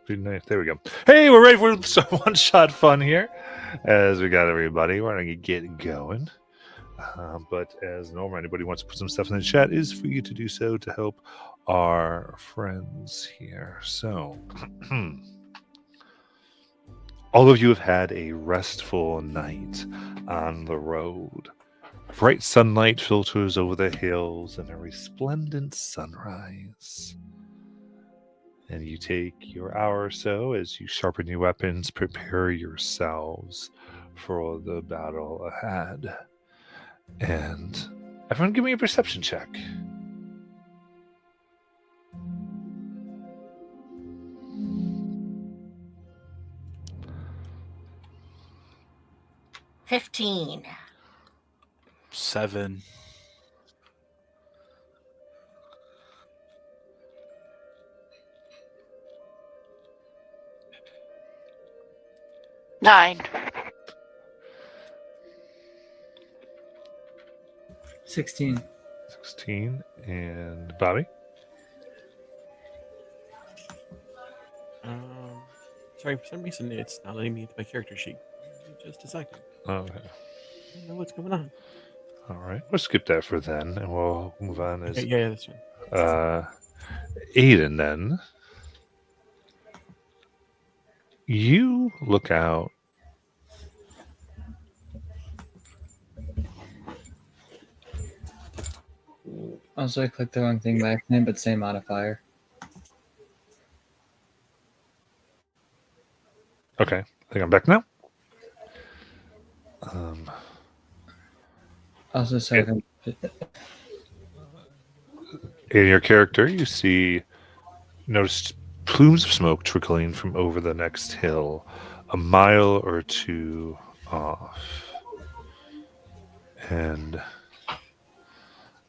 Nice. There we go. Hey, we're ready for some one-shot fun here. As we got everybody, we're going to get going. But as normal, anybody wants to put some stuff in the chat is for you to do so to help our friends here. So, all of you have had a restful night on the road. Bright sunlight filters over the hills and a resplendent sunrise. And you take your hour or so as you sharpen your weapons, prepare yourselves for the battle ahead. And everyone give me a perception check. $15. 7. Nine. 16. 16. And Bobby? Sorry, for some reason it's not letting me into my character sheet. Just a second. Okay. I don't know what's going on. All right. We'll skip that for then, and we'll move on. As Yeah, that's right. Aiden, then. You look out. Also, I clicked the wrong thing by accident, but same modifier. Okay. I think I'm back now. Also, sorry. In your character, you notice plumes of smoke trickling from over the next hill, a mile or two off. And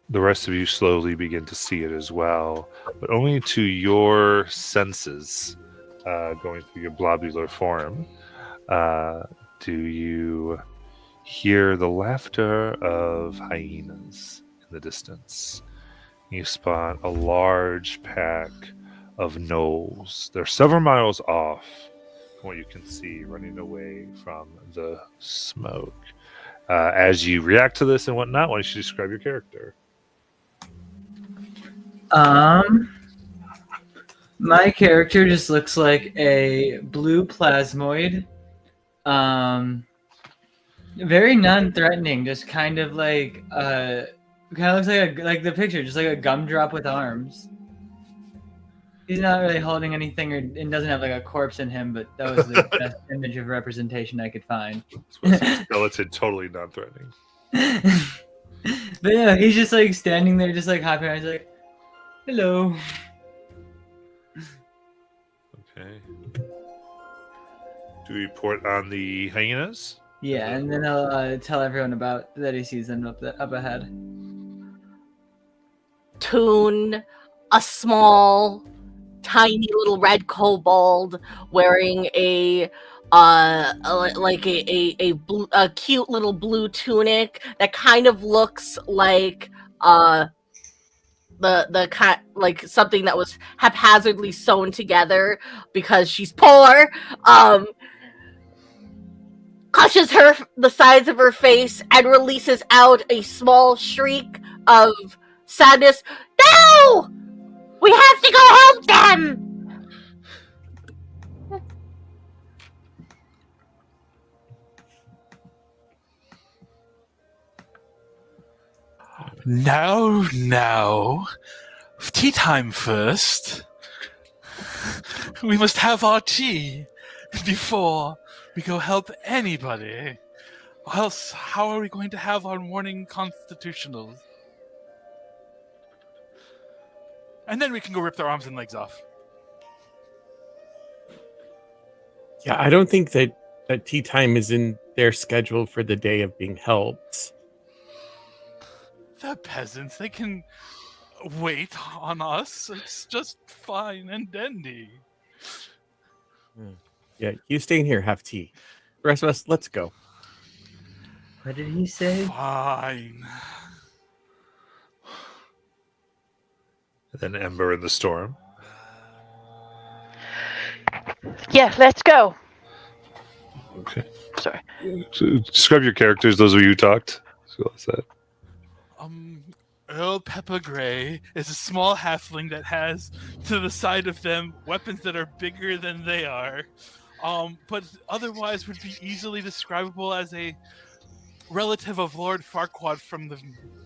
the rest of you slowly begin to see it as well, but only to your senses, going through your globular form, do you hear the laughter of hyenas in the distance. You spot a large pack of gnolls. They're several miles off from what you can see, running away from the smoke. As you react to this and whatnot, why don't you describe your character? My character just looks like a blue plasmoid. Very non-threatening, just kind of like looks like the picture, just like a gumdrop with arms. He's not really holding anything and doesn't have like a corpse in him, but that was the best image of representation I could find. Skeleton, totally non-threatening. But yeah, he's just like standing there, just like hopping around. He's like, "Hello." Okay. Do we report on the hyenas? Yeah, and then he'll tell everyone about that he sees them up ahead. Toon, a small, tiny little red kobold wearing a cute little blue tunic that kind of looks like the kind like something that was haphazardly sewn together because she's poor. Crushes the sides of her face and releases out a small shriek of sadness. No! We have to go help them! Now. Tea time first. We must have our tea before we go help anybody. Or else, how are we going to have our morning constitutionals? And then we can go rip their arms and legs off. Yeah, I don't think that tea time is in their schedule for the day of being helped. The peasants, they can wait on us. It's just fine and dandy. Yeah, you stay in here, have tea. The rest of us, let's go. What did he say? Fine. And then Ember in the Storm. Yeah, let's go. Okay. Sorry. So describe your characters. Those of you who talked. So what's that? Earl Pepper Gray is a small halfling that has to the side of them weapons that are bigger than they are, but otherwise would be easily describable as a relative of Lord Farquaad from the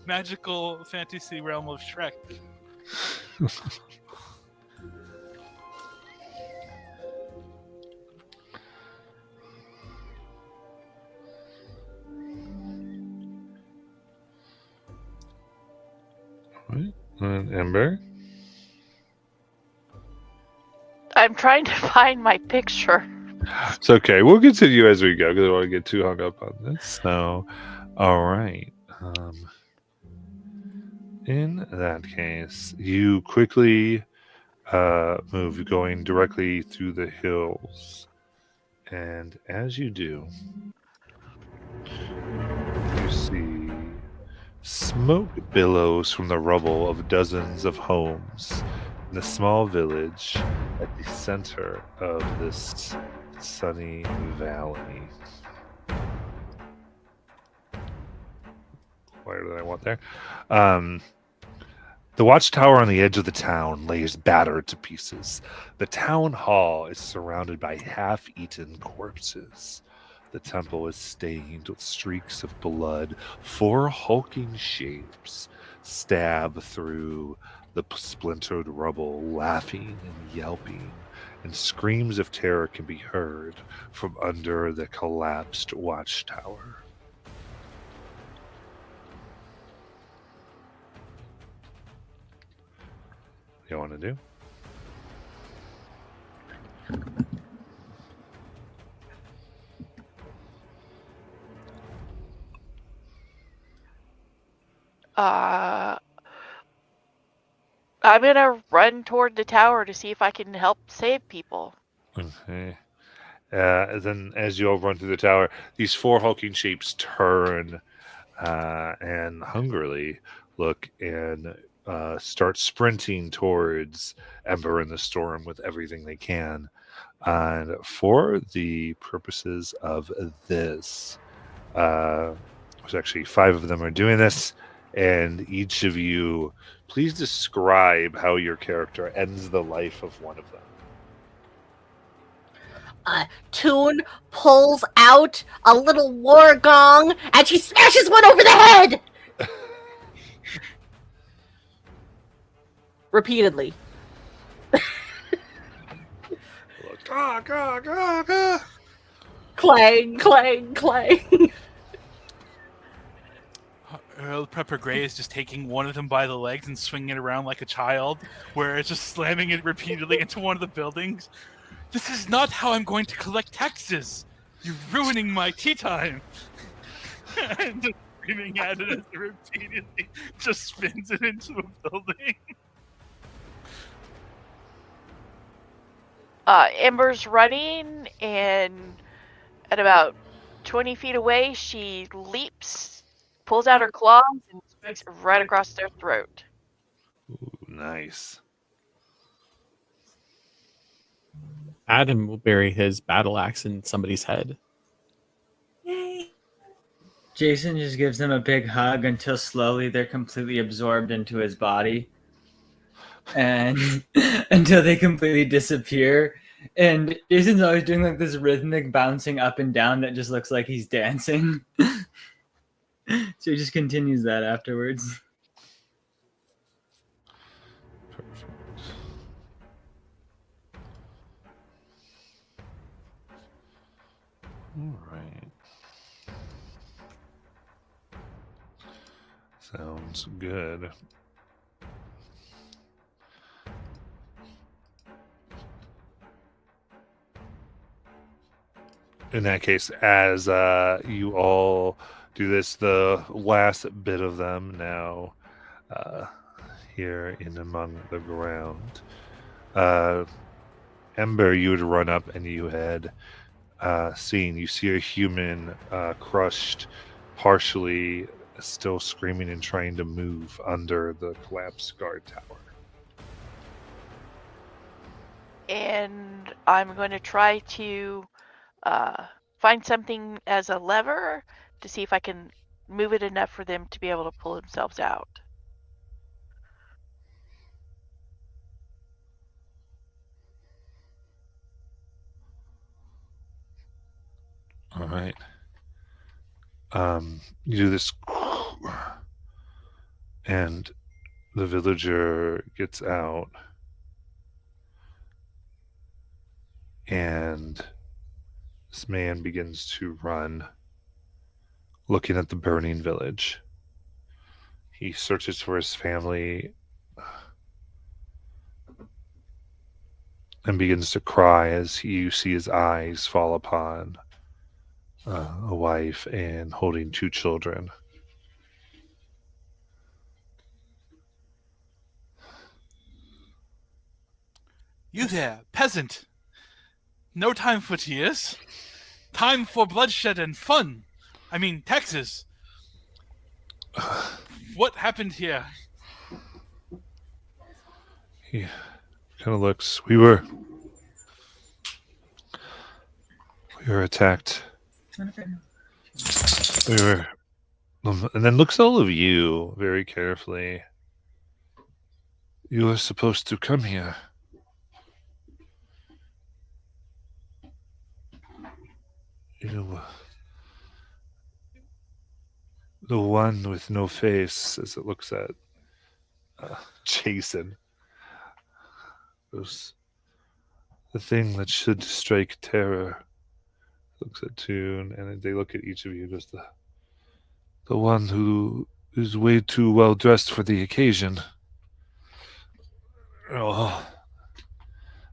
magical fantasy realm of Shrek. Right. And Ember. I'm trying to find my picture. It's okay. We'll continue as we go because I don't want to get too hung up on this. So, all right. In that case, you quickly move, going directly through the hills, and as you do, you see smoke billows from the rubble of dozens of homes in the small village at the center of this sunny valley. Quieter than I want there. The watchtower on the edge of the town lays battered to pieces. The town hall is surrounded by half-eaten corpses. The temple is stained with streaks of blood. 4 hulking shapes stab through the splintered rubble, laughing and yelping, and screams of terror can be heard from under the collapsed watchtower. What do you want to do? I'm gonna run toward the tower to see if I can help save people. Okay. Then, as you all run through the tower, these 4 hulking shapes turn and hungrily look and start sprinting towards Ember in the Storm with everything they can. And for the purposes of this, there's actually 5 of them are doing this, and each of you, please describe how your character ends the life of one of them. Toon pulls out a little war gong and she smashes one over the head! Repeatedly. Clang, clang, clang. Earl Pepper Gray is just taking one of them by the legs and swinging it around like a child, where it's just slamming it repeatedly into one of the buildings. This is not how I'm going to collect taxes. You're ruining my tea time. And just screaming at it as it repeatedly just spins it into a building. Ember's running, and at about 20 feet away, she leaps, pulls out her claws, and strikes right across their throat. Ooh, nice. Adam will bury his battle axe in somebody's head. Jason just gives them a big hug until slowly they're completely absorbed into his body. And until they completely disappear. And Jason's always doing like this rhythmic bouncing up and down that just looks like he's dancing. So he just continues that afterwards. Perfect. All right. Sounds good. In that case, as you all do this, the last bit of them now here in among the ground. Ember, you would run up and you had seen, you see a human crushed, partially still screaming and trying to move under the collapsed guard tower. and I'm going to try to find something as a lever to see if I can move it enough for them to be able to pull themselves out. All right. You do this, and the villager gets out, and this man begins to run, looking at the burning village. He searches for his family and begins to cry as you see his eyes fall upon a wife and holding 2 children. You there, peasant! No time for tears. Time for bloodshed and fun. I mean, taxes. What happened here? He kind of looks. We were attacked. We were, and then looks at all of you very carefully. You were supposed to come here. You, the one with no face, as it looks at Jason. Was the thing that should strike terror. Looks at Toon, and they look at each of you. Goes the one who is way too well dressed for the occasion. Oh,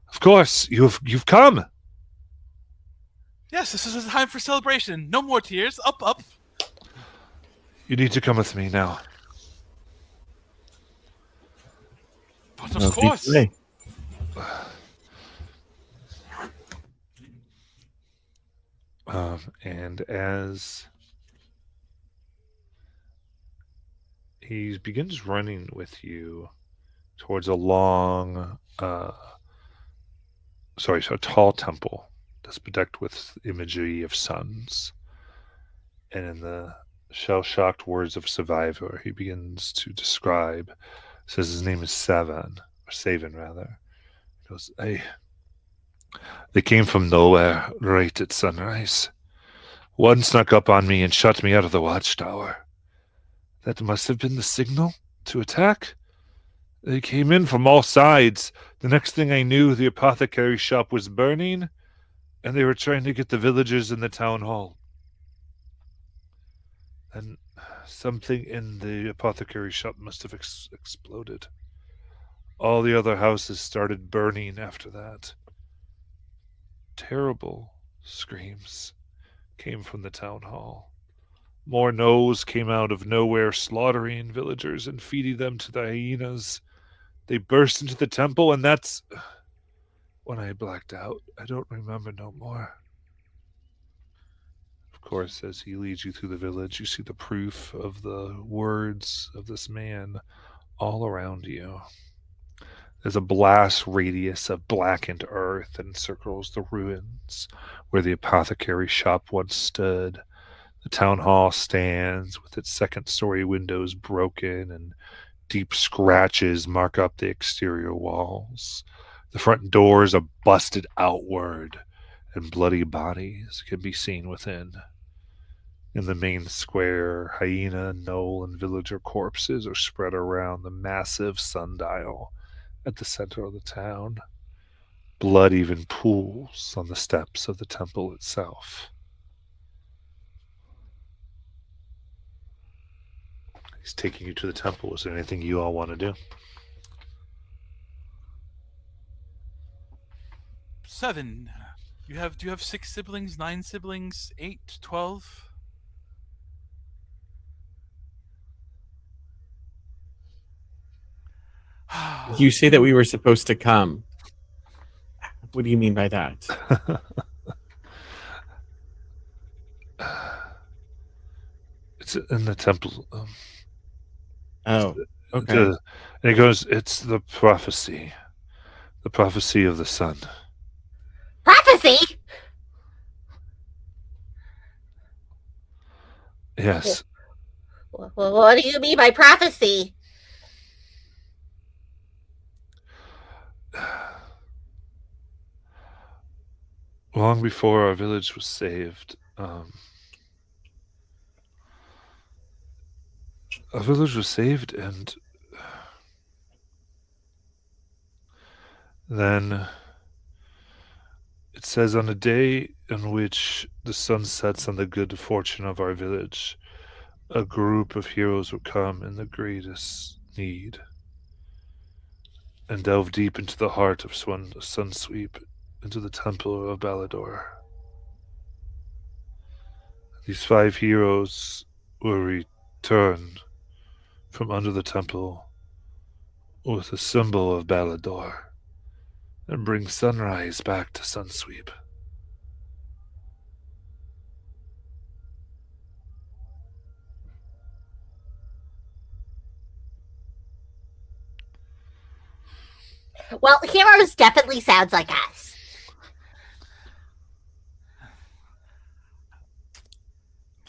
of course you've come. Yes, this is a time for celebration. No more tears. Up, up. You need to come with me now. But of course. And as he begins running with you towards a tall temple that's bedecked with imagery of suns. And in the shell-shocked words of Survivor, he begins to describe, says his name is Savin rather. He goes, they came from nowhere right at sunrise. One snuck up on me and shut me out of the watchtower. That must have been the signal to attack. They came in from all sides. The next thing I knew, the apothecary shop was burning, and they were trying to get the villagers in the town hall. And something in the apothecary shop must have exploded. All the other houses started burning after that. Terrible screams came from the town hall. More nose came out of nowhere, slaughtering villagers and feeding them to the hyenas. They burst into the temple, and that's when I blacked out. I don't remember no more. Of course, as he leads you through the village, you see the proof of the words of this man all around you. There's a blast radius of blackened earth that encircles the ruins where the apothecary shop once stood. The town hall stands with its second-story windows broken, and deep scratches mark up the exterior walls. The front doors are busted outward, and bloody bodies can be seen within. In the main square, hyena, gnoll, and villager corpses are spread around the massive sundial at the center of the town. Blood even pools on the steps of the temple itself. He's taking you to the temple. Is there anything you all want to do? 7. Do you have 6 siblings, 9 siblings, 8, 12? You say that we were supposed to come. What do you mean by that? It's in the temple. Oh, okay. And he goes, it's the prophecy. The prophecy of the sun. Prophecy? Yes. What do you mean by prophecy? Long before our village was saved, our village was saved, and then it says, on a day in which the sun sets on the good fortune of our village, a group of heroes will come in the greatest need and delve deep into the heart of Sunsweep, into the temple of Balador. These 5 heroes will return from under the temple with a symbol of Balador and bring sunrise back to Sunsweep. Well, heroes definitely sounds like us.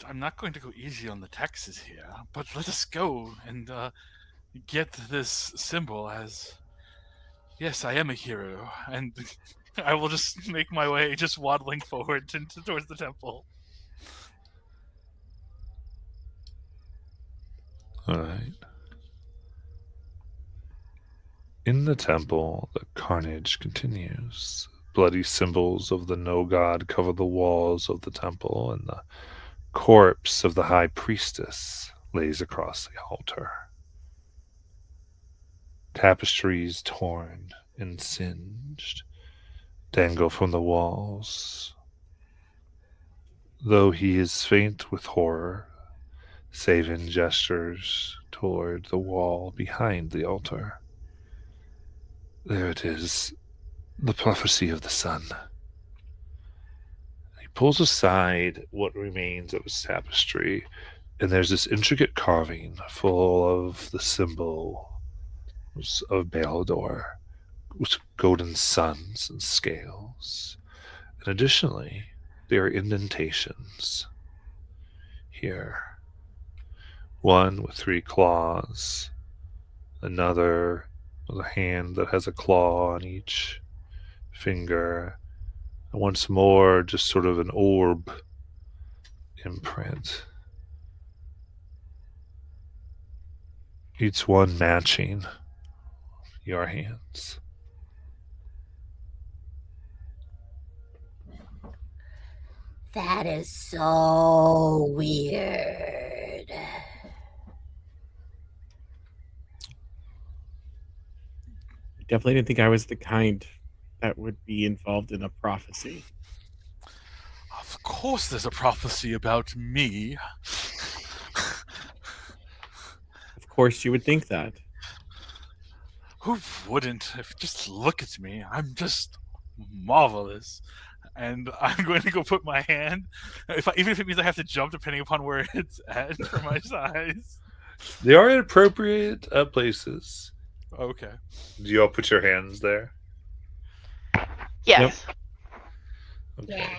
I'm not going to go easy on the Texas here, but let us go and get this symbol as, yes, I am a hero, and I will just make my way, just waddling forward towards the temple. All right. In the temple, the carnage continues. Bloody symbols of the no god cover the walls of the temple, and the corpse of the high priestess lays across the altar. Tapestries torn and singed dangle from the walls. Though he is faint with horror, Savin gestures toward the wall behind the altar. There it is, the prophecy of the sun. He pulls aside what remains of his tapestry, and there's this intricate carving full of the symbols of Balador, with golden suns and scales. And additionally, there are indentations here. One with 3 claws, another with a hand that has a claw on each finger, and once more just sort of an orb imprint. Each one matching your hands. That is so weird. Definitely didn't think I was the kind that would be involved in a prophecy. Of course there's a prophecy about me. Of course, you would think that. Who wouldn't? Just look at me. I'm just marvelous. And I'm going to go put my hand, even if it means I have to jump depending upon where it's at for my size. They are in appropriate places. Okay. Do you all put your hands there? Yes. Okay. Yeah.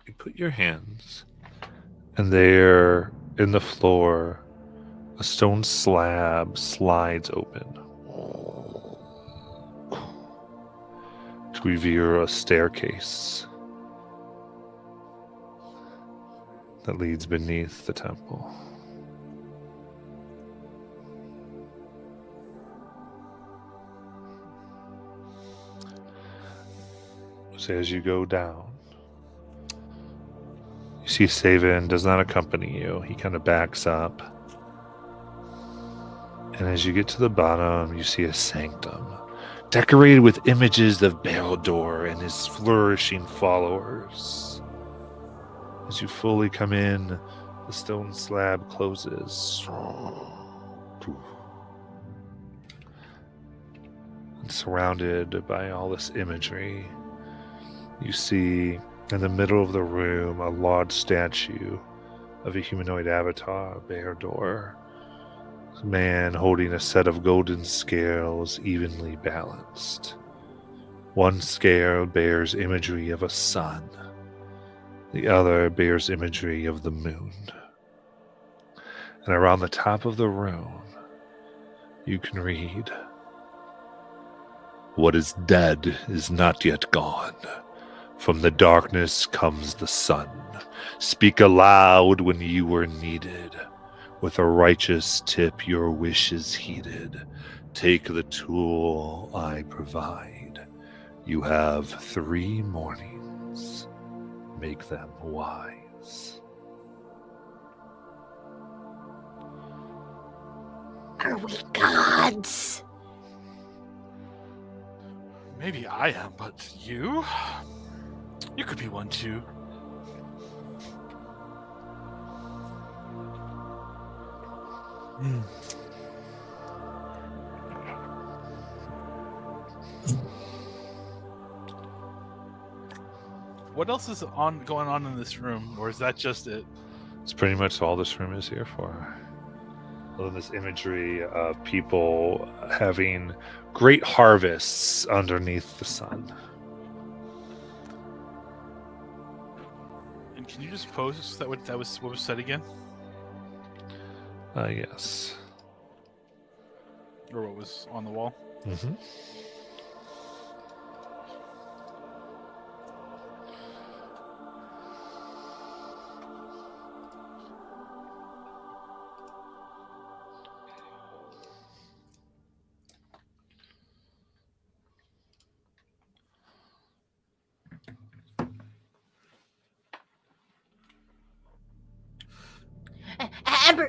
You put your hands, and there in the floor, a stone slab slides open to reveal a staircase that leads beneath the temple. So as you go down, you see Savin does not accompany you. He kind of backs up. And as you get to the bottom, you see a sanctum decorated with images of Balador and his flourishing followers. As you fully come in, the stone slab closes. And surrounded by all this imagery, you see in the middle of the room a large statue of a humanoid avatar, Balador, A man holding a set of golden scales evenly balanced. One scale bears imagery of a sun. The other bears imagery of the moon. And around the top of the room, you can read, "What is dead is not yet gone. From the darkness comes the sun. Speak aloud when you were needed. With a righteous tip your wish is heeded. Take the tool I provide. You have 3 mornings. Make them wise." Are we gods? Maybe I am, but you? You could be one too. What else is going on in this room, or is that just it? It's pretty much all this room is here for. Other than this imagery of people having great harvests underneath the sun. And can you just post that? That was what was said again, Yes. or what was on the wall? Mm-hmm.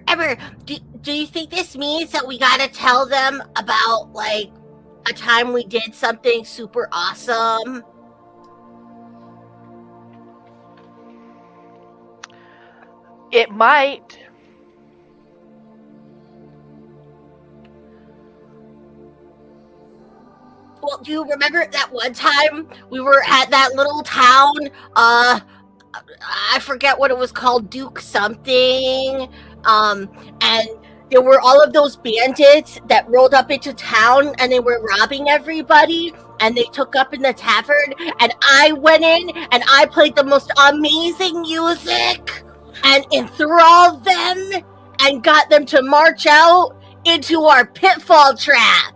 Ember, do you think this means that we gotta tell them about, like, a time we did something super awesome? It might. Well, do you remember that one time we were at that little town? I forget what it was called, Duke something. And there were all of those bandits that rolled up into town and they were robbing everybody and they took up in the tavern. And I went in and I played the most amazing music and enthralled them and got them to march out into our pitfall trap.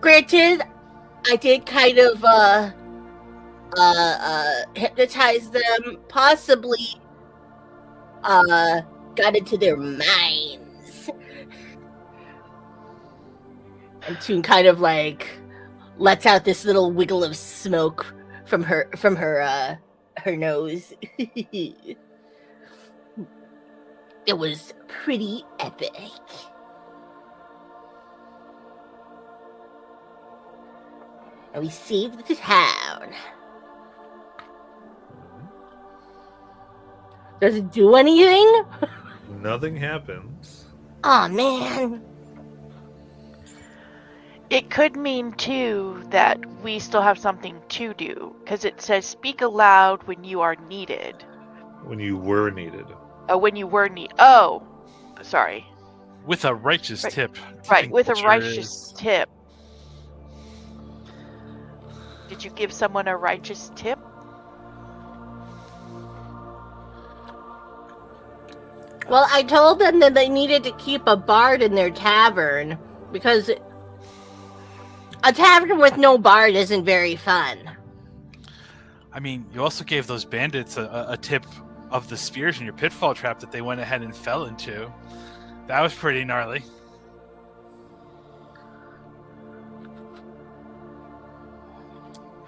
Granted, I did kind of hypnotize them, possibly got into their minds. And Toon kind of like lets out this little wiggle of smoke from her nose. It was pretty epic. And we saved the town. Does it do anything? Nothing happens. Oh man. It could mean too that we still have something to do, because it says speak aloud when you are needed. When you were needed. Oh, when you were needed. Oh, sorry. With a righteous Right. tip. Right, with a Culture righteous is- tip. Did you give someone a righteous tip? Well, I told them that they needed to keep a bard in their tavern because a tavern with no bard isn't very fun. I mean, you also gave those bandits a tip of the spears in your pitfall trap that they went ahead and fell into. That was pretty gnarly.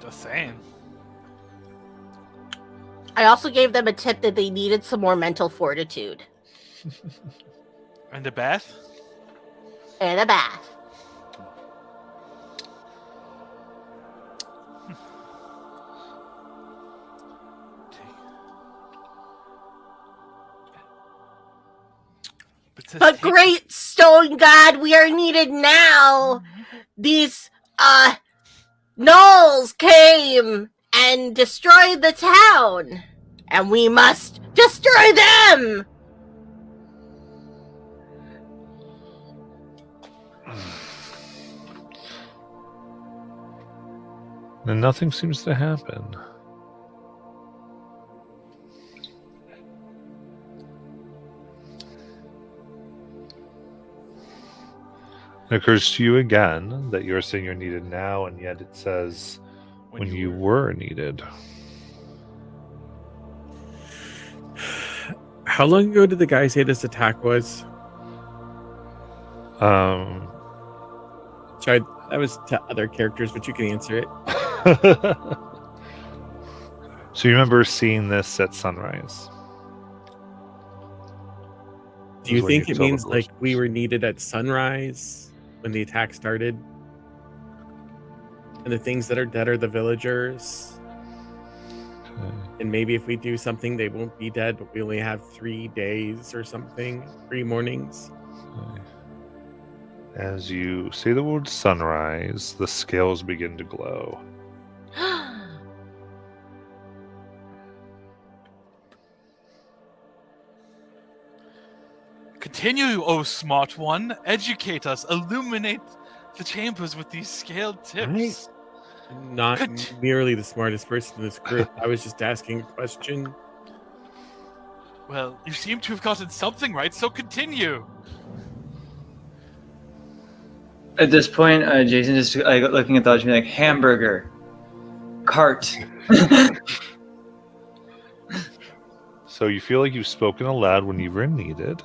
Just saying. I also gave them a tip that they needed some more mental fortitude And the bath? and a bath. But great stone god, we are needed now. These gnolls came and destroyed the town. and we must destroy them! And nothing seems to happen. It occurs to you again that you're saying you're needed now, and yet it says when you were needed. How long ago did the guy say this attack was? Sorry, that was to other characters, but you can answer it. So you remember seeing this at sunrise? Do you Is when think it saw the means like we ghostbusters. were needed at sunrise when the attack started? And the things that are dead are the villagers. Okay. And maybe if we do something, they won't be dead, but we only have 3 days or something, 3 mornings. Okay. As you say the word sunrise, the scales begin to glow. Continue, O smart one. Educate us. Illuminate the chambers with these scaled tips. Not Cont- merely the smartest person in this group. I was just asking a question. Well, you seem to have gotten something right, so continue. At this point, Jason just like looking at the odds, like hamburger, cart. So you feel like you've spoken aloud when you were needed.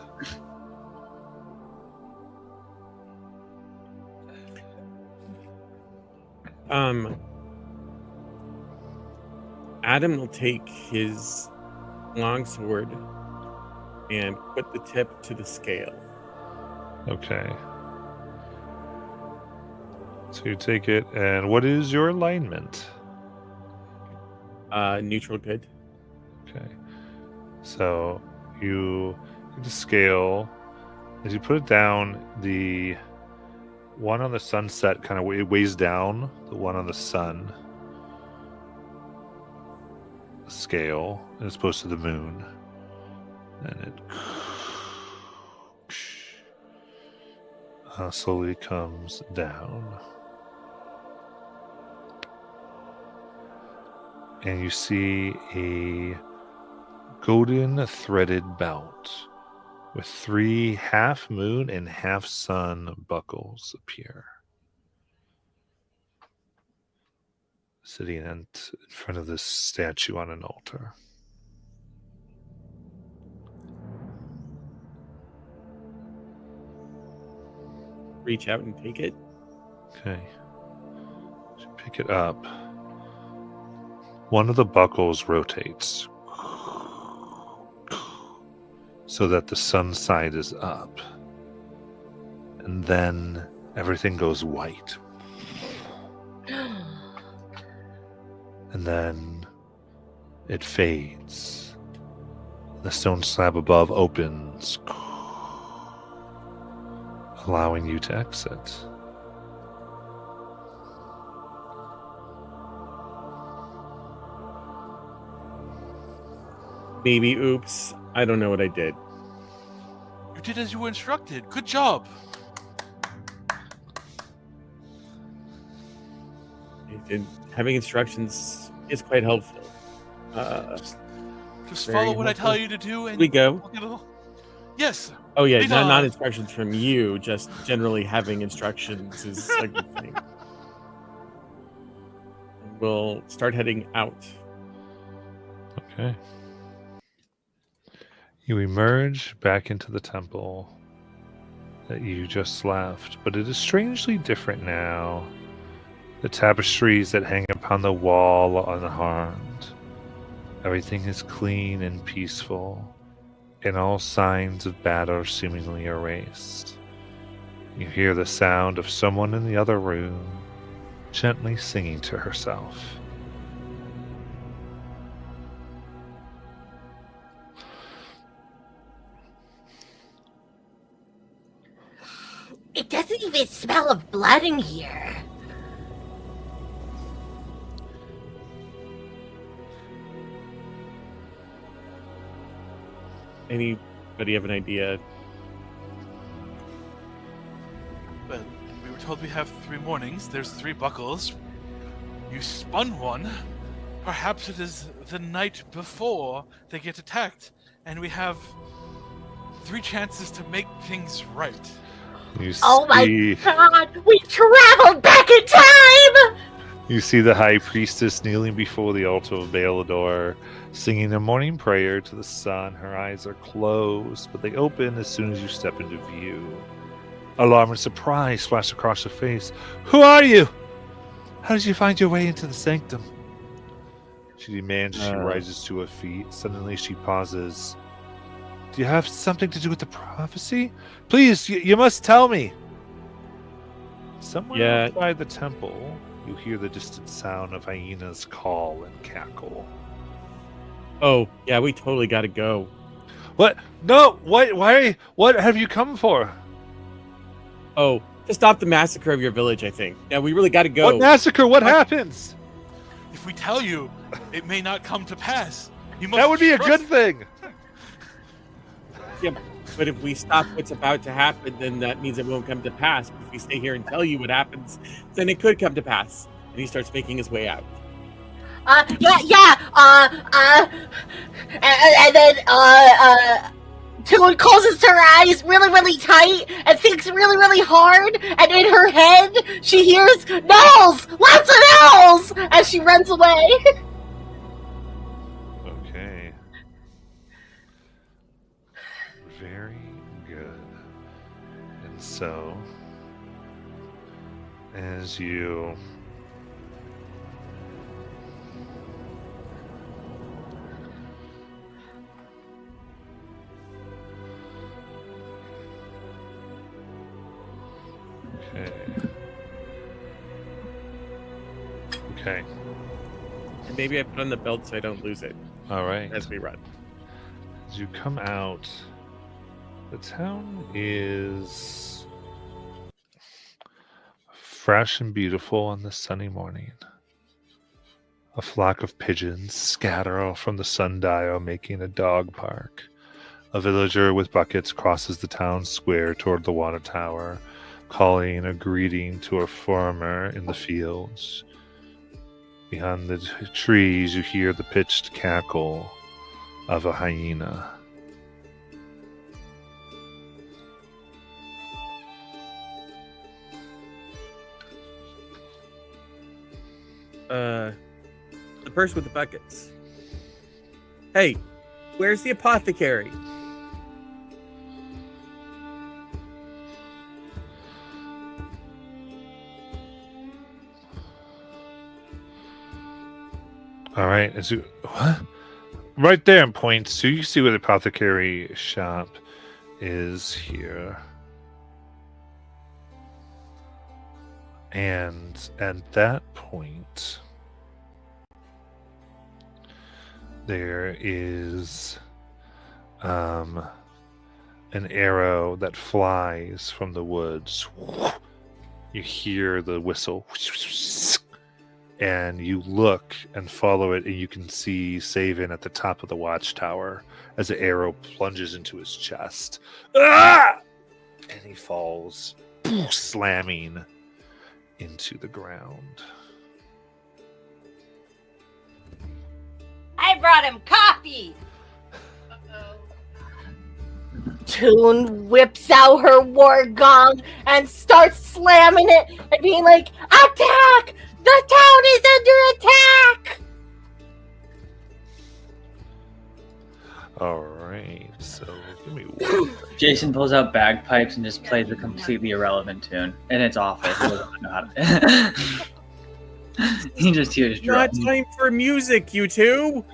Adam will take his longsword and put the tip to the scale. Okay. So you take it, and what is your alignment? Neutral good. Okay. So you get the scale. As you put it down, the one on the sunset kind of it weighs down the one on the sun scale as opposed to the moon. And it slowly comes down. And you see a golden threaded belt with 3 half moon and half sun buckles appear. Sitting in front of this statue on an altar. Reach out and take it. Okay. So you pick it up. One of the buckles rotates so that the sun side is up. And then everything goes white. And then it fades. The stone slab above opens, allowing you to exit. Maybe oops. I don't know what I did. You did as you were instructed. Good job. Having instructions is quite helpful. Just Very follow what I helpful. tell you to do, and We go. we'll get a- Yes. Oh yeah, Lead not on. instructions from you. Just generally having instructions is a good thing. We'll start heading out. Okay. You emerge back into the temple that you just left, but it is strangely different now. The tapestries that hang upon the wall are unharmed. Everything is clean and peaceful, and all signs of battle are seemingly erased. You hear the sound of someone in the other room gently singing to herself. It doesn't even smell of blood in here. Anybody have an idea? But we were told we have 3 mornings. There's 3 buckles. You spun one. Perhaps it is the night before they get attacked, and we have 3 chances to make things right. You Oh my see, God, we traveled back in time! you see the high priestess kneeling before the altar of Baelador, singing a morning prayer to the sun. Her eyes are closed, but they open as soon as you step into view. Alarm and surprise flash across her face. Who are you? How did you find your way into the sanctum? She demands as she rises to her feet. Suddenly she pauses. Do you have something to do with the prophecy? Please, you must tell me. Somewhere Yeah. outside the temple, you hear the distant sound of hyenas call and cackle. Oh, yeah, we totally got to go. What? No! What have you come for? Oh, to stop the massacre of your village, I think. Yeah, we really got to go. What massacre? What happens? If we tell you, it may not come to pass. You must That would be a trust- good thing. But if we stop what's about to happen, then that means it won't come to pass. But if we stay here and tell you what happens, then it could come to pass. And he starts making his way out. And then, Toon closes her eyes really, really tight and thinks really, really hard. And in her head, she hears Knells! Lots of Knells! As she runs away. Okay. Very good. And so, as you Okay. And maybe I put on the belt so I don't lose it All right. as we run. As you come out, the town is fresh and beautiful on this sunny morning. A flock of pigeons scatter from the sundial, making a dog park. A villager with buckets crosses the town square toward the water tower, calling a greeting to a farmer in the fields. Behind the trees, you hear the pitched cackle of a hyena. The person with the buckets. Hey, where's the apothecary? All right, as you what? Right there, and points to, you see where the apothecary shop is here. And at that point, there is an arrow that flies from the woods. You hear the whistle, and you look and follow it, and you can see Savin at the top of the watchtower as the arrow plunges into his chest. Ah! And he falls, slamming into the ground. I brought him coffee. Toon whips out her war gong and starts slamming it and being like, attack! The town is under attack! All right, so give me one. Jason pulls out bagpipes and just plays a completely irrelevant tune, and it's awful. He doesn't know how to. He just hears Not drums. time for music, you two.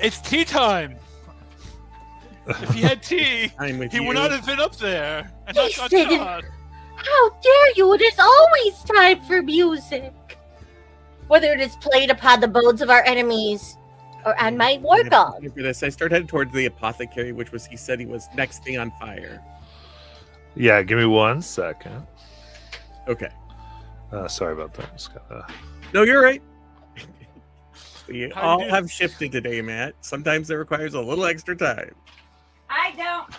It's tea time. If he had tea, I'm with he you. would not have been up there and not got Jason. shot. How dare you! It is always time for music! Whether it is played upon the bones of our enemies or on my war gong. For this, I start heading towards the apothecary, which was he said he was next thing on fire. Yeah, give me 1 second. Okay. Sorry about that. Just gotta... No, you're right. We How all you do- have shifted today, Matt. Sometimes it requires a little extra time. I don't.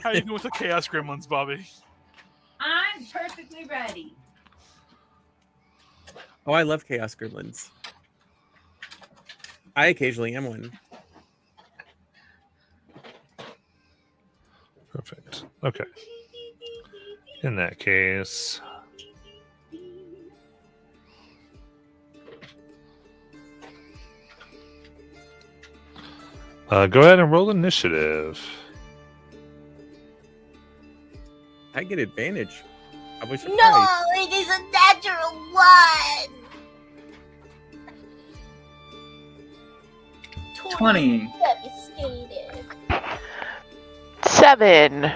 How you doing with the Chaos Gremlins, Bobby? I'm perfectly ready. Oh, I love Chaos Gremlins. I occasionally am one. Perfect. Okay. In that case, go ahead and roll initiative. I get advantage. I was surprised. No, it is a natural one. 20. Devastated. 7.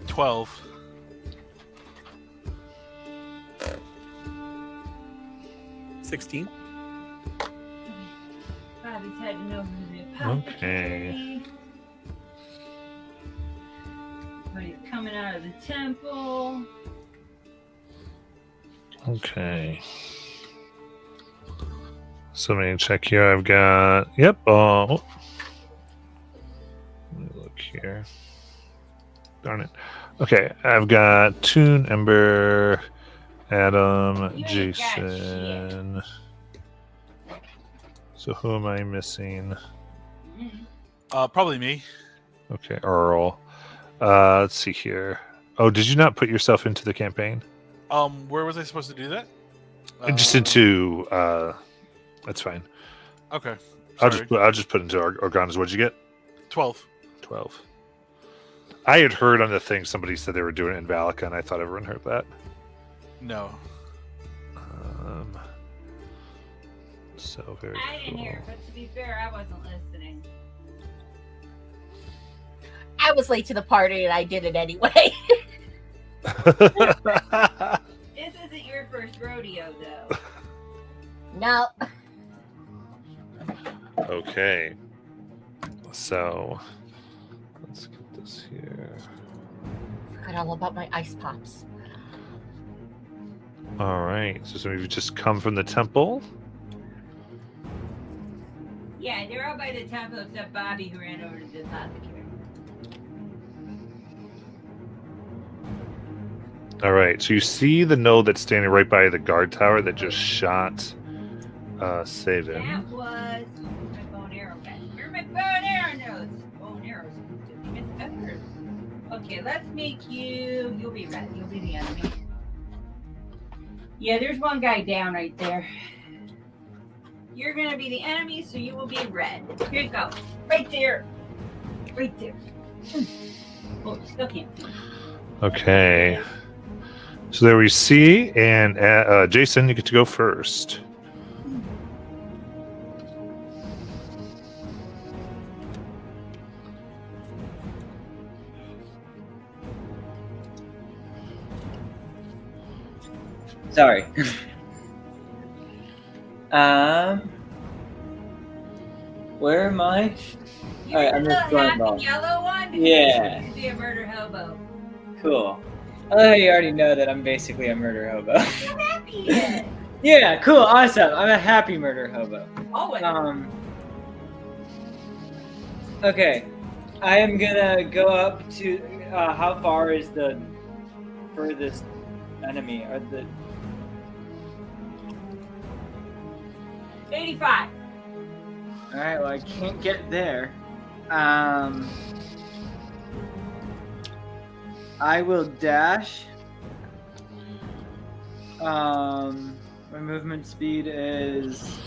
12. $16. Bobby's heading over to the Okay. apothecary. Everybody's coming out of the temple. Okay. So let me check here. I've got. Yep. Oh. Let me look here. Darn it. Okay. I've got Toon, Ember, Adam, You ain't got Jason. So who am I missing? Probably me. Okay, Earl. Let's see here. Oh, did you not put yourself into the campaign? Where was I supposed to do that? Just into. That's fine. Okay. I'll Sorry. just put into Organas. What'd you get? 12. 12. I had heard on the thing somebody said they were doing it in Valaka, and I thought everyone heard that. No. So very I didn't cool. hear it, but to be fair, I wasn't listening. I was late to the party and I did it anyway. This isn't your first rodeo, though. No. Okay. So let's get this here. Forgot all about my ice pops. All right. So some of you just come from the temple. Yeah, they're all by the temple except Bobby, who ran over to the apothecary. All right. So you see the node that's standing right by the guard tower that just shot Savin. That was my bow and arrow guy. Where my bow and arrow nose? Bow and arrows. It's feathers. Okay, let's make you. You'll be red. You'll be the enemy. Yeah, there's one guy down right there. You're gonna be the enemy, so you will be red. Here you go. Right there. Right there. Oh, still can't. Okay. So there we see, and Jason, you get to go first. Sorry. Where am I? You're Alright, I'm the just going happy ball. yellow one. Yeah. You'd be a murder hobo. Cool. I like how you already know that I'm basically a murder hobo. You're happy. Yeah, cool, awesome. I'm a happy murder hobo. Always. Okay. I am gonna go up to how far is the furthest enemy? Or the 85. Alright, well I can't get there. I will dash. My movement speed is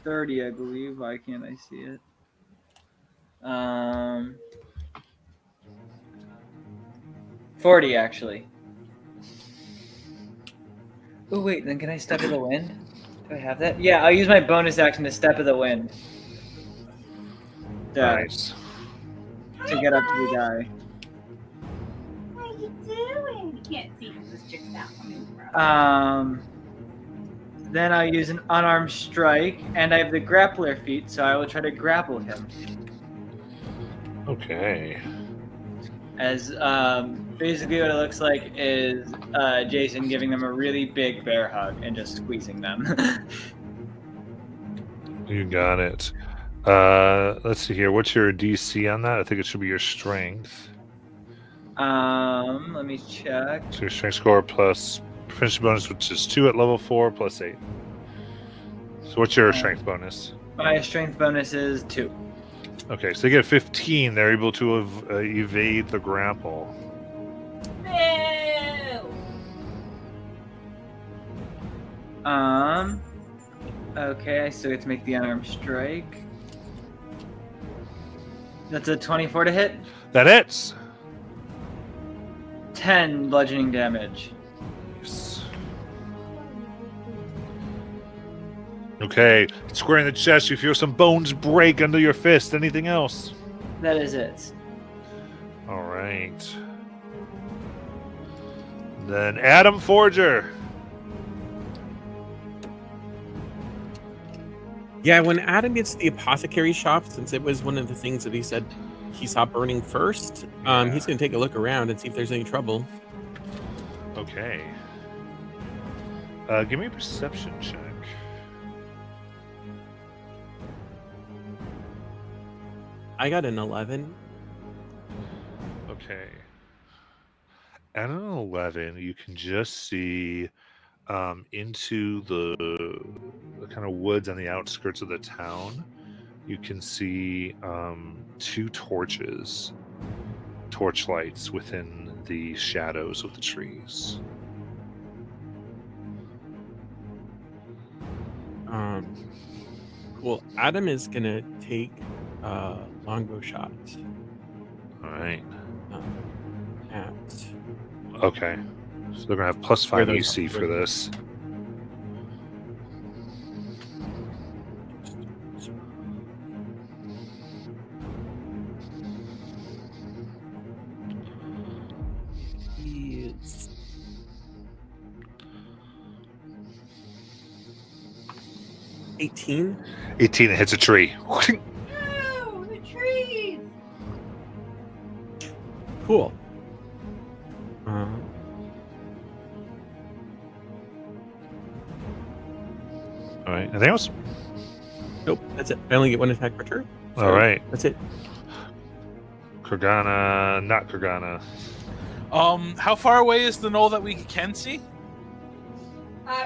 30, I believe. Why can't I see it? 40 actually. Oh wait, then can I step of the wind? Do I have that? Yeah, I'll use my bonus action to step of the wind. Nice. To get up to the guy. What are you doing? You can't see because this chick's down. Let me move around. Then I'll use an unarmed strike, and I have the grappler feat, so I will try to grapple him. Okay. As basically what it looks like is Jason giving them a really big bear hug and just squeezing them. You got it. Let's see here. What's your DC on that? I think it should be your strength. Let me check. So your strength score plus proficiency bonus, which is 2 at level 4 plus 8. So what's your strength bonus? My strength bonus is 2. Okay, so they get 15. They're able to evade the grapple. No. Okay, I still get to make the unarmed strike. That's a 24 to hit. That hits. 10 bludgeoning damage. Yes. Okay, square in the chest. You feel some bones break under your fist. Anything else? That is it. All right. Then Adam Forger. Yeah, when Adam gets to the apothecary shop, since it was one of the things that he said he saw burning first, he's going to take a look around and see if there's any trouble. Okay. Give me a perception check. I got an 11. Okay. At an 11, you can just see into the kind of woods on the outskirts of the town. You can see 2 torchlights within the shadows of the trees. Cool. Adam is going to take longbow shots All right. at... Okay. So they're going to have plus 5 Where those- EC for this. He is 18. 18, it hits a tree. No, the trees. Cool. All right. Anything else? Nope, that's it. I only get 1 attack per turn. so All right. That's it. Kurgana, not Kurgana. How far away is the knoll that we can see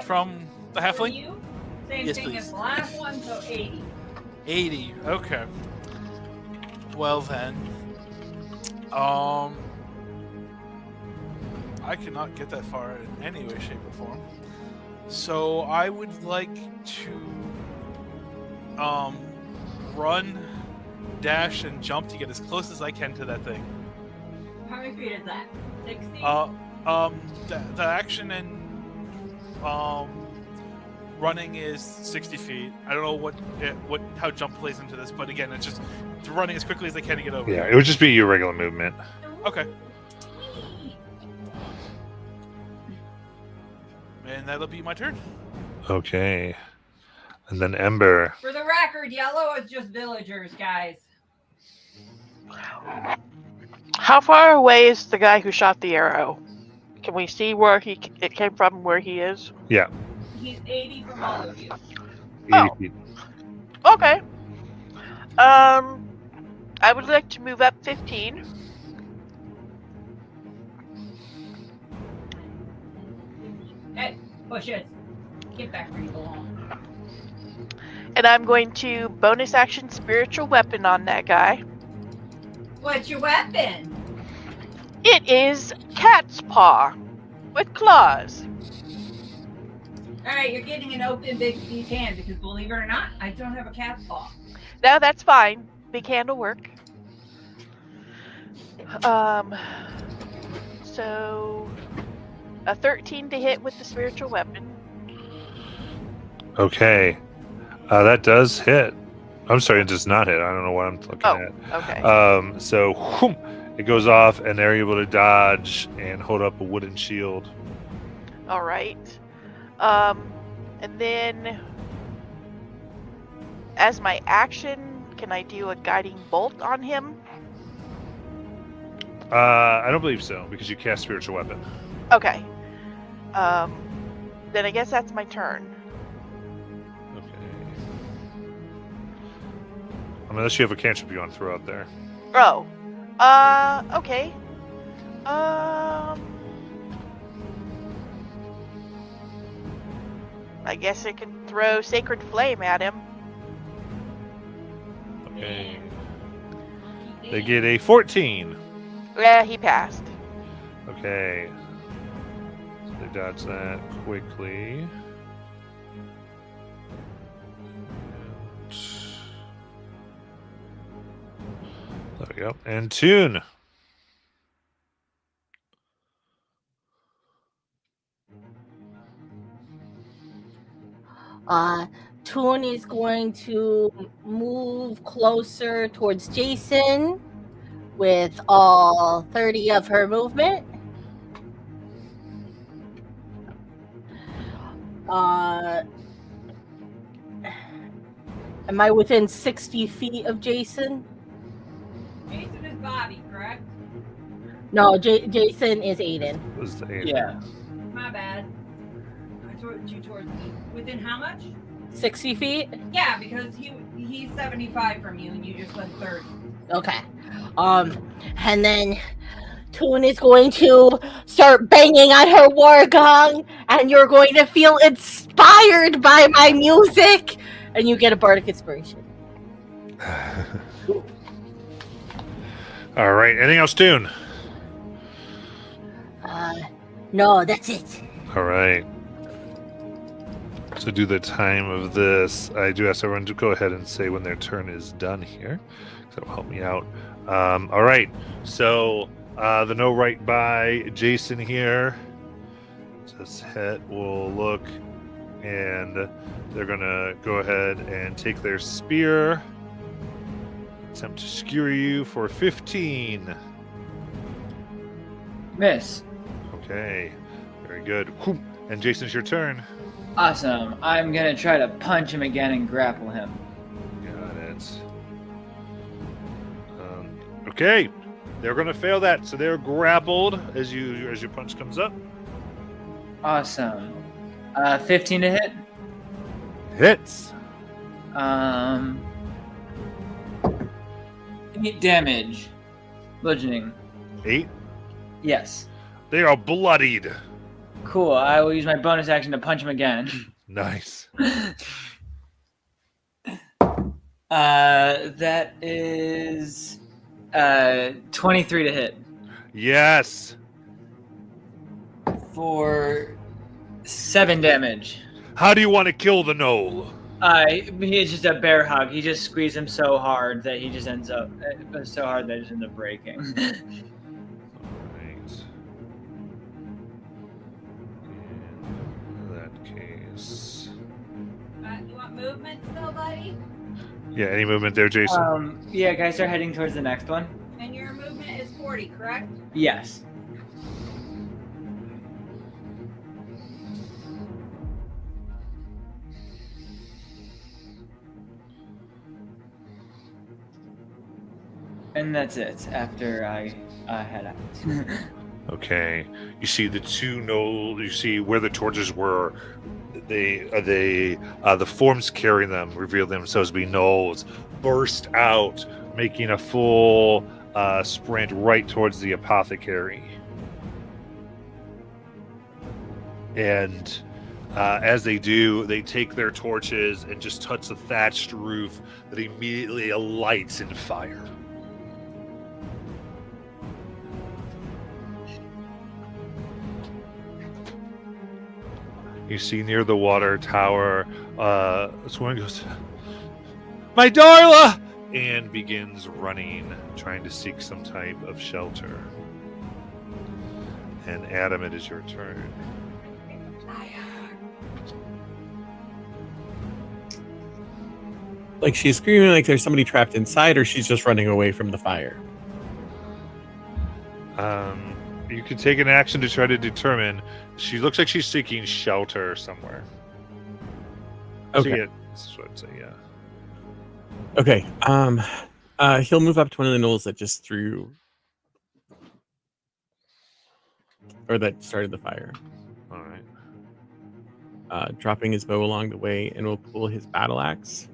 from the For halfling? you, same Yes, thing please. as the last one, so 80. 80. Okay. Well then, I cannot get that far in any way, shape, or form. So I would like to run, dash, and jump to get as close as I can to that thing. How many feet is that? 60? The action and running is 60 feet. I don't know how jump plays into this, but again, it's just running as quickly as I can to get over. Yeah, it would just be your regular movement. Okay. And that'll be my turn. Okay. And then Ember. For the record, yellow is just villagers, guys. How far away is the guy who shot the arrow? Can we see where it came from, where he is? Yeah. He's 80 from all of you. 80 Oh. feet. Okay. I would like to move up 15. Hey, push it. Get back where you belong. And I'm going to bonus action spiritual weapon on that guy. What's your weapon? It is cat's paw with claws. Alright, you're getting an open big deep hand because believe it or not, I don't have a cat's paw. No, that's fine. Big hand will work. So a 13 to hit with the spiritual weapon. Okay. That does hit. I'm sorry, it does not hit. I don't know what I'm looking Oh, at. okay. So whoom, it goes off, and they're able to dodge and hold up a wooden shield. All right. And then as my action, can I do a guiding bolt on him? I don't believe so, because you cast spiritual weapon. Okay. Then I guess that's my turn. Okay. Unless you have a cantrip you want to throw out there. Oh. Okay. I guess I could throw Sacred Flame at him. Okay. They get a 14. Yeah, he passed. Okay. So they dodge that quickly. There we go. And Tune. Toon is going to move closer towards Jason with all 30 of her movement. Am I within 60 feet of Jason? Jason is Bobby, correct? No, Jason is Aiden. Was the eight. Yeah. My bad. I told you towards me. Within how much? 60 feet? Yeah, because he's 75 from you and you just went 30. Okay. And then Toon is going to start banging on her war gong, and you're going to feel inspired by my music, and you get a bardic inspiration. All right. Anything else, Tune? No, that's it. All right. So do the time of this. I do ask everyone to go ahead and say when their turn is done here. That will help me out. All right. So the no right by Jason here. This hit will look, and they're gonna go ahead and take their spear. Attempt to skewer you for 15. Miss. Okay. Very good. Whew. And Jason's your turn. Awesome. I'm gonna try to punch him again and grapple him. Got it. Okay, they're gonna fail that, so they're grappled as your punch comes up. Awesome. 15 to hit. Hits. 8 damage. Bludgeoning. 8. Yes. They are bloodied. Cool. I will use my bonus action to punch him again. Nice. That is 23 to hit Yes. for 7 damage. How do you want to kill the gnoll? He's just a bear hug. He just squeezed him so hard that he just ends up breaking. Right. In that case. You want movement still, buddy? Yeah, any movement there, Jason? Yeah, guys are heading towards the next one. And your movement is 40, correct? Yes. And that's it after I head out. Okay. You see the two gnoll. You see where the torches were. The forms carrying them reveal themselves to be gnolls. Burst out, making a full sprint right towards the apothecary. And as they do, they take their torches and just touch the thatched roof that immediately alights in fire. You see near the water tower, someone goes, "My Darla!" and begins running, trying to seek some type of shelter. And Adam, it is your turn. Like she's screaming like there's somebody trapped inside, or she's just running away from the fire. You could take an action to try to determine. She looks like she's seeking shelter somewhere. Okay. So yeah, this is what I'd say, yeah. Okay. He'll move up to one of the gnolls that just threw, or that started the fire. All right. Dropping his bow along the way, and will pull his battle axe.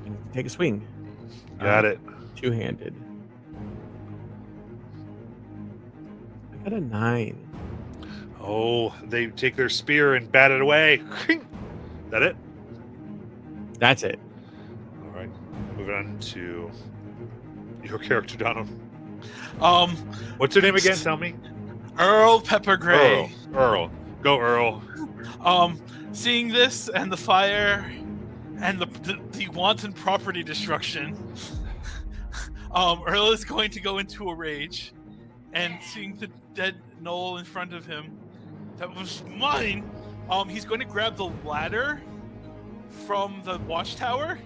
And take a swing. Got it. Two-handed. I got a 9. Oh, they take their spear and bat it away. That it? That's it. All right. Moving on to your character, Donald. What's What's her name again? Tell me. Earl Peppergray. Earl. Go, Earl. Seeing this and the fire and the wanton property destruction, Earl is going to go into a rage, and seeing the dead Noel in front of him, that was mine. He's going to grab the ladder from the watchtower,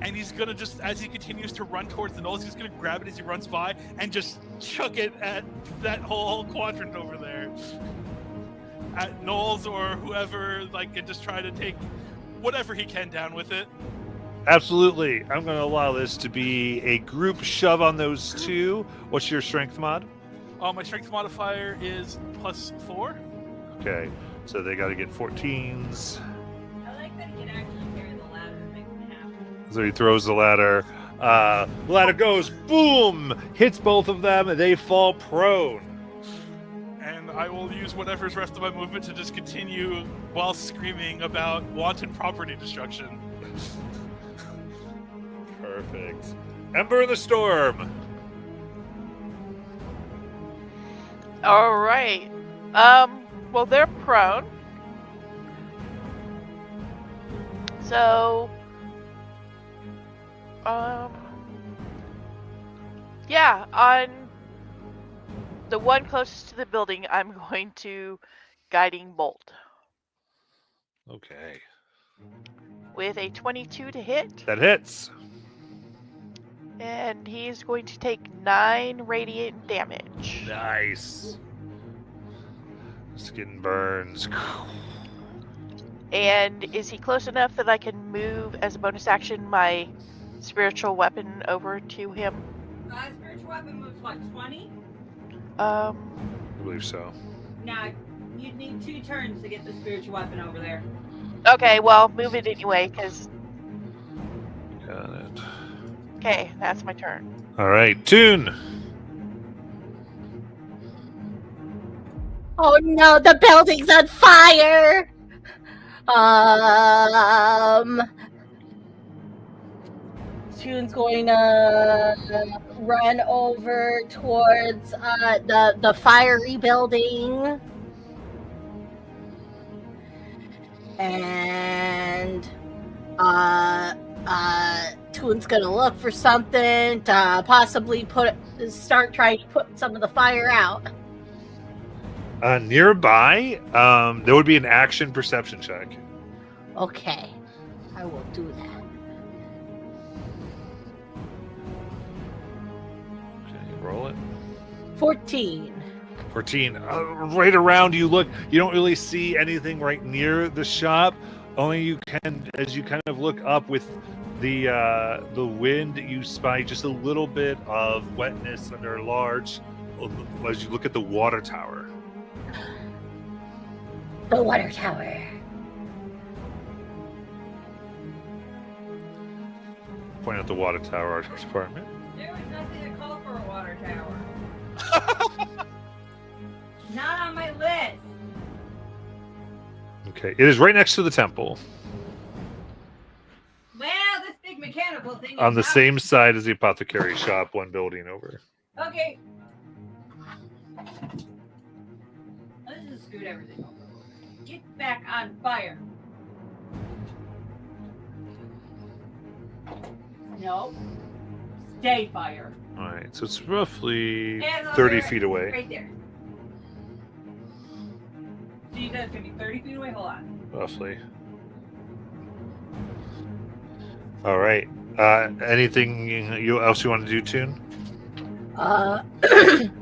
and he's gonna just, as he continues to run towards the Knolls, he's gonna grab it as he runs by and just chuck it at that whole quadrant over there, at Knowles or whoever, like, and just try to take whatever he can down with it. Absolutely. I'm going to allow this to be a group shove on those two. What's your strength mod? My strength modifier is +4. Okay, so they got to get 14s. I like that he can actually carry the ladder and make it happen. So he throws the ladder. Ladder goes, boom! Hits both of them, and they fall prone. And I will use whatever's rest of my movement to just continue while screaming about wanton property destruction. Perfect. Ember in the Storm. All right. Well, they're prone. So, yeah, on the one closest to the building, I'm going to Guiding Bolt Okay. with a 22 to hit, That hits. and he's going to take 9 radiant damage. Nice. Skin burns. And is he close enough that I can move as a bonus action my spiritual weapon over to him? Spiritual weapon moves what, 20? I believe so. Now, you'd need 2 turns to get the spiritual weapon over there. Okay, well, move it anyway, because... Got it. Okay, that's my turn. All right, Toon. Oh no, the building's on fire! Toon's going to run over towards the fiery building. And Toon's gonna look for something to possibly start trying to put some of the fire out. Nearby, there would be an action perception check. Okay, I will do that. Okay, roll it. 14. 14. Right around you look, you don't really see anything right near the shop. Only you can, as you kind of look up with the wind, you spy just a little bit of wetness under a large, as you look at the water tower. The water tower. Point out the water tower, our department. There was nothing to call for a water tower. Not on my list. Okay, it is right next to the temple, Well, this big mechanical thing is on the out. same side as the apothecary shop, one building over. Okay. Let's just scoot everything over. Get back on fire. Nope. Stay fire. All right, so it's roughly And 30 over feet away, Right there. So you said it's gonna be 30 feet away? Hold on. roughly. All right. Anything else you want to do, Toon? I'm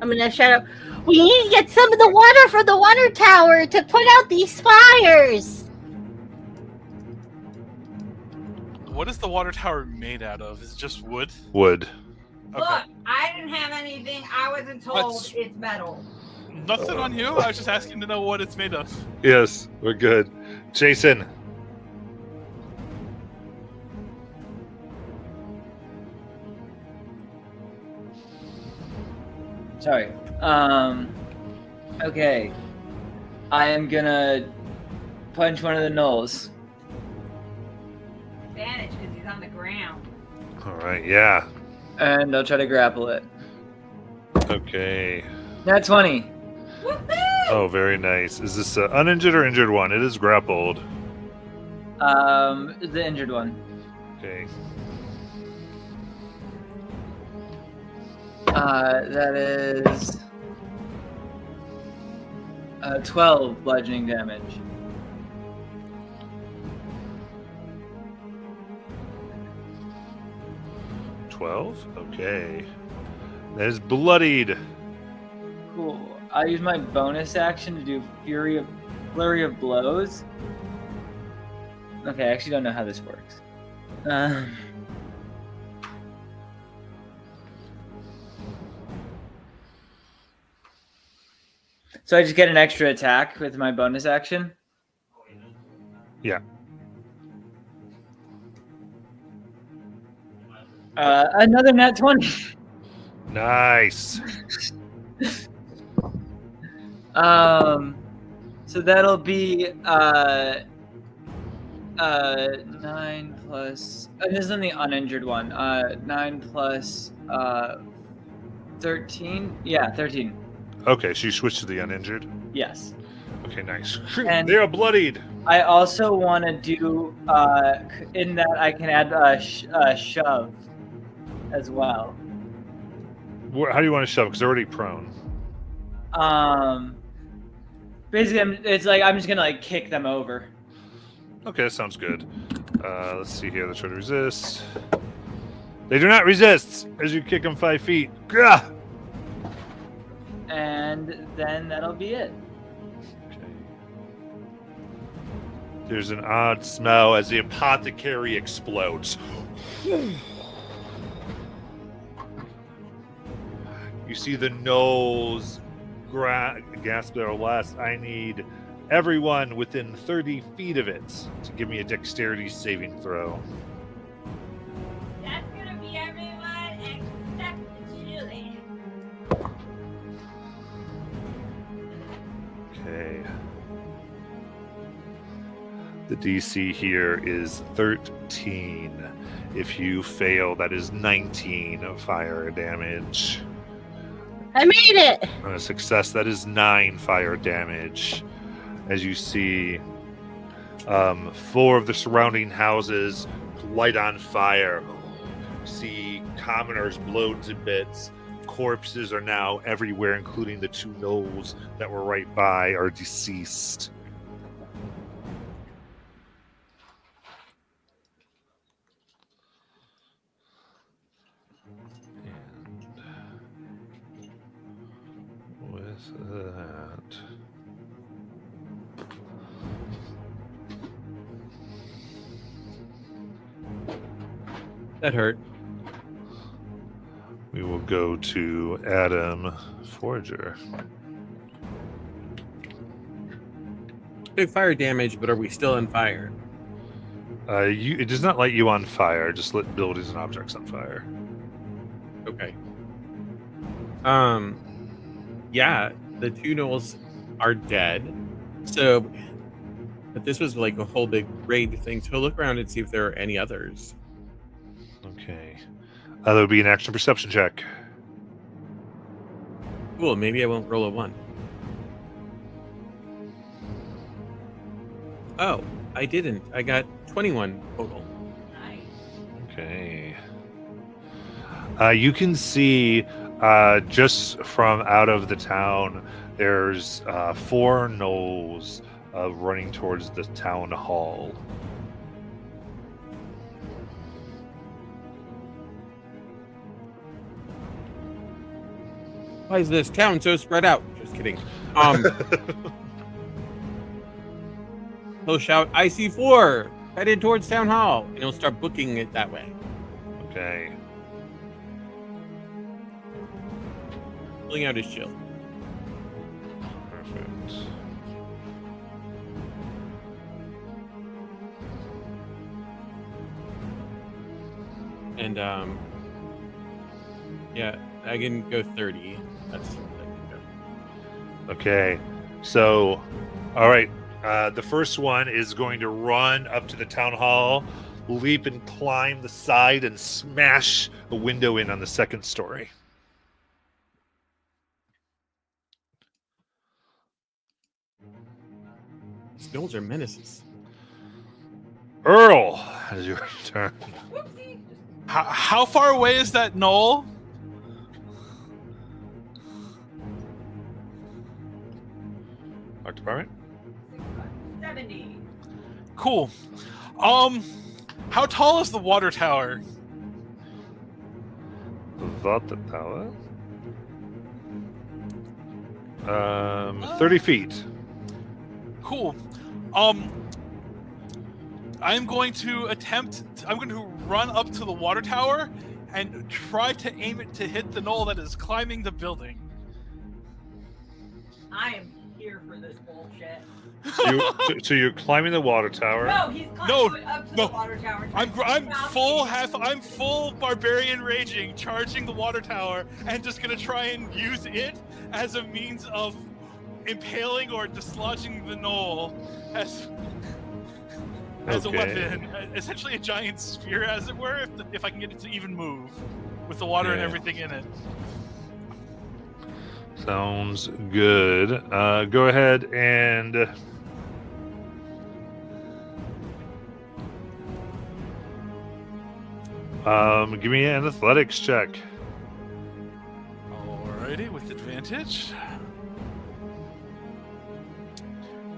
gonna shout out. We need to get some of the water from the water tower to put out these fires. What is the water tower made out of? Is it just wood? Wood. Okay. Look, I didn't have anything. I wasn't told That's- it's metal. Nothing on you. I was just asking to know what it's made of. Yes, we're good. Jason. Sorry. Okay. I am gonna punch one of the gnolls. Advantage because he's on the ground. All right, yeah. And I'll try to grapple it. Okay. Nat 20. Oh, very nice. Is this an uninjured or injured one? It is grappled. The injured one. Okay. That is 12 bludgeoning damage. Okay. That is bloodied. Cool. I use my bonus action to do flurry of blows. Okay, I actually don't know how this works. So I just get an extra attack with my bonus action? Yeah. Another nat 20. Nice. So that'll be 9 plus. This is on the uninjured one. 9 plus 13. Yeah, 13. Okay, so you switch to the uninjured. Yes. Okay, nice. And- They are bloodied. I also want to do in that I can add a shove as well. How do you want to shove? Because they're already prone. Basically, I'm just gonna like kick them over. Okay, that sounds good. Let's see here. Let's try to resist. They do not resist as you kick them 5 feet. Gah! And then that'll be it. Okay. There's an odd smell as the apothecary explodes. You see the gnolls gasp their last. I need everyone within 30 feet of it to give me a dexterity saving throw. That's gonna be everyone except Julie. Okay. The DC here is 13. If you fail, that is 19 fire damage. I made it. On a success, that is 9 fire damage. As you see, 4 of the surrounding houses light on fire. See commoners blown to bits. Corpses are now everywhere, including the 2 gnolls that were right by are deceased. And with that, That hurt. we will go to Adam Forger. Big fire damage, but are we still on fire? It does not light you on fire, just lit buildings and objects on fire. Okay. Yeah, the 2 gnolls are dead. So, but this was like a whole big raid thing. So look around and see if there are any others. Okay. That would be an action perception check. Cool. Maybe I won't roll a 1. Oh, I didn't. I got 21 total. Nice. Okay. You can see just from out of the town, there's 4 gnolls running towards the town hall. Why is this town so spread out? Just kidding. He'll shout, I see 4 headed towards town hall, and he'll start booking it that way. Okay. Pulling out his shield. Perfect. And yeah, I can go 30. That's what I can go. Okay, so, all right. The first one is going to run up to the town hall, leap and climb the side, and smash a window in on the second story. These gnolls are menaces. Earl, as your turn. Whoopsie. How far away is that knoll? Art department. 70. Cool. How tall is the water tower? Water tower. 30 feet. Cool. I'm going to run up to the water tower and try to aim it to hit the knoll that is climbing the building. I am here for this bullshit. So you're climbing the water tower. No, he's climbing up to no. the water tower. I'm full barbarian raging, charging the water tower, and just gonna try and use it as a means of impaling or dislodging the knoll as a Okay. weapon, essentially a giant spear, as it were, if I can get it to even move with the water and Yeah. everything in it. Sounds good. Go ahead and give me an athletics check. Alrighty, with advantage.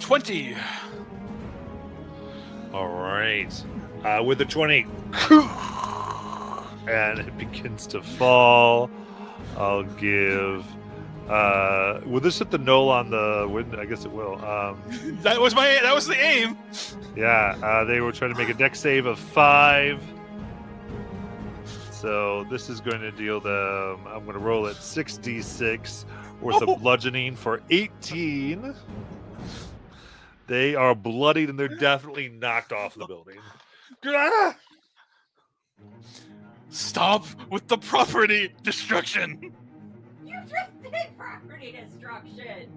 20. All right. With the 20, and it begins to fall. I'll give. Will this hit the knoll on the window? I guess it will. That was the aim. Yeah. They were trying to make a dex save of 5. So this is going to deal them. I'm going to roll it 6d6 worth Oh. of bludgeoning for 18. They are bloodied and they're definitely knocked off the building. Ah! Stop with the property destruction. You just did property destruction.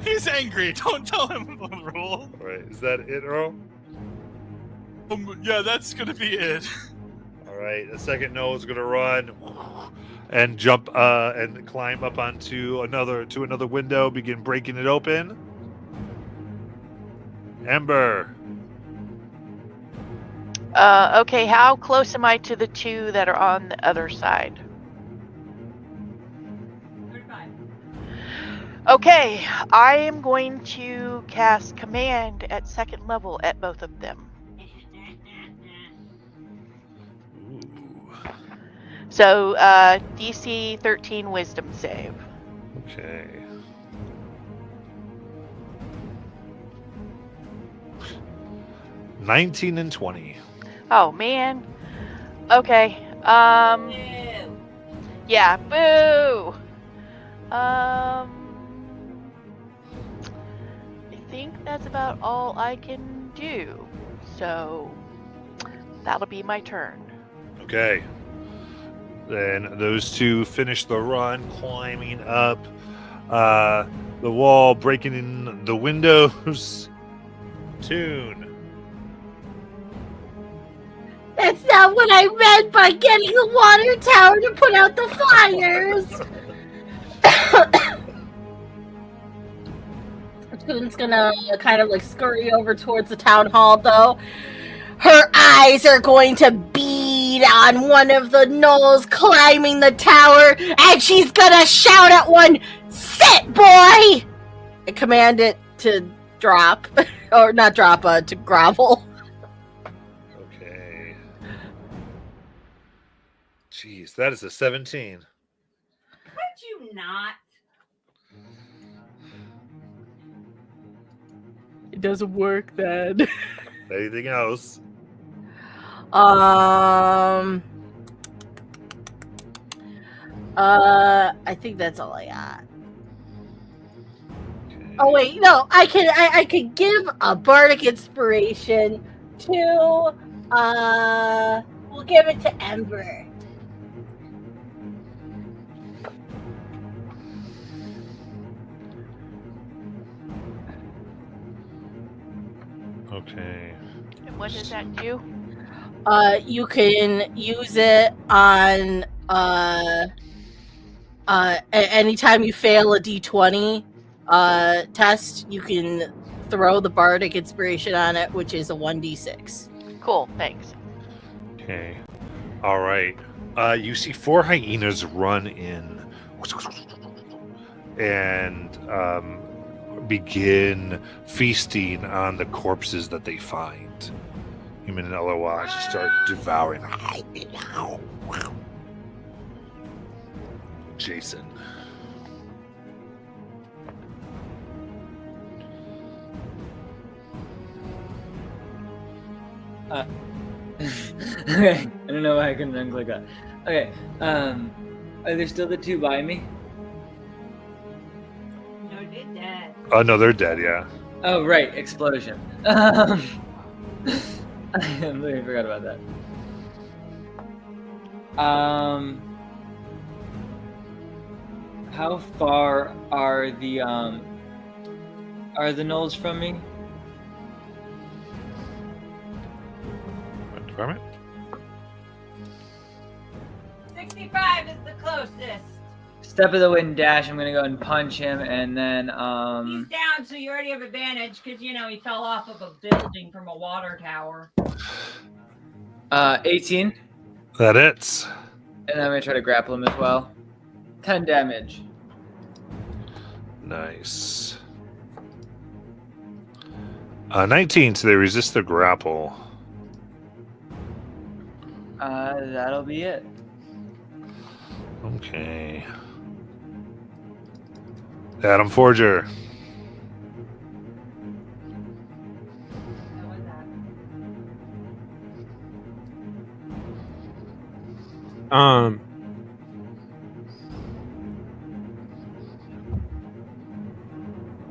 He's angry. Don't tell him the rule. All right, is that it, Earl? Yeah, that's gonna be it. All right, the second knoll is going to run and jump and climb up onto another window, begin breaking it open. Ember. Okay, how close am I to the two that are on the other side? 35. Okay, I am going to cast command at 2nd level at both of them. Ooh, So, DC 13 wisdom save. okay. $19 and $20. Oh man. Okay. Ew. Yeah, boo. I think that's about all I can do. So that'll be my turn. Okay. Then those two finish the run, climbing up the wall, breaking in the windows. Tune. That's not what I meant by getting the water tower to put out the fires. Tune's gonna kind of like scurry over towards the town hall, though. Her eyes are going to bead on one of the gnolls climbing the tower, and she's gonna shout at one, "Sit, boy!" and command it to drop, or not drop, to grovel. Okay. Jeez, that is a 17. Could you not? It doesn't work then. Anything else? I think that's all I got. Okay. Oh wait, no, I could give a bardic inspiration to we'll give it to Ember. Okay. And what does that do? You can use it on anytime you fail a d20 test, you can throw the bardic inspiration on it, which is a 1d6. Cool, thanks. Okay. All right. You see 4 hyenas run in and begin feasting on the corpses that they find. Human and Eloah just start devouring. Jason. Okay, I don't know why I couldn't unclick that. Okay, are there still the 2 by me? No, they're dead. Oh no, they're dead. Yeah. Oh right, explosion. I completely forgot about that. How far are the gnolls from me? Varmint? 65 is the closest. Step of the wind dash. I'm gonna go and punch him, and then He's down, so you already have advantage because he fell off of a building from a water tower. 18, That it's. and I'm gonna try to grapple him as well. 10 damage. Nice. 19, so they resist the grapple. That'll be it. Okay. Adam Forger. How was that?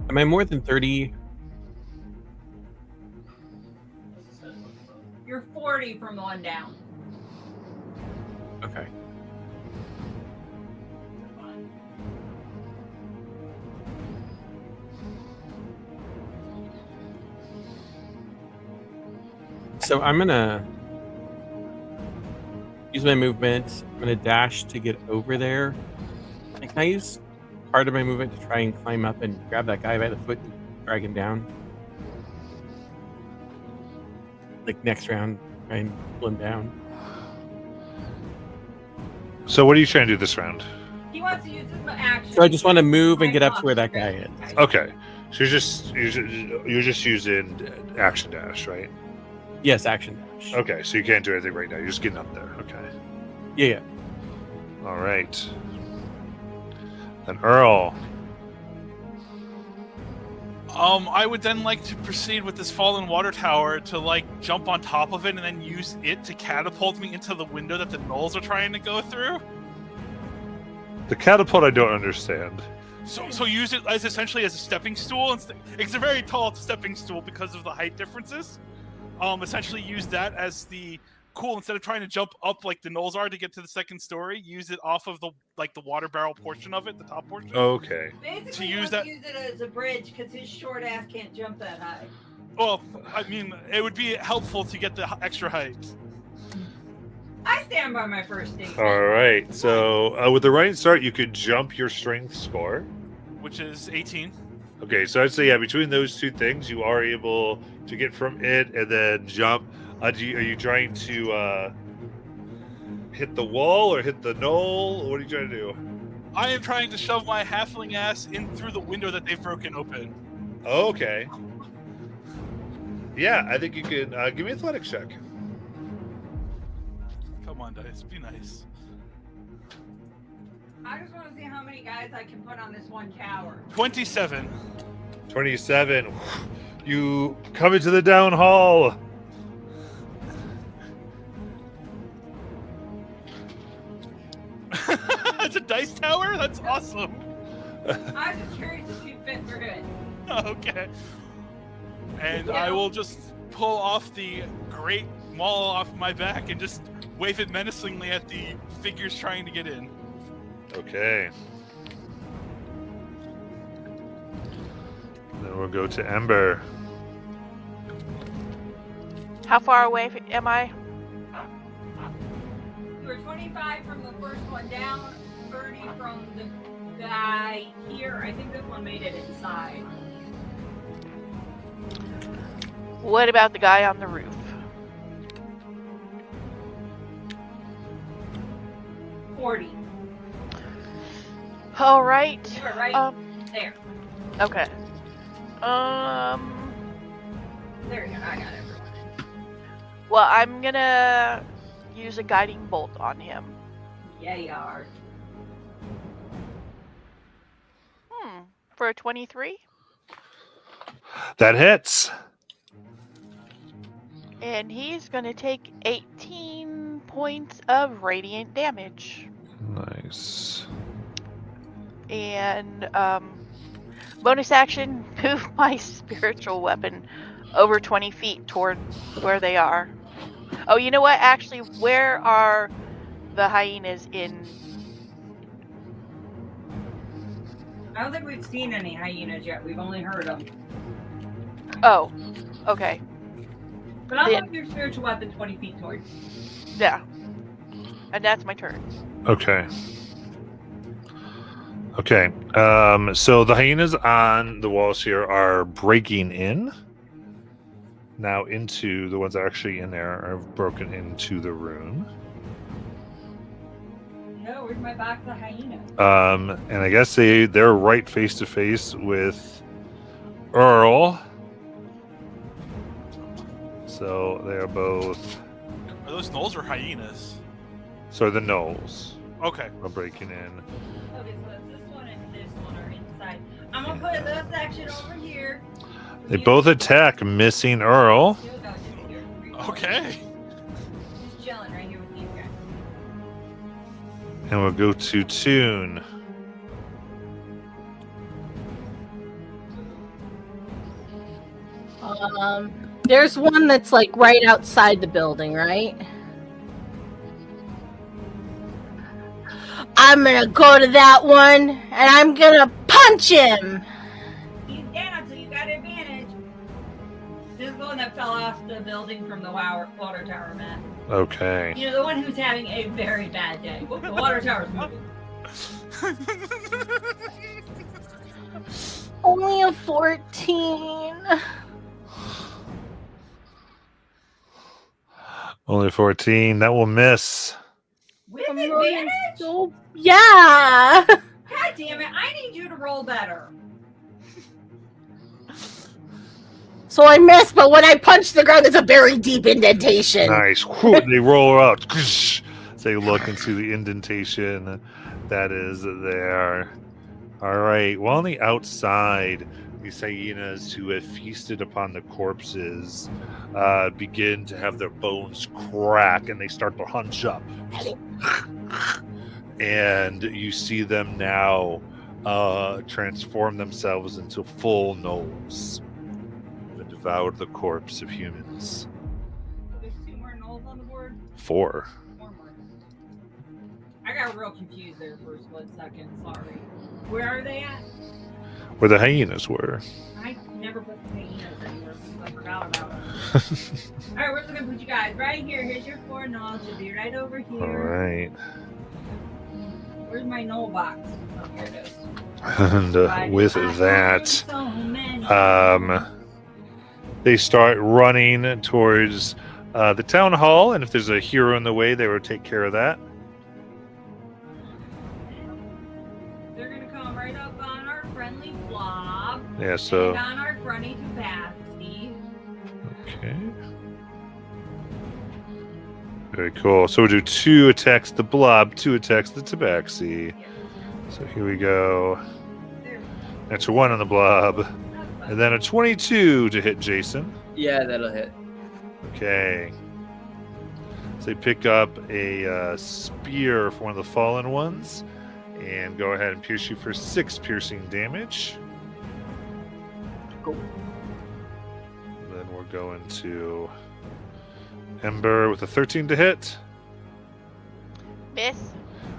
Am I more than 30? You're 40 from one down. Okay. So I'm gonna use my movement. I'm gonna dash to get over there. And can I use part of my movement to try and climb up and grab that guy by the foot and drag him down? Like next round, try and pull him down. So what are you trying to do this round? He wants to use his action. So I just want to move and get up to where that guy is. Okay. So you're just using action dash, right? Yes, action dash. Okay, so you can't do anything right now. You're just getting up there. Okay. Yeah. All right. Then Earl. I would then like to proceed with this fallen water tower to jump on top of it and then use it to catapult me into the window that the gnolls are trying to go through. The catapult I don't understand. So use it as essentially as a stepping stool. It's a very tall stepping stool because of the height differences. Essentially use that as the instead of trying to jump up like the gnolls are to get to the second story, use it off of the water barrel portion of it, the top portion. Okay. Basically, To he use wants that- to use it as a bridge because his short ass can't jump that high. Well, I mean, it would be helpful to get the extra height. I stand by my first statement. All right. So with the right start, you could jump your strength score. Which is 18. Okay, so I'd say between those two things, you are able to get from it and then jump. Are you trying to hit the wall or hit the knoll? What are you trying to do? I am trying to shove my halfling ass in through the window that they've broken open. Okay. Yeah, I think you can give me an athletics check. Come on, dice, be nice. I just want to see how many guys I can put on this one tower. 27. 27. You come into the down hall. It's a dice tower? That's awesome. I was just curious if you fit for good. Okay. And I will just pull off the great maul off my back and just wave it menacingly at the figures trying to get in. Okay. Then we'll go to Ember. How far away am I? You were 25 from the first one down, 30 from the guy here. I think this one made it inside. What about the guy on the roof? 40. All right. You were right there. Okay. There you go. I got everyone. Well, I'm gonna use a guiding bolt on him. Yeah, you are. For a 23, That hits. and he's gonna take 18 points of radiant damage. Nice. And bonus action, move my spiritual weapon over 20 feet toward where they are. Oh, you know what? Actually, where are the hyenas in? I don't think we've seen any hyenas yet. We've only heard them. Oh, okay. But I'll Then- move your spiritual weapon 20 feet towards. Yeah. And that's my turn. Okay. Okay. So the hyenas on the walls here are breaking in. Now into the ones actually in there are broken into the room. No, where's my box of hyenas? And I guess they're right face to face with Earl. So they are both. Are those gnolls or hyenas? So the gnolls Okay. are breaking in. Okay, so it's this one and this one are inside. I'm gonna put this section over here. They both attack, missing Earl. You'll go just here. Okay. Just chilling right here with these guys. And we'll go to Toon. There's one that's like right outside the building, right? I'm gonna go to that one and I'm gonna punch him. He's down, so you got advantage. This is the one that fell off the building from the water tower, Matt. Okay. You know, the one who's having a very bad day. Oh, the water tower's moving. Only a 14. Only 14. That will miss. With I'm rolling advantage? so- yeah. God damn it, I need you to roll better. So I missed, but when I punch the ground, there's a very deep indentation. Nice. Whew, they roll out. They look into the indentation that is there. All right. Well, on the outside, these hyenas who have feasted upon the corpses begin to have their bones crack and they start to hunch up. And you see them now transform themselves into full gnolls and devour the corpse of humans. There's 2 more gnolls on the board. 4. 4 more. I got real confused there for a split second. Sorry. Where are they at? Where the hyenas were. I never put the hyenas anywhere because I forgot about them. Alright, we're just gonna put you guys right here. Here's your 4 gnolls. Should be right over All here. right. Where's my gnoll box? Oh, here it is. And Why with do I own that, so many? they start running towards the town hall. And if there's a hero in the way, they will take care of that. They're gonna come right up on our friendly blob. Yeah, so. And on our friendly capacity. Okay. Very cool. So we'll do 2 attacks the blob, 2 attacks the tabaxi. So here we go. There. That's a 1 on the blob. And then a 22 to hit Jason. Yeah, that'll hit. Okay. So they pick up a spear for one of the fallen ones. And go ahead and pierce you for 6 piercing damage. Cool. Then we're going to Ember with a 13 to hit. Miss.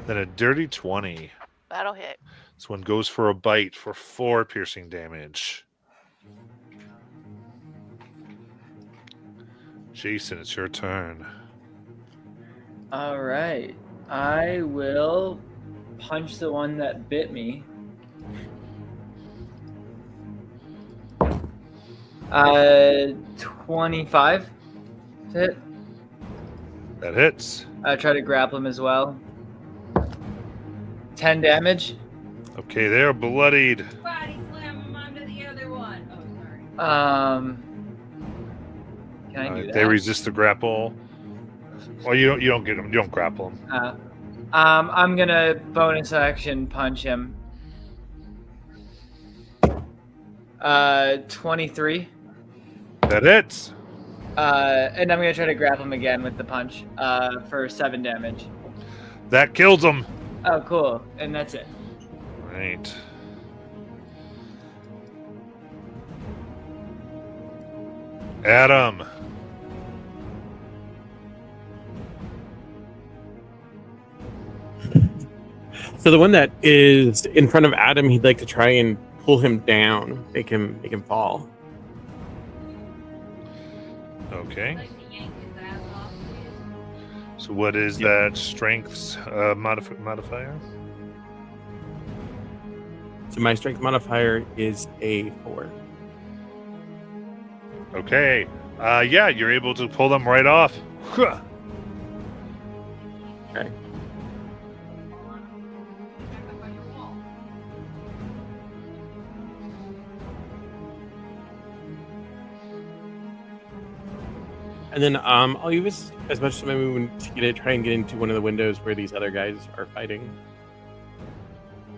Then a dirty 20. That'll hit. This one goes for a bite for 4 piercing damage. Jason, it's your turn. All right. I will punch the one that bit me. 25 to hit. That hits. I try to grapple him as well. 10 damage. Okay, they're bloodied. Body slam him onto the other one. Oh, sorry. Can I do that? They resist the grapple. Well, you don't get them. You don't grapple them. I'm gonna bonus action punch him. 23. That hits. And I'm gonna try to grapple him again with the punch. For 7 damage. That kills them. Oh, cool. And that's it. Right. Adam. So the one that is in front of Adam, he'd like to try and pull him down, make him fall. Okay. Like to yank his ass off, please. So what is that strength's modifier? So my strength modifier is a 4. Okay. Yeah, you're able to pull them right off. Huh. Okay. Back up on your wall. And then I'll use as much of my movement to try and get into one of the windows where these other guys are fighting.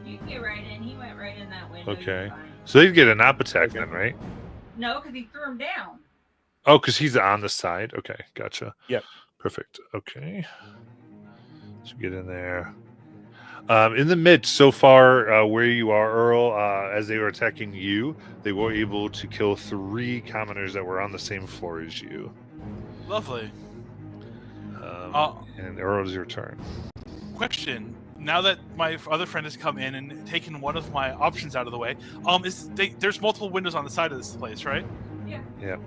You can get right in. He went right in that window. Okay. You're fine. So they get an up attack then, right? No, because he threw him down. Oh, because he's on the side. Okay, gotcha. Yep. Perfect. Okay. So get in there. In the midst, so far where you are, Earl, as they were attacking you, they were able to kill 3 commoners that were on the same floor as you. Lovely. And Earl, it's your turn. Question. Now that my other friend has come in and taken one of my options out of the way, there's multiple windows on the side of this place, right? Yep.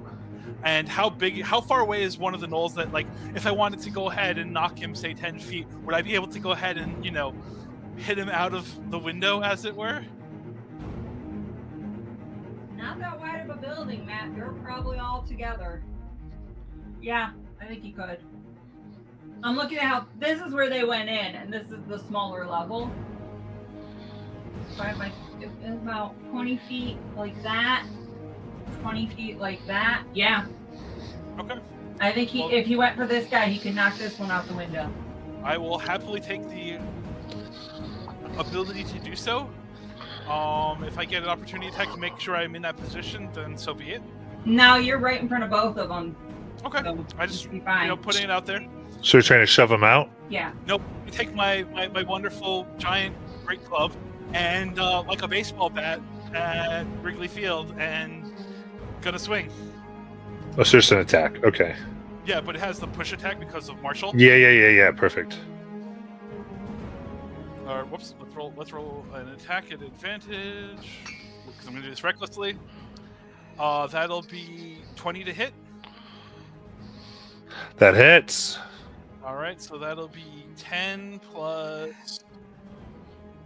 And how far away is one of the gnolls that, like, if I wanted to go ahead and knock him, say, 10 feet, would I be able to go ahead and, hit him out of the window, as it were? Not that wide of a building, Matt. They're probably all together. Yeah, I think you could. I'm looking at how this is where they went in, and this is the smaller level. So I have about 20 feet like that, 20 feet like that. Yeah, Okay. I think if he went for this guy, he could knock this one out the window. I will happily take the ability to do so. If I get an opportunity attack to make sure I'm in that position, then so be it. Now you're right in front of both of them. Okay. So I just, you'll be fine. putting it out there. So you're trying to shove him out? Yeah. Nope. I take my wonderful giant great club and like a baseball bat at Wrigley Field and gonna swing. Oh, so it's an attack. Okay. Yeah, but it has the push attack because of Marshall. Yeah. Perfect. Or whoops, let's roll an attack at advantage. Because I'm gonna do this recklessly. That'll be 20 to hit. That hits. Alright, so that'll be 10 plus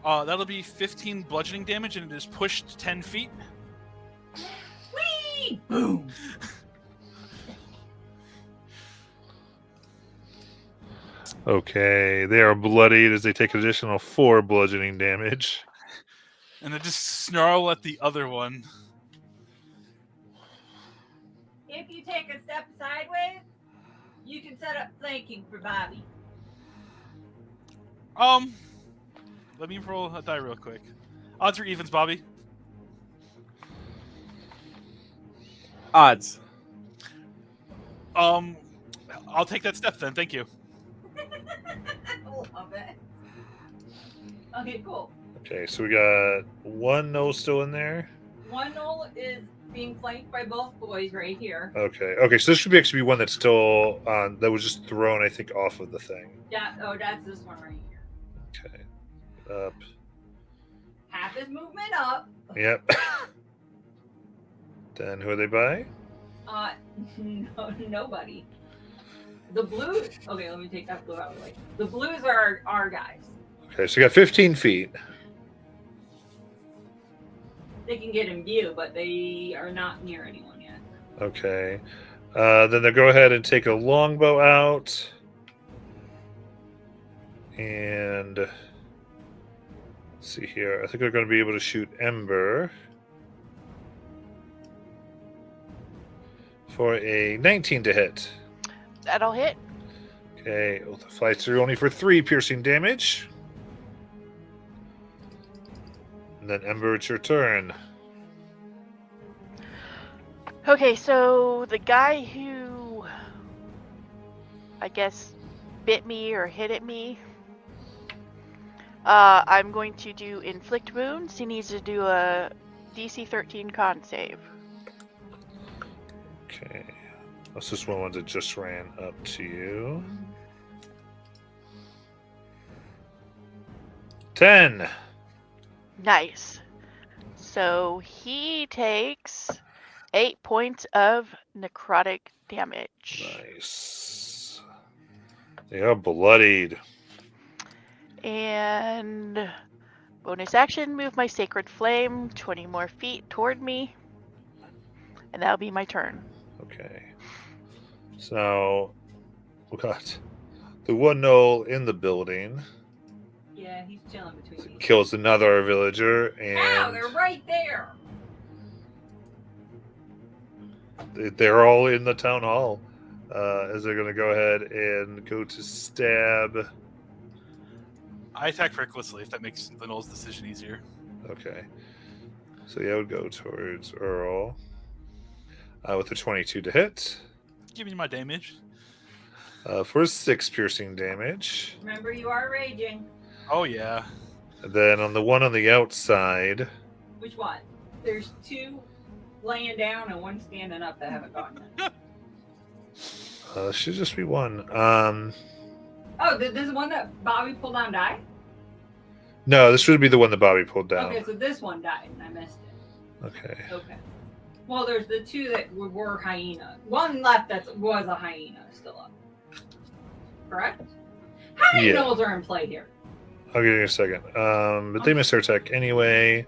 that'll be 15 bludgeoning damage, and it is pushed 10 feet. Whee! Boom. Okay, they are bloodied as they take an additional 4 bludgeoning damage. And then just snarl at the other one. If you take a step sideways, you can set up flanking for Bobby. Let me roll a die real quick. Odds or evens, Bobby? Odds. I'll take that step then. Thank you. Love it. Okay, cool. Okay, so we got 1 no still in there. One knoll is being flanked by both boys right here. Okay, so this should actually be one that's still on, that was just thrown, I think, off of the thing. Yeah, that's this one right here. Okay. Up. Half his movement up. Yep. Then who are they by? No, nobody. The blues. Okay, let me take that blue out of the way. The blues are our guys. Okay, so you got 15 feet. They can get in view, but they are not near anyone yet. Okay. Then they'll go ahead and take a longbow out. And let's see here. I think they're going to be able to shoot Ember for a 19 to hit. That'll hit. Okay, well, the flights are only for 3 piercing damage. And then Ember, it's your turn. Okay, so the guy who, I guess, bit me or hit at me, I'm going to do inflict wounds. He needs to do a DC 13 con save. Okay. That's just one that just ran up to you. 10. Nice. So he takes 8 points of necrotic damage. Nice. They are bloodied. And bonus action, move my sacred flame 20 more feet toward me. And that'll be my turn. Okay. So, we got the one knoll in the building Yeah, he's chilling between these. kills another villager, Ow, and they're right there. they're all in the town hall. As they're going to go ahead and go to stab. I attack recklessly if that makes the Null's decision easier. Okay. So yeah, I would go towards Earl with a 22 to hit Give me my damage. for 6 piercing damage. Remember, you are raging. Oh yeah. And then on the one on the outside, Which one? There's 2 laying down and 1 standing up that haven't gotten it. should just be 1. Oh, this one that Bobby pulled down died? No, this would be the one that Bobby pulled down. Okay, so this one died and I missed it. Okay. Okay. Well, there's the 2 that were hyena. 1 left that was a hyena still up. Correct? How many Yeah. gnolls are in play here? I'll give you a second. But they missed their attack anyway.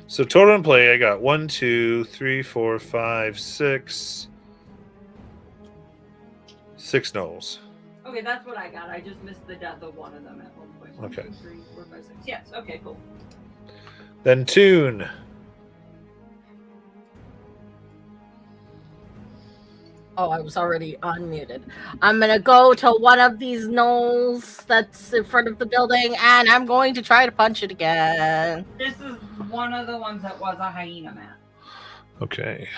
So total in play, I got 1, 2, 3, 4, 5, 6. 6 gnolls. Okay, that's what I got. I just missed the death of one of them at one point. 1, Okay. 2, 3, 4, 5, 6. Yes, okay, cool. Then Toon. Oh, I was already unmuted. I'm gonna go to one of these knolls that's in front of the building, and I'm going to try to punch it again. This is one of the ones that was a hyena, Matt. Okay.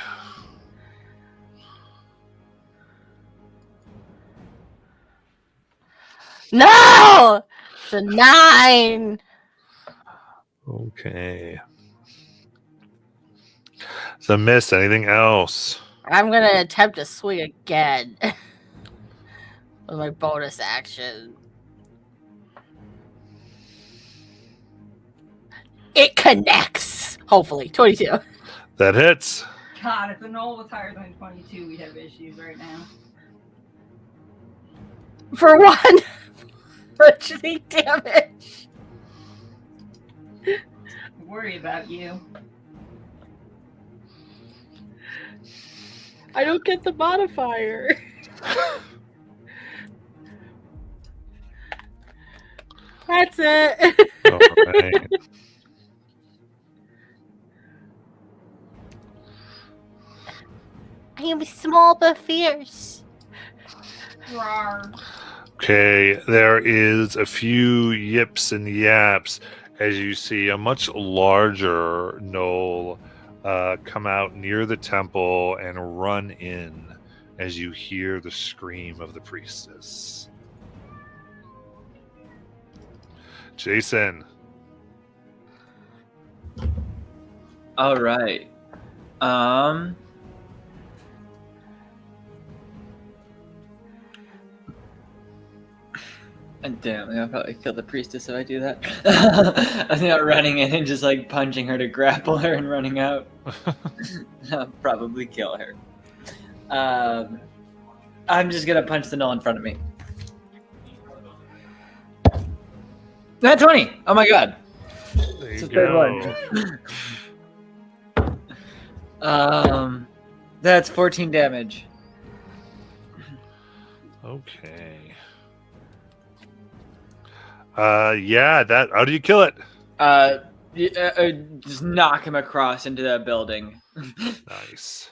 No! It's a 9. Okay. It's a miss. Anything else? I'm gonna attempt to swing again with my bonus action. It connects. Hopefully, 22. That hits. God, if the gnoll was higher than 22, we'd have issues right now. For 1 bludgeoning damage. I worry about you. I don't get the modifier. That's it. All right. I am small but fierce. Rawr. Okay, there is a few yips and yaps as you see a much larger gnoll come out near the temple and run in as you hear the scream of the priestess. Jason. All right. And damn, I'll probably kill the priestess if I do that. I'm not running in and just like punching her to grapple her and running out. I'll probably kill her. I'm just gonna punch the gnoll in front of me. Not 20. Oh my god. There It's you a third go. That's 14 damage. Okay. Yeah, that. How do you kill it? Just knock him across into that building. Nice.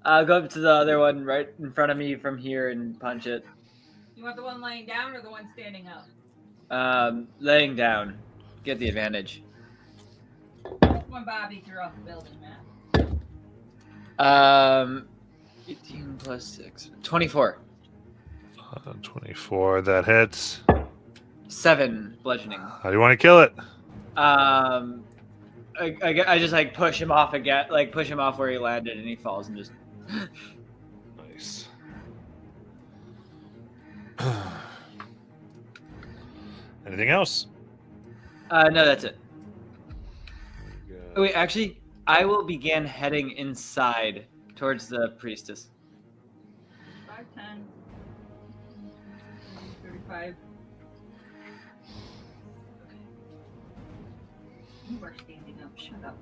Go up to the other one right in front of me from here and punch it. You want the one laying down or the one standing up? Laying down. Get the advantage. One Bobby threw off the building, man. 18 plus 6. 24. 24. That hits. 7 bludgeoning. How do you want to kill it? I just like push him off again, like push him off where he landed, and he falls and just. Nice. Anything else? No, that's it. There we Oh, go. wait, actually, I will begin heading inside towards the priestess. 5, 10, 35. You are standing up. Shut up.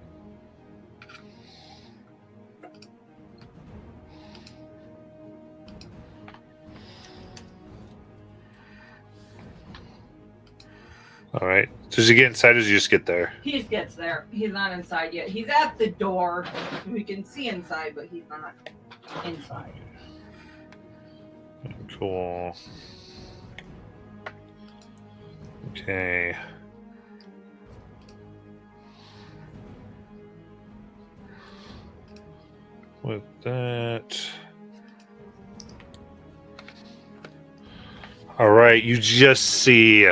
All right. So does he get inside or does he just get there? He just gets there. He's not inside yet. He's at the door. We can see inside, but he's not inside. Cool. Okay. With that. All right, you just see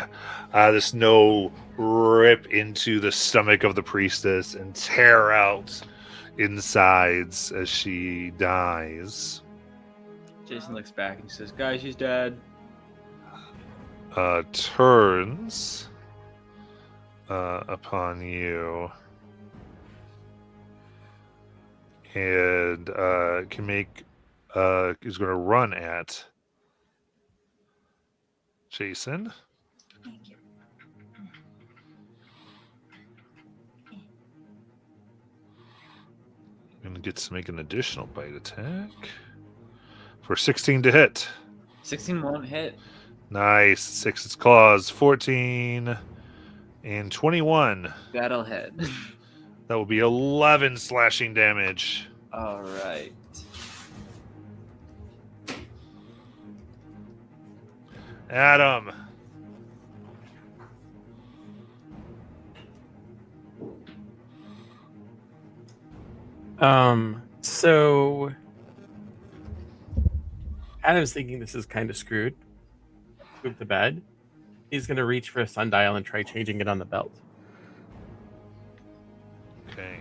this no rip into the stomach of the priestess and tear out insides as she dies. Jason looks back and says, "Guys, she's dead." Turns upon you and can make is going to run at Jason. Thank you. And gets to make an additional bite attack for 16 to hit. 16 won't hit. Nice. 6 its claws. 14 and 21. That'll hit. That will be 11 slashing damage. All right. Adam. So Adam's thinking this is kind of screwed with the bed. He's gonna reach for a sundial and try changing it on the belt. Okay.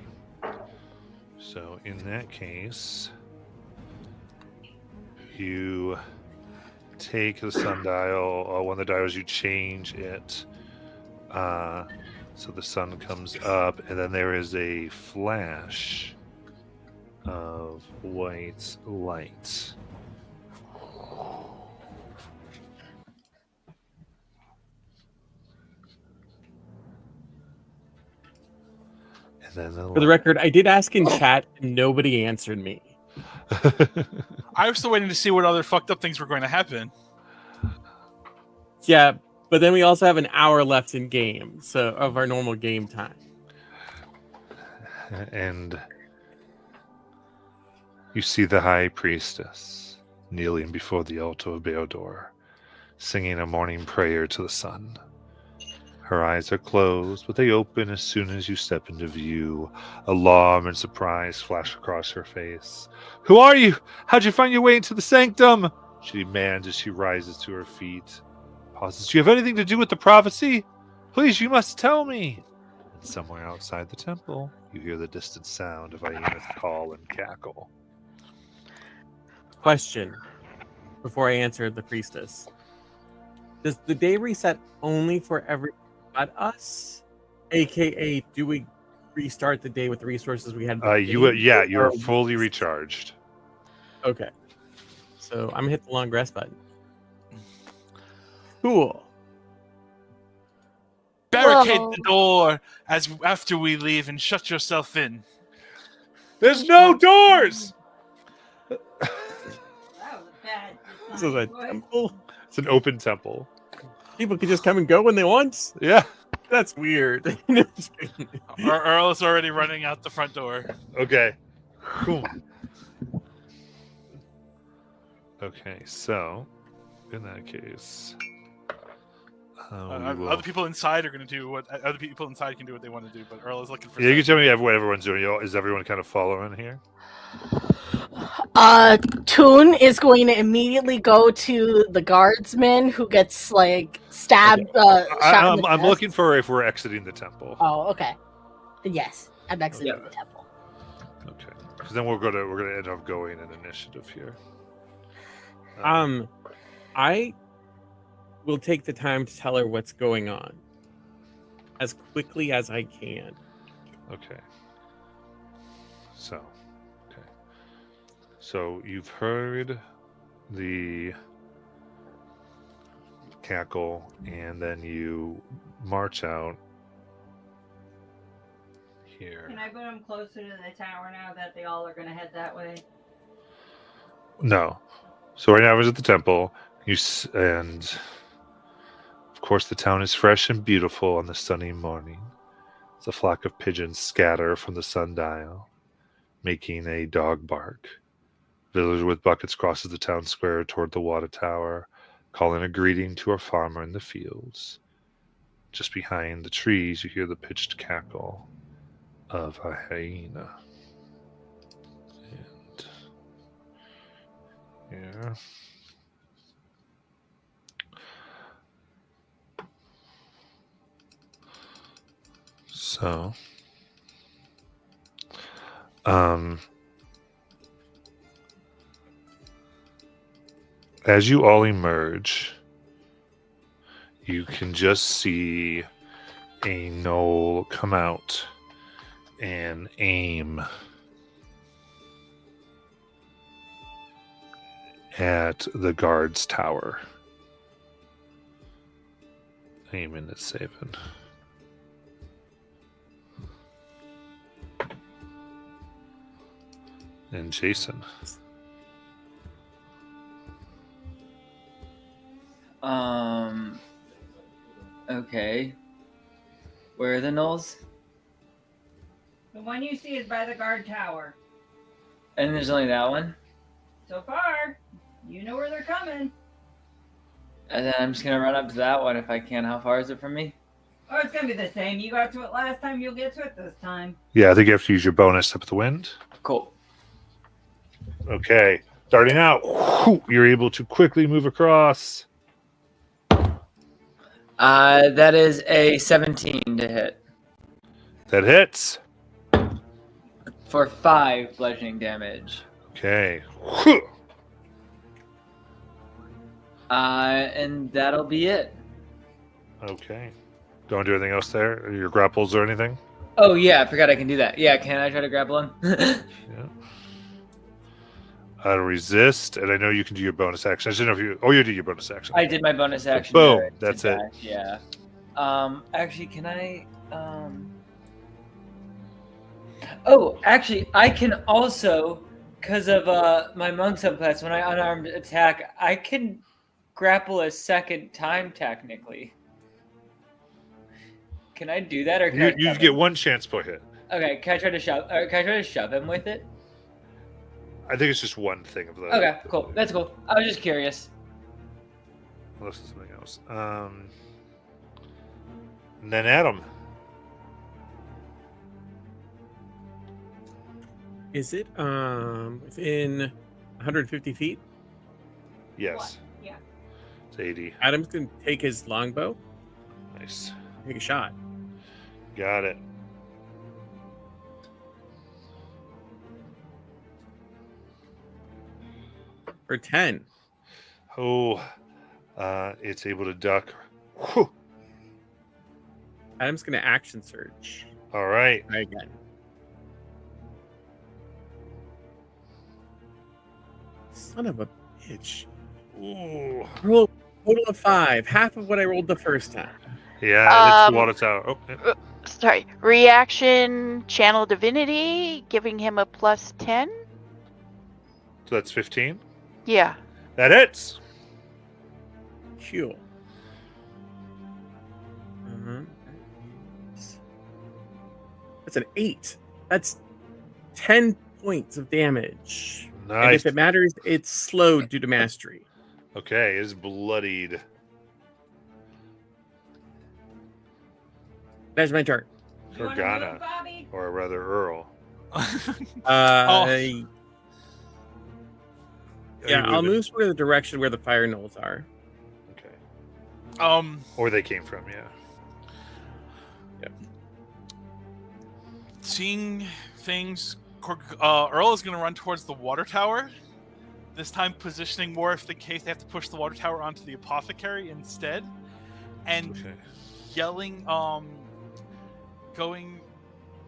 So in that case, you take the sundial, one of the dials, you change it. So the sun comes up, and then there is a flash of white light. And then For the record, I did ask in chat and nobody answered me. I was still waiting to see what other fucked up things were going to happen. Yeah, but then we also have an hour left in game, so of our normal game time. And you see the high priestess kneeling before the altar of Beodor, singing a morning prayer to the sun. Her eyes are closed, but they open as soon as you step into view. Alarm and surprise flash across her face. "Who are you? How'd you find your way into the sanctum?" she demands as she rises to her feet. Pauses. "Do you have anything to do with the prophecy? Please, you must tell me." And somewhere outside the temple, you hear the distant sound of hyenas call and cackle. Question before I answer the priestess. Does the day reset only for everyone but us? AKA, do we restart the day with the resources we had? at the Yeah, beginning, you're or- fully recharged. Okay. So I'm gonna hit the long rest button. Cool. Barricade Whoa. the door after we leave and shut yourself in. There's no doors. That was a bad This is a design choice. temple. It's an open temple. People can just come and go when they want. Yeah. That's weird. Earl is already running out the front door. Okay. Cool. Okay, so in that case, we will- Other people inside are going to do what other people inside can do what they want to do, but Earl is looking for. Yeah, you can tell me what everyone's doing. Is everyone kind of following here? Toon is going to immediately go to the guardsman who gets like stabbed. Shot in the I'm chest. looking for if we're exiting the temple. Oh, okay. Yes, I'm exiting the temple. Okay, because then we're gonna end up going in initiative here. I will take the time to tell her what's going on as quickly as I can. Okay. So you've heard the cackle, and then you march out here. Can I put them closer to the tower now that they all are going to head that way? No. So right now I was at the temple. And of course the town is fresh and beautiful on the sunny morning. As a flock of pigeons scatter from the sundial, making a dog bark. Villager with buckets crosses the town square toward the water tower, calling a greeting to a farmer in the fields. Just behind the trees, you hear the pitched cackle of a hyena. And yeah. So, as you all emerge, you can just see a gnoll come out and aim at the guard's tower. Aiming at Saban. And Jason. Okay. Where are the gnolls? The one you see is by the guard tower. And there's only that one? So far, you know where they're coming. And then I'm just gonna run up to that one if I can. How far is it from me? Oh, it's going to be the same. You got to it last time, you'll get to it this time. Yeah, I think you have to use your bonus up the wind. Cool. Okay. Starting out, you're able to quickly move across. That is a 17 to hit. That hits. For 5 bludgeoning damage. Okay. And that'll be it. Okay. Don't do anything else there? Or your grapples or anything? Oh yeah, I forgot I can do that. Yeah, can I try to grapple him? Yeah. Resist, and I know you can do your bonus action. I just didn't know if you. Oh, you did your bonus action. I did my bonus action. Boom, to that's it. die. Yeah. Actually, can I? Oh, actually, I can also, because of my monk subclass, when I unarmed attack, I can grapple a second time technically. Can I do that, or can I You shove get him? one chance per hit. Okay, can I try to shove? Or can I try to shove him with it? I think it's just one thing of the. Okay, cool. That's cool. I was just curious. Unless it's something else. And then Adam. Is it within 150 feet? Yes. What? Yeah. It's 80. Adam's gonna take his longbow, Nice. take a shot. Got it. For 10. Oh, it's able to duck. Whew. Adam's gonna action surge. All right. Try again. Son of a bitch. Ooh. Roll total of 5, half of what I rolled the first time. Yeah, it's the water tower. Oh, yeah. Sorry. Reaction channel divinity, giving him a +10. So that's 15. Yeah. That hits. Cool. That's an 8. That's 10 points of damage. And Nice. if it matters, it's slowed due to mastery. Okay, is bloodied. That's my turn. You wanna Organa. move, Bobby? Or rather, Earl. Yeah, Are you I'll moving? move sort of the direction where the fire knolls are. Okay. Or they came from, yeah. Seeing things, Earl is going to run towards the water tower. This time positioning more if the case they have to push the water tower onto the apothecary instead. And Okay. yelling, going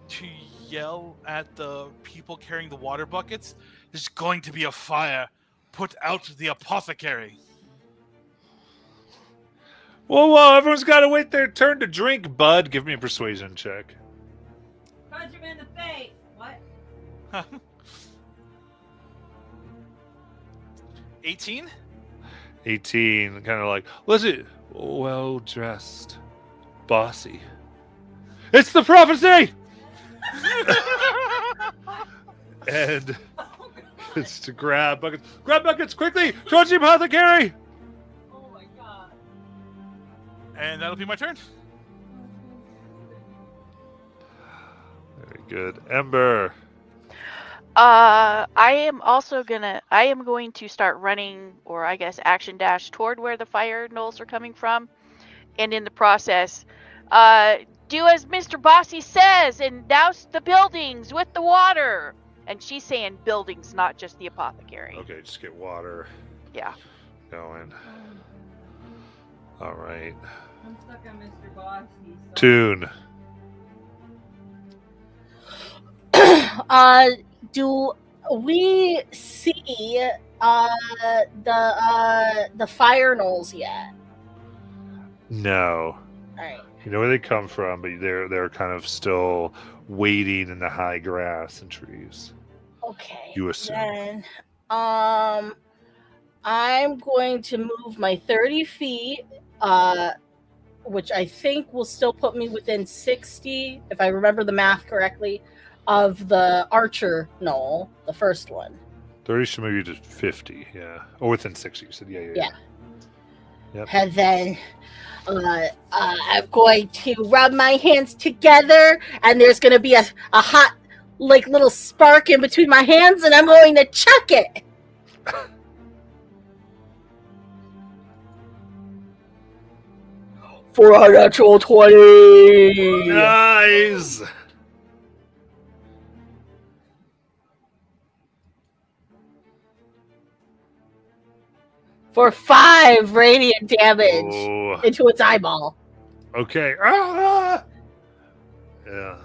to yell at the people carrying the water buckets. There's going to be a fire. Put out the apothecary. Whoa, everyone's got to wait their turn to drink, bud. Give me a persuasion check. Punch him in the face. What? 18? 18, kind of like, listen, well dressed, bossy. It's the prophecy! And it's to grab buckets. Grab buckets quickly towards the apothecary! Oh my god. And that'll be my turn. Very good. Ember. I am going to start running, or I guess action dash toward where the fire knolls are coming from, and in the process, do as Mr. Bossy says and douse the buildings with the water. And she's saying buildings, not just the apothecary. Okay, just get water Yeah. going. All right. I'm stuck on Mr. Bossy. So. Tune. Do we see the fire knolls yet? No. All right. You know where they come from, but they're kind of still waiting in the high grass and trees. Okay. You assume. Then, I'm going to move my 30 feet, which I think will still put me within 60, if I remember the math correctly, of the archer knoll, the first one. 30 should move you to 50, yeah. Or within 60, you said, yeah. Yep. And then I'm going to rub my hands together, and there's going to be a hot, like, little spark in between my hands, and I'm going to chuck it. For a natural 20. Nice! For 5 radiant damage Oh, into its eyeball. okay. Ah! Yeah.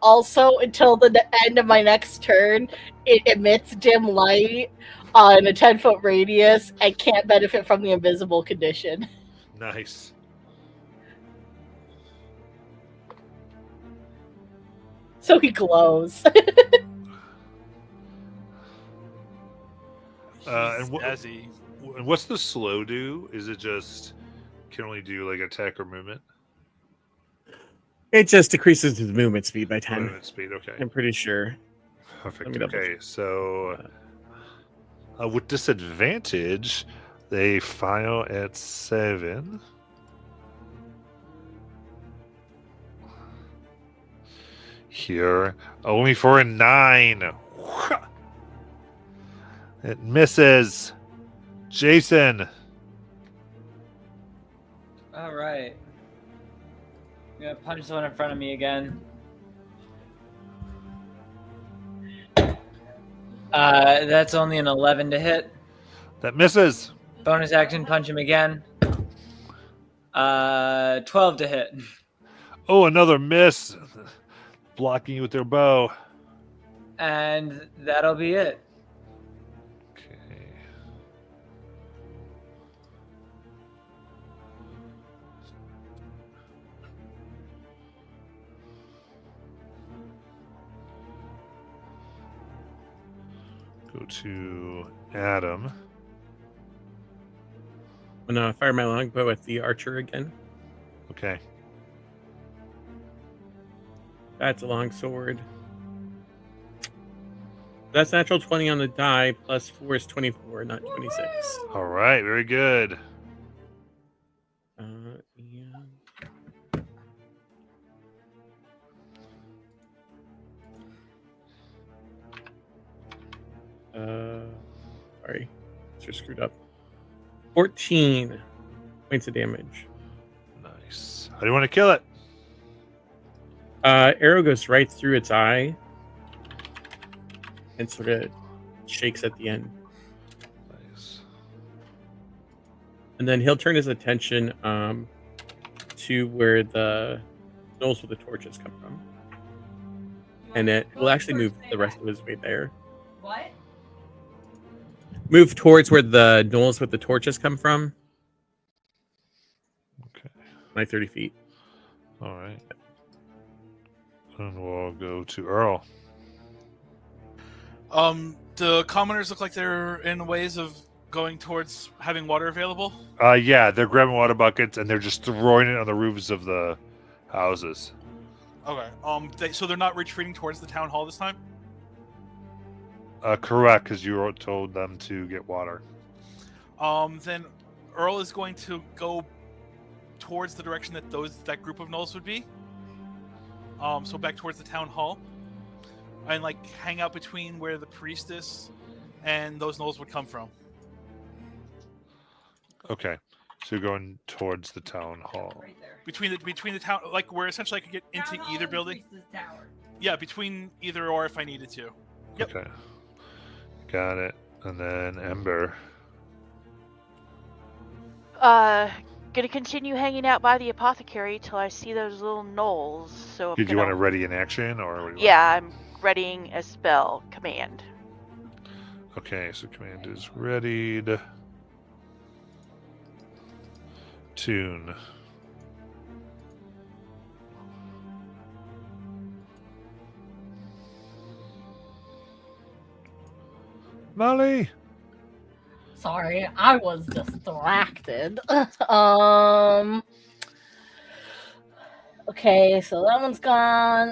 Also, until the end of my next turn, it emits dim light in a 10-foot radius and can't benefit from the invisible condition. Nice. So he glows. And Jazzy. what's the slow do? Is it just can only do like attack or movement? It just decreases his movement speed by 10. Movement speed, okay. I'm pretty sure. Perfect. Let me double Okay, so with disadvantage, they file at 7. Here, only for a 9. It misses. Jason. All right. I'm gonna punch the one in front of me again. That's only an 11 to hit. That misses. Bonus action, punch him again. 12 to hit. Oh, another miss. Blocking you with their bow. And that'll be it. Okay. Go to Adam. I'm gonna fire my longbow at the archer again. Okay. That's a long sword. That's natural 20 on the die, plus 4 is 24, not 26. All right. Very good. Yeah. Sorry. Just screwed up. 14 points of damage. Nice. How do you want to kill it? Arrow goes right through its eye and sort of shakes at the end. Nice. And then he'll turn his attention to where the gnolls with the torches come from. And it will actually move the rest of his way there. What? Move towards where the gnolls with the torches come from. Okay. Like 30 feet. All right. And we'll go to Earl. The commoners look like they're in ways of going towards having water available. Yeah, they're grabbing water buckets and they're just throwing it on the roofs of the houses. Okay. So they're not retreating towards the town hall this time. Correct, because you told them to get water. Then Earl is going to go towards the direction that that group of gnolls would be. So back towards the town hall, and like hang out between where the priestess and those gnolls would come from. Okay, so you're going towards the town hall. Right there. Between the town, like where essentially I could get into Town hall either and building. Priestess Tower. Yeah, between either or if I needed to. Yep. Okay, got it. And then Ember. Gonna continue hanging out by the apothecary till I see those little gnolls. So I'm Did you gonna- want to ready an action or? What do you Yeah, I'm readying a spell command. want? Okay, so command is readied. Tune. Molly. Sorry, I was distracted. Okay, so that one's gone.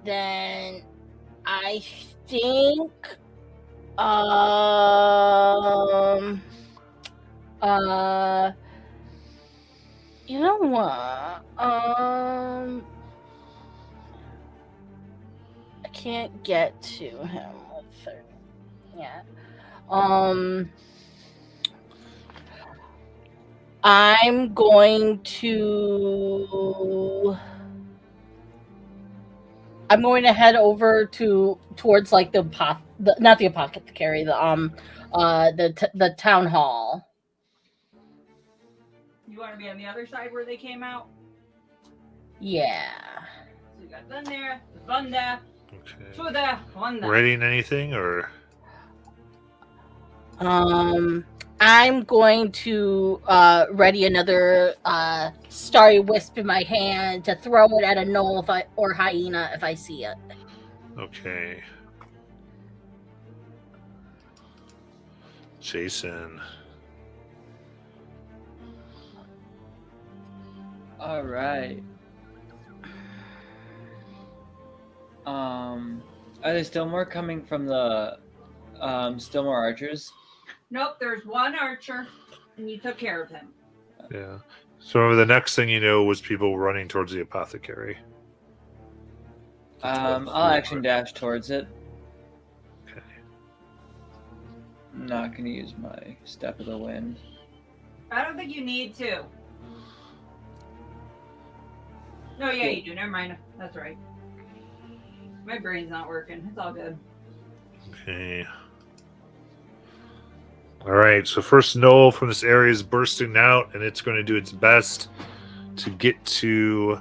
Then I think you know what? I can't get to him with it yet. I'm going to head over towards like not the apothecary, the town hall. You want to be on the other side where they came out? Yeah. So you got one there, one there, Okay. two there, one there. Readying anything or? I'm going to ready another starry wisp in my hand to throw it at a gnoll or hyena if I see it. Okay. Jason. All right. Are there still more coming from the still more archers? Nope, there's one archer, and you took care of him. Yeah. So the next thing you know was people running towards the apothecary. I'll action dash towards it. Okay. I'm not gonna use my step of the wind. I don't think you need to. No, yeah, you do. Never mind. That's right. My brain's not working. It's all good. Okay. All right, so first knoll from this area is bursting out, and it's going to do its best to get to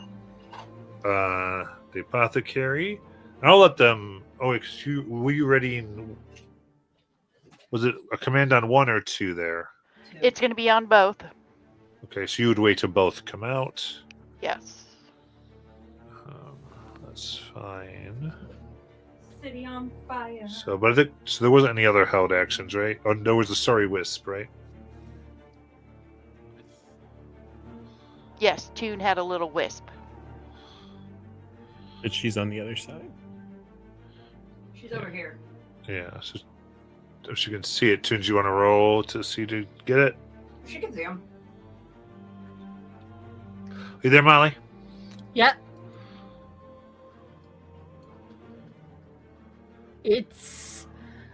the apothecary. And I'll let them. Oh, were you ready? Was it a command on 1 or 2 there? It's going to be on both. Okay, so you would wait till both come out. Yes. That's fine. City on fire. So, but I think so. There wasn't any other held actions, right? Oh, there was the sorry wisp, right? Yes, Toon had a little wisp. But she's on the other side. She's over here. Yeah. So if she can see it, Tunes, you want to roll to see to get it? She can see him. You there, Molly? Yep. It's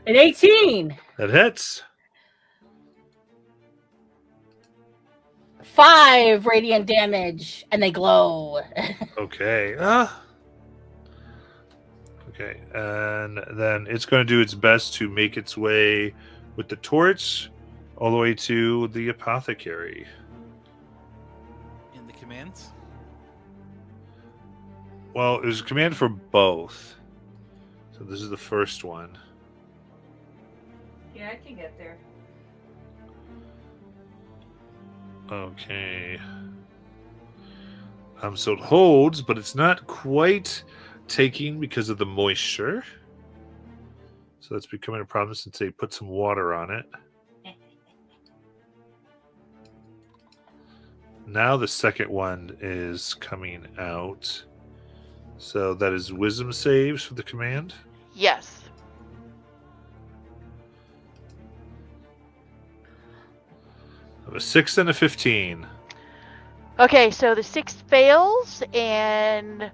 an 18. That hits. 5 radiant damage, and they glow. Okay. Okay, and then it's going to do its best to make its way with the torch all the way to the apothecary. In the commands. Well, there's a command for both. So this is the first one. Yeah, I can get there. Okay. So it holds, but it's not quite taking because of the moisture. So that's becoming a problem since they put some water on it. Now the second one is coming out. So that is wisdom saves for the command. Yes. Of a 6 and a 15. Okay, so the 6 fails, and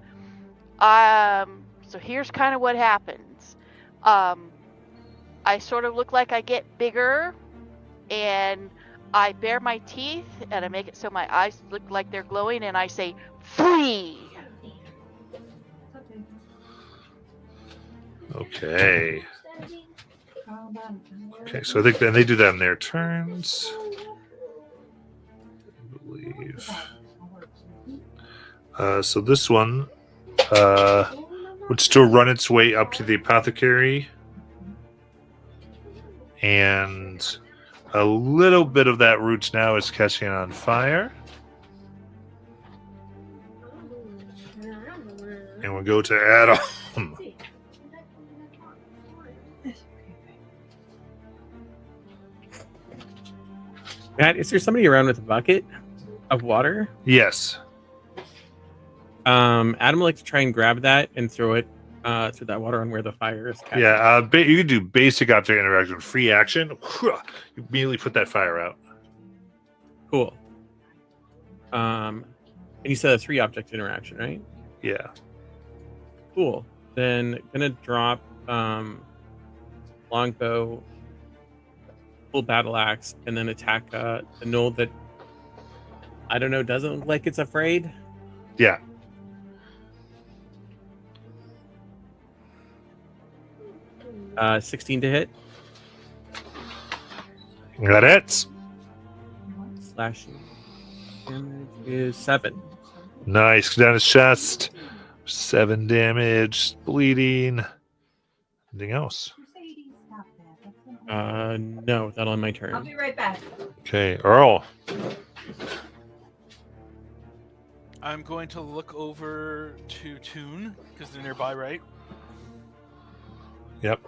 so here's kind of what happens. I sort of look like I get bigger, and I bare my teeth, and I make it so my eyes look like they're glowing, and I say, "Free!" Okay. Okay, so I think then they do that in their turns. I believe. So this one would still run its way up to the apothecary. And a little bit of that root now is catching on fire. And we'll go to Adam. Matt, is there somebody around with a bucket of water? Yes. Adam would like to try and grab that and throw it through that water on where the fire is. Catching. Yeah, you can do basic object interaction, free action. You immediately put that fire out. Cool. And you said a 3 object interaction, right? Yeah. Cool. Then gonna drop longbow, full battle axe, and then attack the gnoll that I don't know doesn't look like it's afraid. Yeah. Uh, 16 to hit. That hits. Slashing damage is 7. Nice. Down his chest. 7 damage. Bleeding. Anything else? No, that on my I'll turn. be right back. Okay. Earl. I'm going to look over to Toon because they're nearby, right? Yep.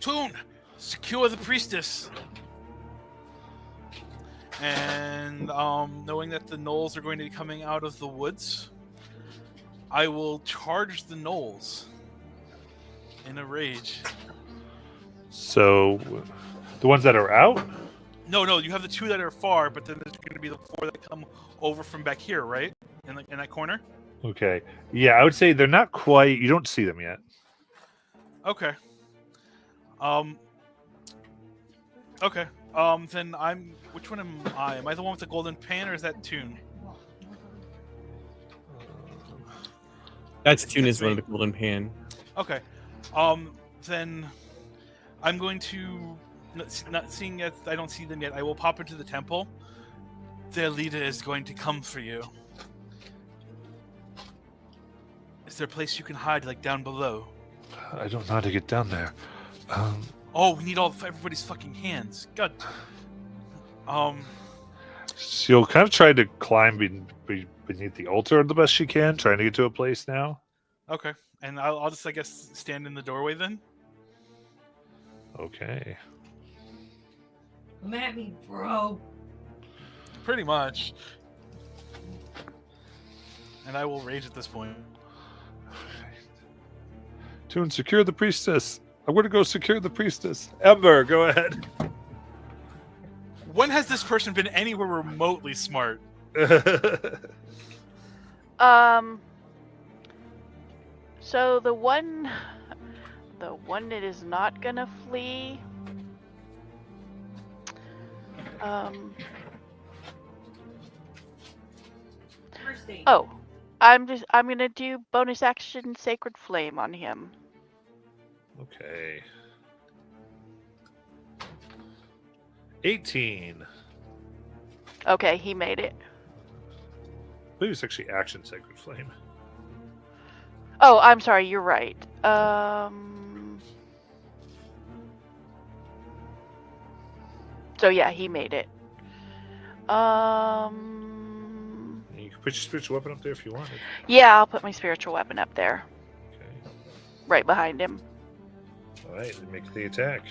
Toon, secure the priestess. And knowing that the gnolls are going to be coming out of the woods, I will charge the gnolls in a rage. So, the ones that are out? No, you have the 2 that are far, but then there's going to be the 4 that come over from back here, right? In that corner? Okay. Yeah, I would say they're not quite. You don't see them yet. Okay. Okay. Then which one am I? Am I the one with the golden pan, or is that Toon? That's Toon is one of the golden pan. Okay. Then I'm going to not seeing it, I don't see them yet. I will pop into the temple. Their leader is going to come for you. Is there a place you can hide, like down below? I don't know how to get down there. Oh, we need everybody's fucking hands. God. She'll kind of try to climb beneath the altar the best she can, trying to get to a place now. Okay, and I'll just, I guess, stand in the doorway then. Okay. Come at me, bro. Pretty much. And I will rage at this point. Toon, secure the priestess. I'm going to go secure the priestess. Ember, go ahead. When has this person been anywhere remotely smart? So the one that is not gonna flee. First aid. Oh, I'm gonna do bonus action Sacred Flame on him. Okay. 18. Okay, he made it. I believe it's actually action Sacred Flame. Oh, I'm sorry, you're right. So yeah, he made it. You can put your spiritual weapon up there if you wanted. Yeah, I'll put my spiritual weapon up there, Okay. right behind him. All right, then make the attack.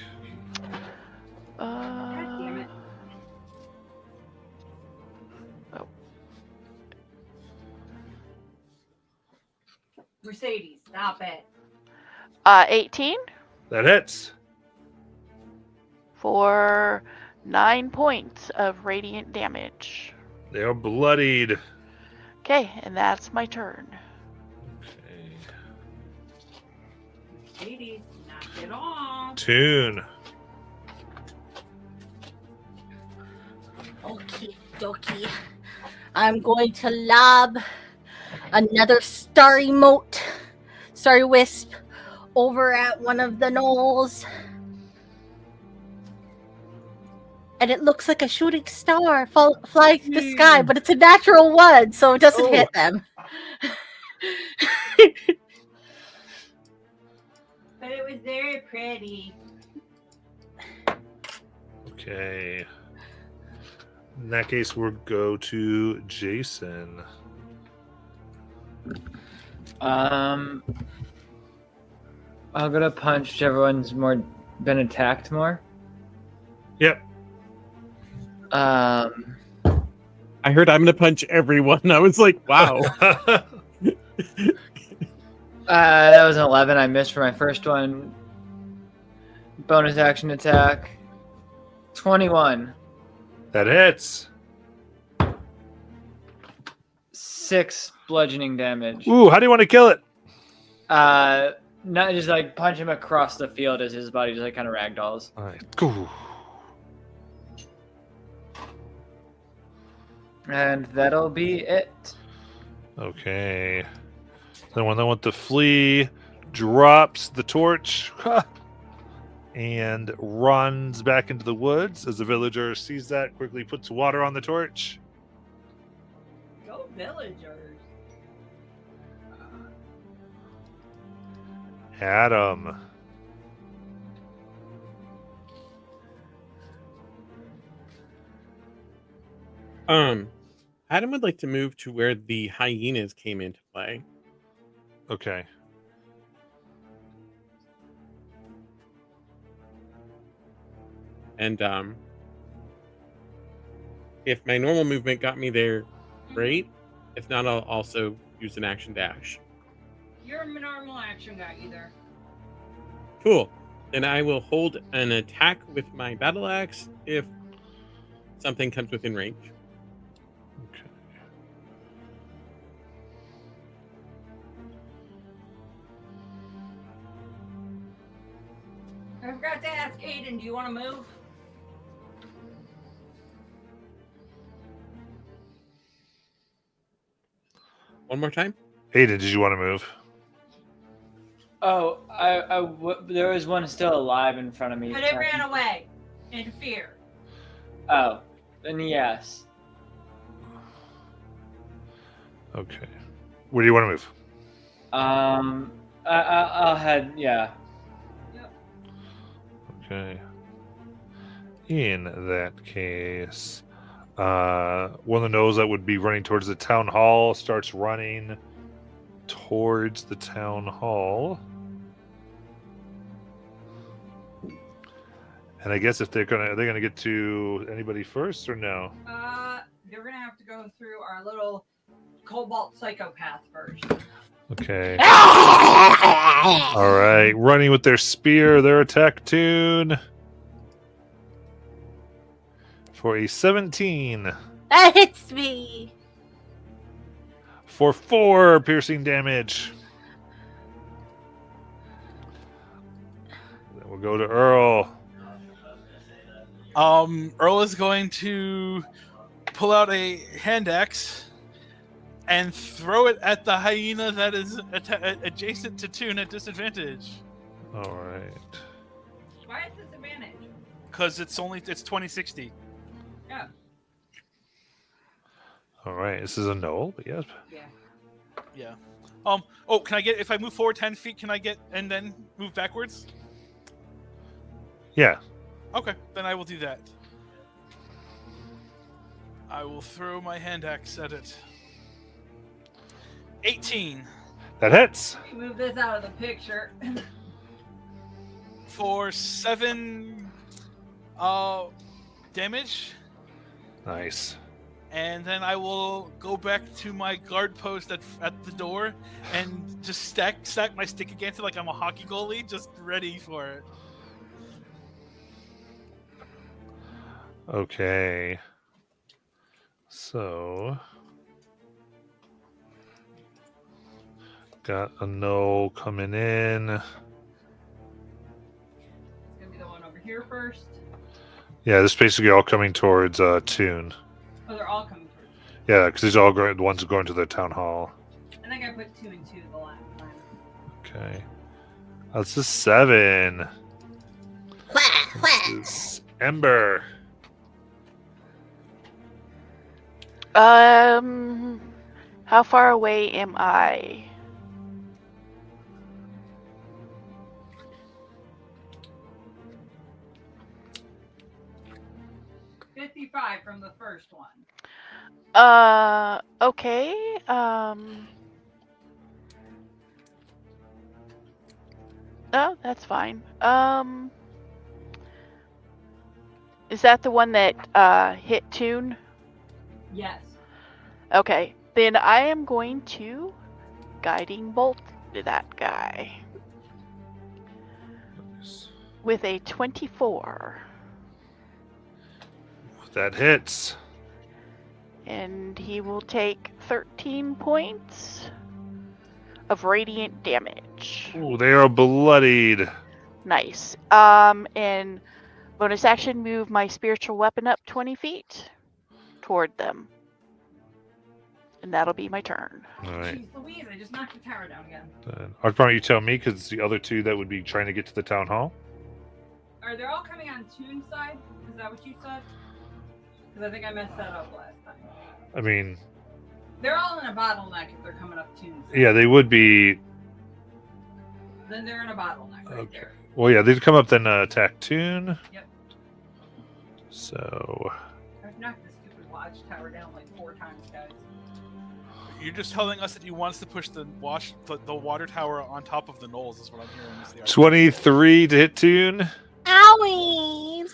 God damn it. Oh. Mercedes, stop it. 18 That hits. for 9 points of radiant damage. They are bloodied. Okay, and that's my turn. Okay. Mercedes, knock it off. Toon. Okie dokie. I'm going to lob another starry wisp over at one of the gnolls. And it looks like a shooting star flying through the sky, but it's a natural one, so it doesn't hit them. But it was very pretty. Okay. In that case, we'll go to Jason. I'm gonna punch everyone's been attacked more. Yep. I heard I'm gonna punch everyone. I was like, wow. That was an 11. I missed for my first one. Bonus action attack. 21. That hits. 6 bludgeoning damage. Ooh, how do you want to kill it? Not just like punch him across the field as his body just like kind of ragdolls. All right. Ooh. And that'll be it. Okay. The one that wants to flee drops the torch and runs back into the woods. As the villager sees that, quickly puts water on the torch. Go villagers. Adam. Adam would like to move to where the hyenas came into play. Okay. And if my normal movement got me there, great. If not, I'll also use an action dash. Your normal action got you there. Cool. Then I will hold an attack with my battle axe if something comes within range. Okay. I forgot to ask Aiden, do you want to move? One more time. Aiden, did you want to move? Oh, there was one still alive in front of me. But it ran away. In fear. Oh, then yes. Okay. Where do you want to move? I'll head. Yeah. Okay. In that case, one of the gnolls that would be running towards the town hall starts running towards the town hall. And I guess if are they gonna get to anybody first or no? They're gonna have to go through our little cobalt psychopath first. Okay. All right, running with their spear, their attack tune for a 17 That hits me. for 4 piercing damage. Then we'll go to Earl. Earl is going to pull out a hand axe and throw it at the hyena that is adjacent to Toon at disadvantage. All right. Why at disadvantage? Because it's 2060. Yeah. All right. This is a gnoll, but yes. Yeah. Yeah. Oh, can I get, if I move forward 10 feet, can I get, and then move backwards? Yeah. Okay, then I will do that. I will throw my hand axe at it. 18 That hits. Move this out of the picture. for 7 damage. Nice. And then I will go back to my guard post at the door and just stack my stick against it like I'm a hockey goalie, just ready for it. Okay. So got a no coming in. It's gonna be the one over here first. Yeah, this is basically all coming towards Toon. Oh, they're all coming through. Yeah, because these are all the ones going to the town hall. I think I put 2 and 2 the last time. Okay. That's a 7. Wah, wah. This is Ember. How far away am I? $55 from the first one. Okay. Oh, that's fine. Is that the one that hit Toon? Yes. Okay, then I am going to guiding bolt to that guy with a 24. That hits. And he will take 13 points of radiant damage. Ooh, they are bloodied. Nice. And bonus action, move my spiritual weapon up 20 feet toward them. And that'll be my turn. All right. Jeez Louise, I just knocked the tower down again. Why don't you tell me? Because the other two that would be trying to get to the town hall. Are they all coming on Toon's side? Is that what you said? Because I think I messed that up last time. I mean, They're all in a bottleneck if they're coming up Toon's side. yeah, they would be. Then they're in a bottleneck right Okay. there. Well, yeah, they'd come up then attack Toon. Yep. So, I've knocked this stupid watchtower down like 4 times, guys. You're just telling us that you want us to push the water tower on top of the knolls, is what I'm hearing. Is the argument. 23 to hit Toon. Owies.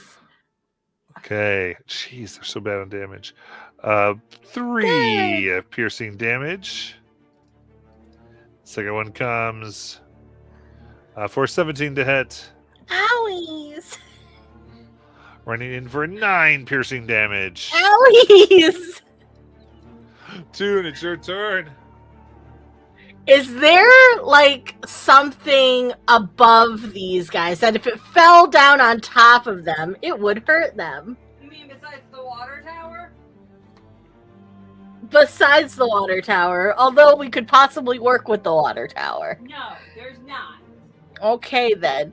Okay. Jeez, they're so bad on damage. 3 piercing damage. Second one comes for 17 to hit. Owies. Running in for 9 piercing damage. Owies. Toon, it's your turn. Is there like something above these guys that if it fell down on top of them, it would hurt them? You mean besides the water tower? Besides the water tower, although we could possibly work with the water tower. No, there's not. Okay then.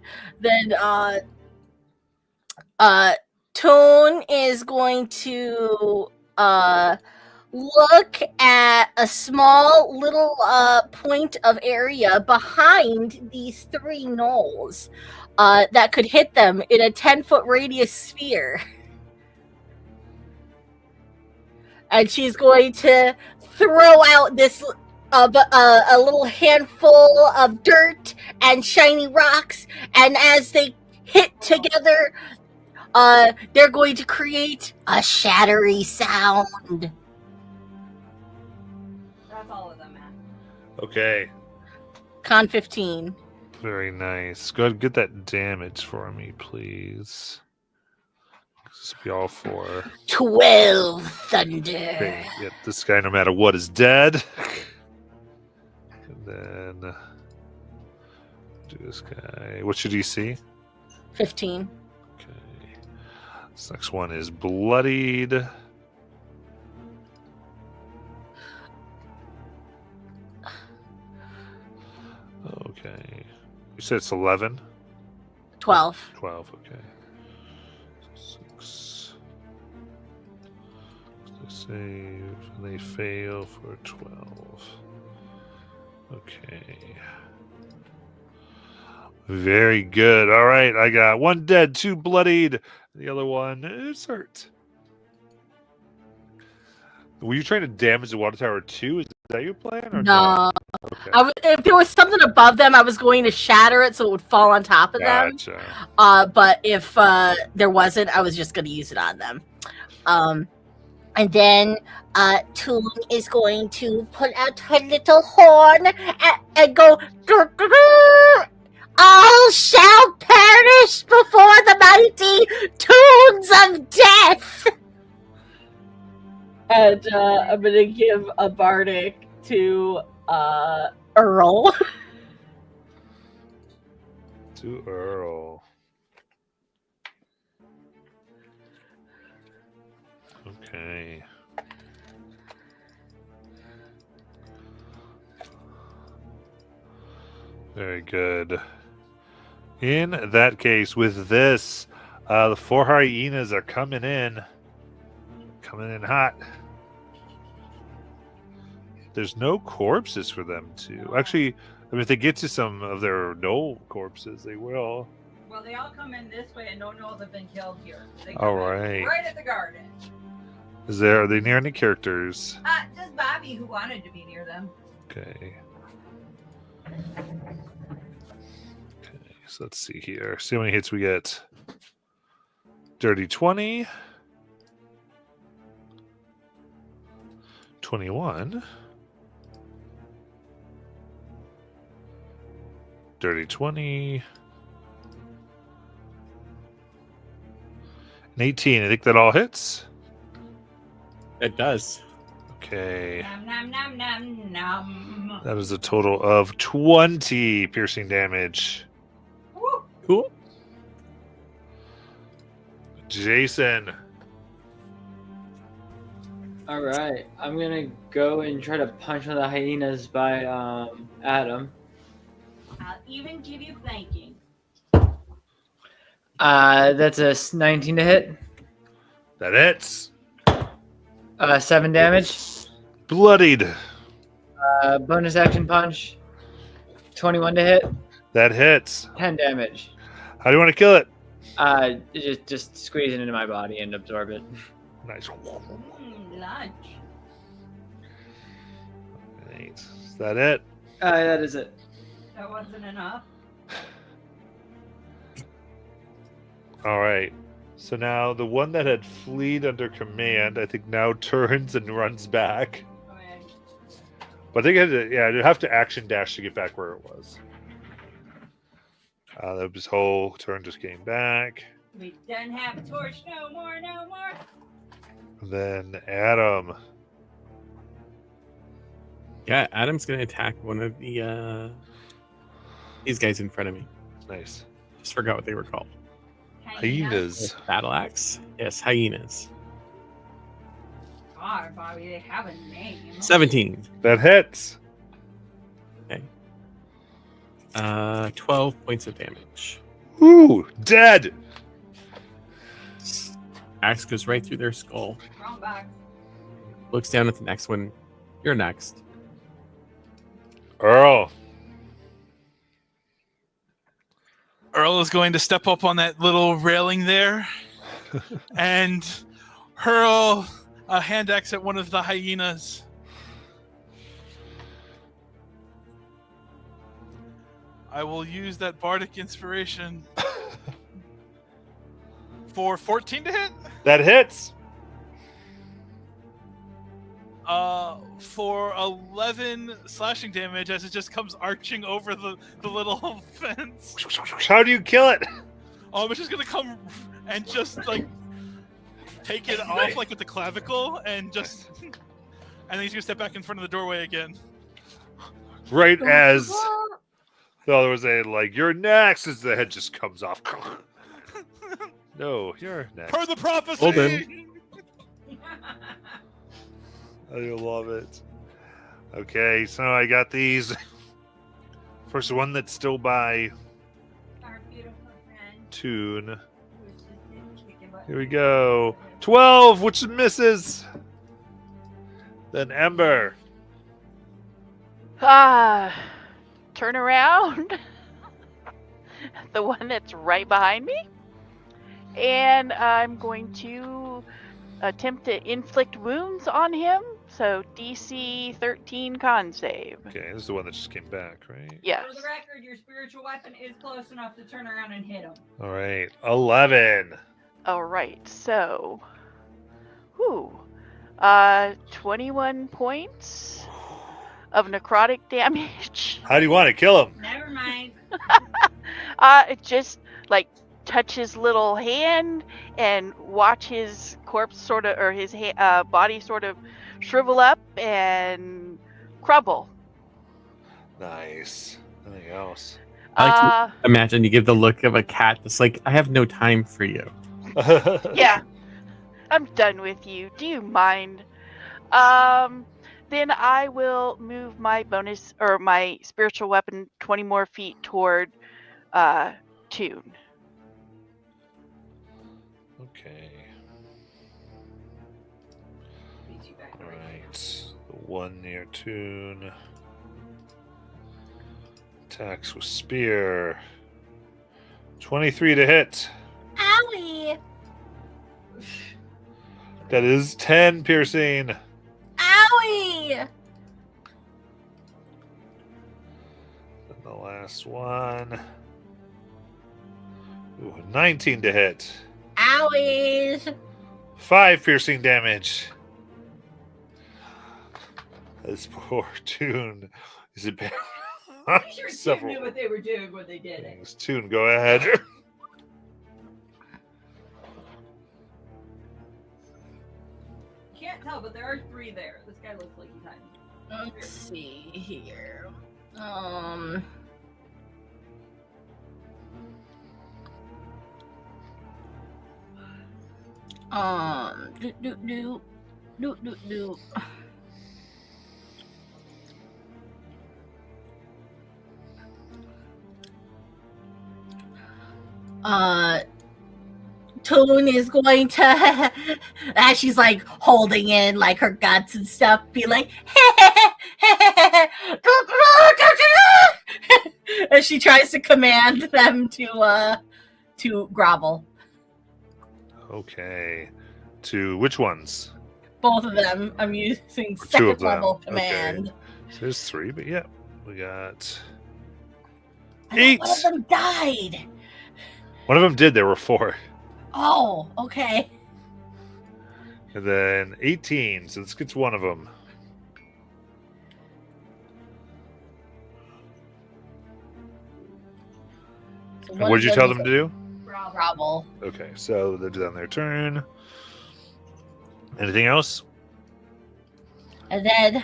Toon is going to look at a small little point of area behind these three gnolls that could hit them in a 10-foot radius sphere. And she's going to throw out this a little handful of dirt and shiny rocks, and as they hit together, they're going to create a shattery sound. That's all of them, man. Okay. Con 15. Very nice. Go ahead and get that damage for me, please. This will be all for 12 thunder. okay, yep, this guy, no matter what, is dead. And then do this guy. What's your DC? 15. Okay. This next one is bloodied. Okay. You said it's 11? 12. 12, okay. 6. They save, and they fail for 12. Okay. Very good. All right, I got one dead, 2 bloodied. The other one is hurt. Were you trying to damage the water tower too? Is that your plan? Or No. Okay. If there was something above them, I was going to shatter it so it would fall on top of them. Gotcha. But if there wasn't, I was just going to use it on them. And then Toon is going to put out her little horn and go, all shall perish before the mighty tunes of death. And I'm going to give a bardic to Earl. To Earl. Okay. Very good. In that case, with this, the 4 hyenas are coming in. Coming in hot. There's no corpses for them to. Actually, I mean, if they get to some of their gnoll corpses, they will. Well, they all come in this way, and no gnolls have been killed here. They All come in right. right at the garden. Are they near any characters? Just Bobby, who wanted to be near them. Okay. Okay, so let's see here. See how many hits we get. Dirty 20. 21. Dirty 20. And 18. I think that all hits. It does. Okay. Nom nom nom nom nom. That is a total of 20 piercing damage. Woo. Cool. Jason. All right, I'm gonna go and try to punch one of the hyenas by Adam. I'll even give you flanking. That's a 19 to hit. That hits. 7 damage. Bloodied. Bonus action punch. 21 to hit. That hits. 10 damage. How do you want to kill it? Just squeeze it into my body and absorb it. Nice. Lunch. Right. Is that it? That is it. That wasn't enough. All right. So now the one that had fled under command, I think now turns and runs back. Okay. But I think you have to action dash to get back where it was. His whole turn just came back. We don't have a torch no more, no more. And then Adam. Yeah, Adam's gonna attack one of the these guys in front of me. Nice. Just forgot what they were called. Hyenas. Battle axe. Yes, hyenas. God, Bobby, they have a name. 17. That hits. 12 points of damage. Ooh, dead. Axe goes right through their skull. Wrong box. Looks down at the next one. You're next. Earl. Earl is going to step up on that little railing there and hurl a hand axe at one of the hyenas. I will use that bardic inspiration for 14 to hit. That hits. For 11 slashing damage as it just comes arching over the little fence. How do you kill it? It's just gonna come and just like take it off like with the clavicle and just, and then he's gonna step back in front of the doorway again. Right as the other was saying, like, you're next, as the head just comes off. No, you're next. Per the prophecy. Hold in. I love it. Okay, so I got these. First one that's still by Our beautiful friend. Tune. who's just been kicking butt. Here we go. 12, which misses. Then Ember. Turn around. The one that's right behind me. And I'm going to attempt to inflict wounds on him. So DC 13 con save. Okay, this is the one that just came back, right? Yes. For the record, your spiritual weapon is close enough to turn around and hit him. All right, 11. All right. So, 21 points of necrotic damage. How do you want to kill him? Never mind. It just like touch his little hand and watch his corpse sort of, or his body sort of shrivel up and crumble. Nice. Anything else? I like to imagine you give the look of a cat that's like, I have no time for you. Yeah, I'm done with you. Do you mind? Then I will move my bonus or my spiritual weapon 20 more feet toward Tune. Okay. Beat you back. All right. The one near Tune. Attacks with spear. 23 to hit. Owie! That is 10 piercing. Owie! And the last one. Ooh, 19 to hit. Owie! 5 piercing damage. This poor Tune is a bit. I'm sure Tim Several knew what they were doing when they did it. things. Tune, go ahead. Can't tell, but there are 3 there. This guy looks like he's hiding. Let's see here. Do. Toon is going to, as she's like holding in like her guts and stuff, be like, as she tries to command them to grovel. Okay. To which ones? Both of them. I'm using Two of second them. level Okay. command. So there's 3, but yeah. We got I thought 8. one of them died. One of them did. There were 4. Oh, okay. And then 18. So this gets one of them. So And one what of did you tell them is to do? Bravo. grovel. Okay, so they're done their turn. Anything else? And then,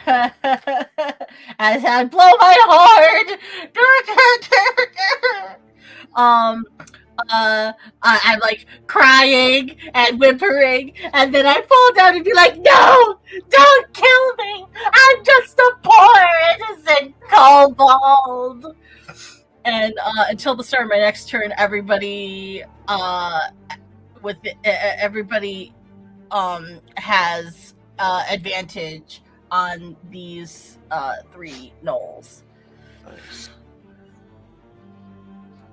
as I blow my horn, I'm like crying and whimpering, and then I fall down and be like, "No, don't kill me! I'm just a poor innocent kobold." And until the start of my next turn, everybody with everybody has advantage on these 3 gnolls. Nice.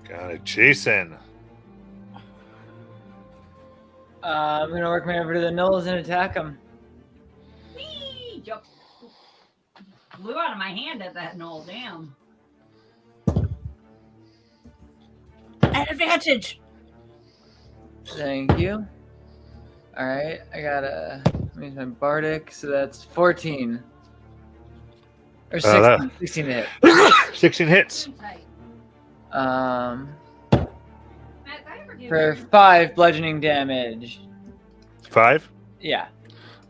Got it. Jason. I'm gonna work my way over to the gnolls and attack them. Whee! Jump. Blew out of my hand at that knoll. Damn. At advantage. Thank you. All right, I gotta use my bardic, so that's 14 or 16. That- 16 to hit. 16 hits. Tight. Um, Matt, did I ever give for you- 5 bludgeoning damage. 5. Yeah,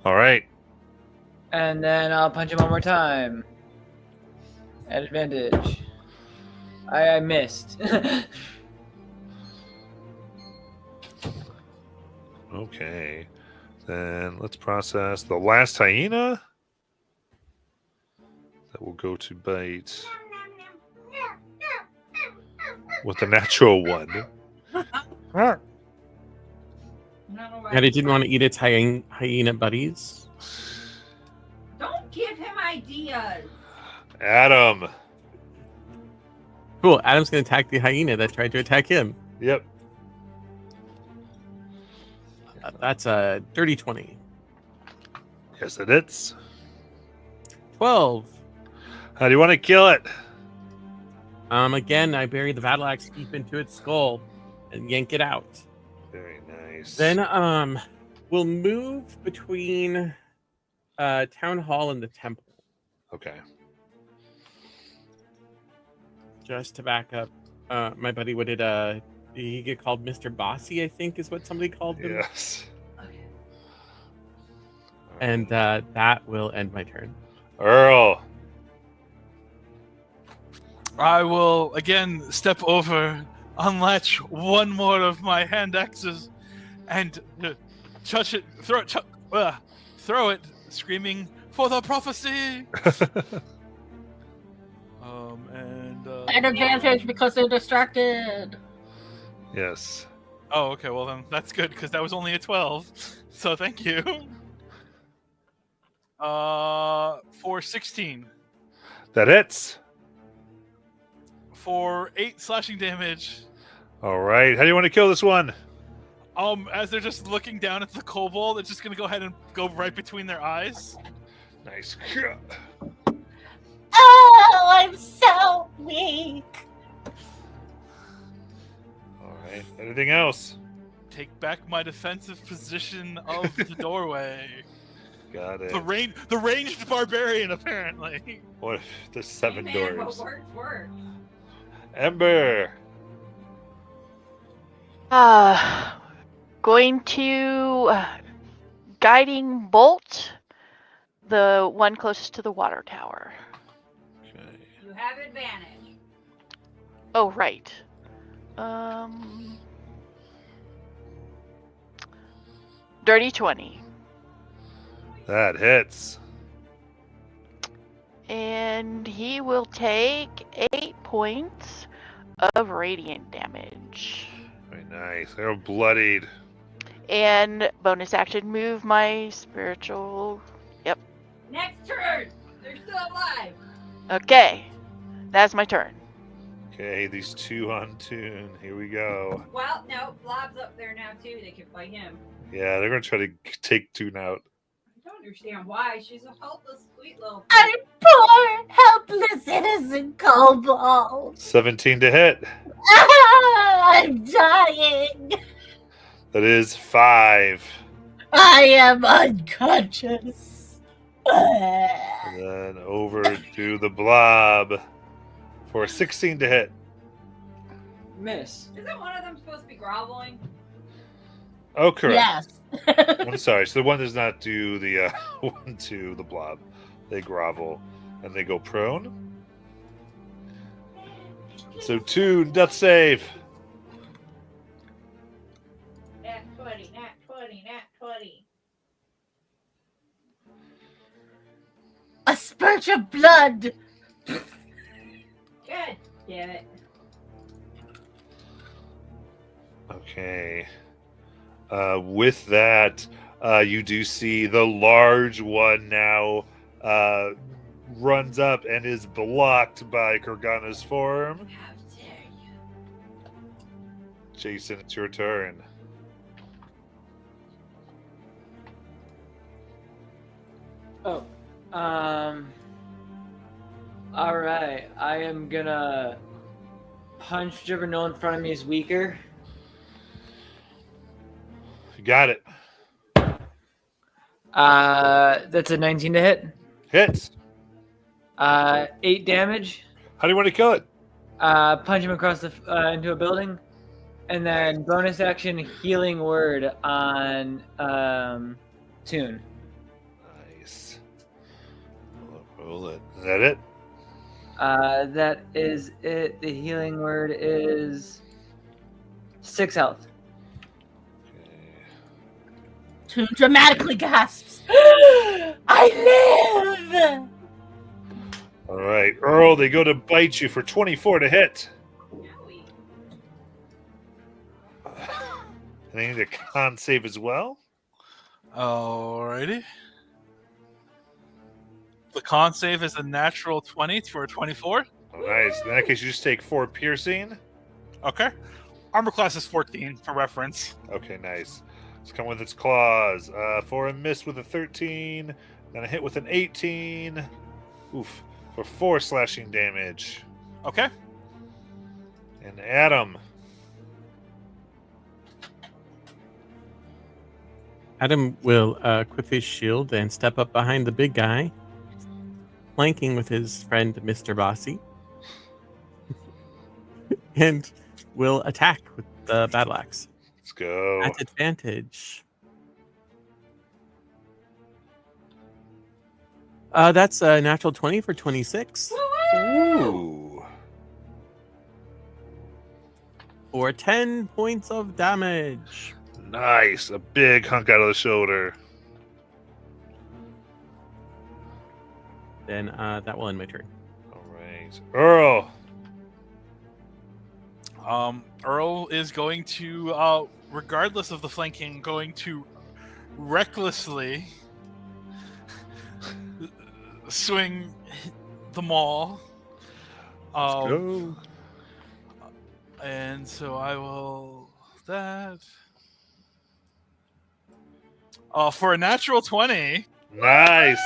All right. and then I'll punch him one more time at advantage. I missed. Okay. Then let's process the last hyena. That will go to bite with a natural 1. I don't know why- And it didn't want to eat its hyena buddies. Don't give him ideas. Adam. Cool. Adam's going to attack the hyena that tried to attack him. Yep. That's a dirty 20. Yes, it is. 12. How do you want to kill it? Again, I bury the battle axe deep into its skull and yank it out. Very nice. Then, we'll move between town hall and the temple Okay. just to back up. My buddy, what did he get called? Mr. Bossy, I think, is what somebody called him. Yes. And that will end my turn. Earl. I will again step over, unlatch one more of my hand axes, and touch it, throw it, screaming for the prophecy. At advantage because they're distracted. Yes. Oh, okay. Well, then that's good because that was only a 12. So thank you. For 16. That hits. For 8 slashing damage. All right. How do you want to kill this one? As they're just looking down at the kobold, it's just gonna go ahead and go right between their eyes. Nice. Oh, I'm so weak. All right. Anything else? Take back my defensive position of the doorway. Got it. The ranged barbarian, apparently. What if there's 7 Hey, man, doors? what works. Ember. Going to guiding bolt the one closest to the water tower. Okay. You have advantage. Oh, right. Dirty 20. That hits. And he will take 8 points of radiant damage. Very nice. They're bloodied. And bonus action, move my spiritual. Next turn. They're still alive. Okay, that's my turn. Okay, these 2 on tune. Here we go. Well, no, Blob's up there now too. They can fight him. Yeah, they're going to try to take Tune out. I don't understand why. She's a helpless, sweet little. I'm poor, helpless, innocent kobold. 17 to hit. I'm dying. That is 5. I am unconscious. And then over to the blob for 16 to hit. Miss. Isn't one of them supposed to be groveling? Oh, correct. Yes. I'm sorry. So the one does not do the one to the blob. They grovel and they go prone. So 2 death save. Nat 20, nat 20, nat 20. A spurt of blood. Good. Damn it. Okay. With that, you do see the large one now runs up and is blocked by Kurgana's form. How dare you? Jason, it's your turn. Oh. Alright. I am gonna punch whichever no in front of me is weaker. You got it. That's a 19 to hit. Hits. 8 damage. How do you want to kill it? Punch him across the into a building, and then bonus action healing word on Toon. Nice. Roll it. Is that it? That is it. The healing word is 6 health. Toon dramatically gasps. I live. All right, Earl, they go to bite you for 24 to hit. They need a con save as well. Alrighty. The con save is a natural 20 for a 24. Oh, nice. In that case, you just take 4 piercing. Okay. Armor class is 14 for reference. Okay, nice. It's come with its claws. For a miss with a 13, then a hit with an 18. Oof. For 4 slashing damage. Okay. And Adam. Adam will equip his shield and step up behind the big guy, flanking with his friend Mr. Bossy, and will attack with the battle axe Let's go. at advantage. That's a natural 20 for 26 Ooh. for 10 points of damage. Nice. A big hunk out of the shoulder. Then that will end my turn. All right. Earl. Earl is going to, regardless of the flanking, going to recklessly swing the maul. Go. And so I will that. For a natural 20. Nice.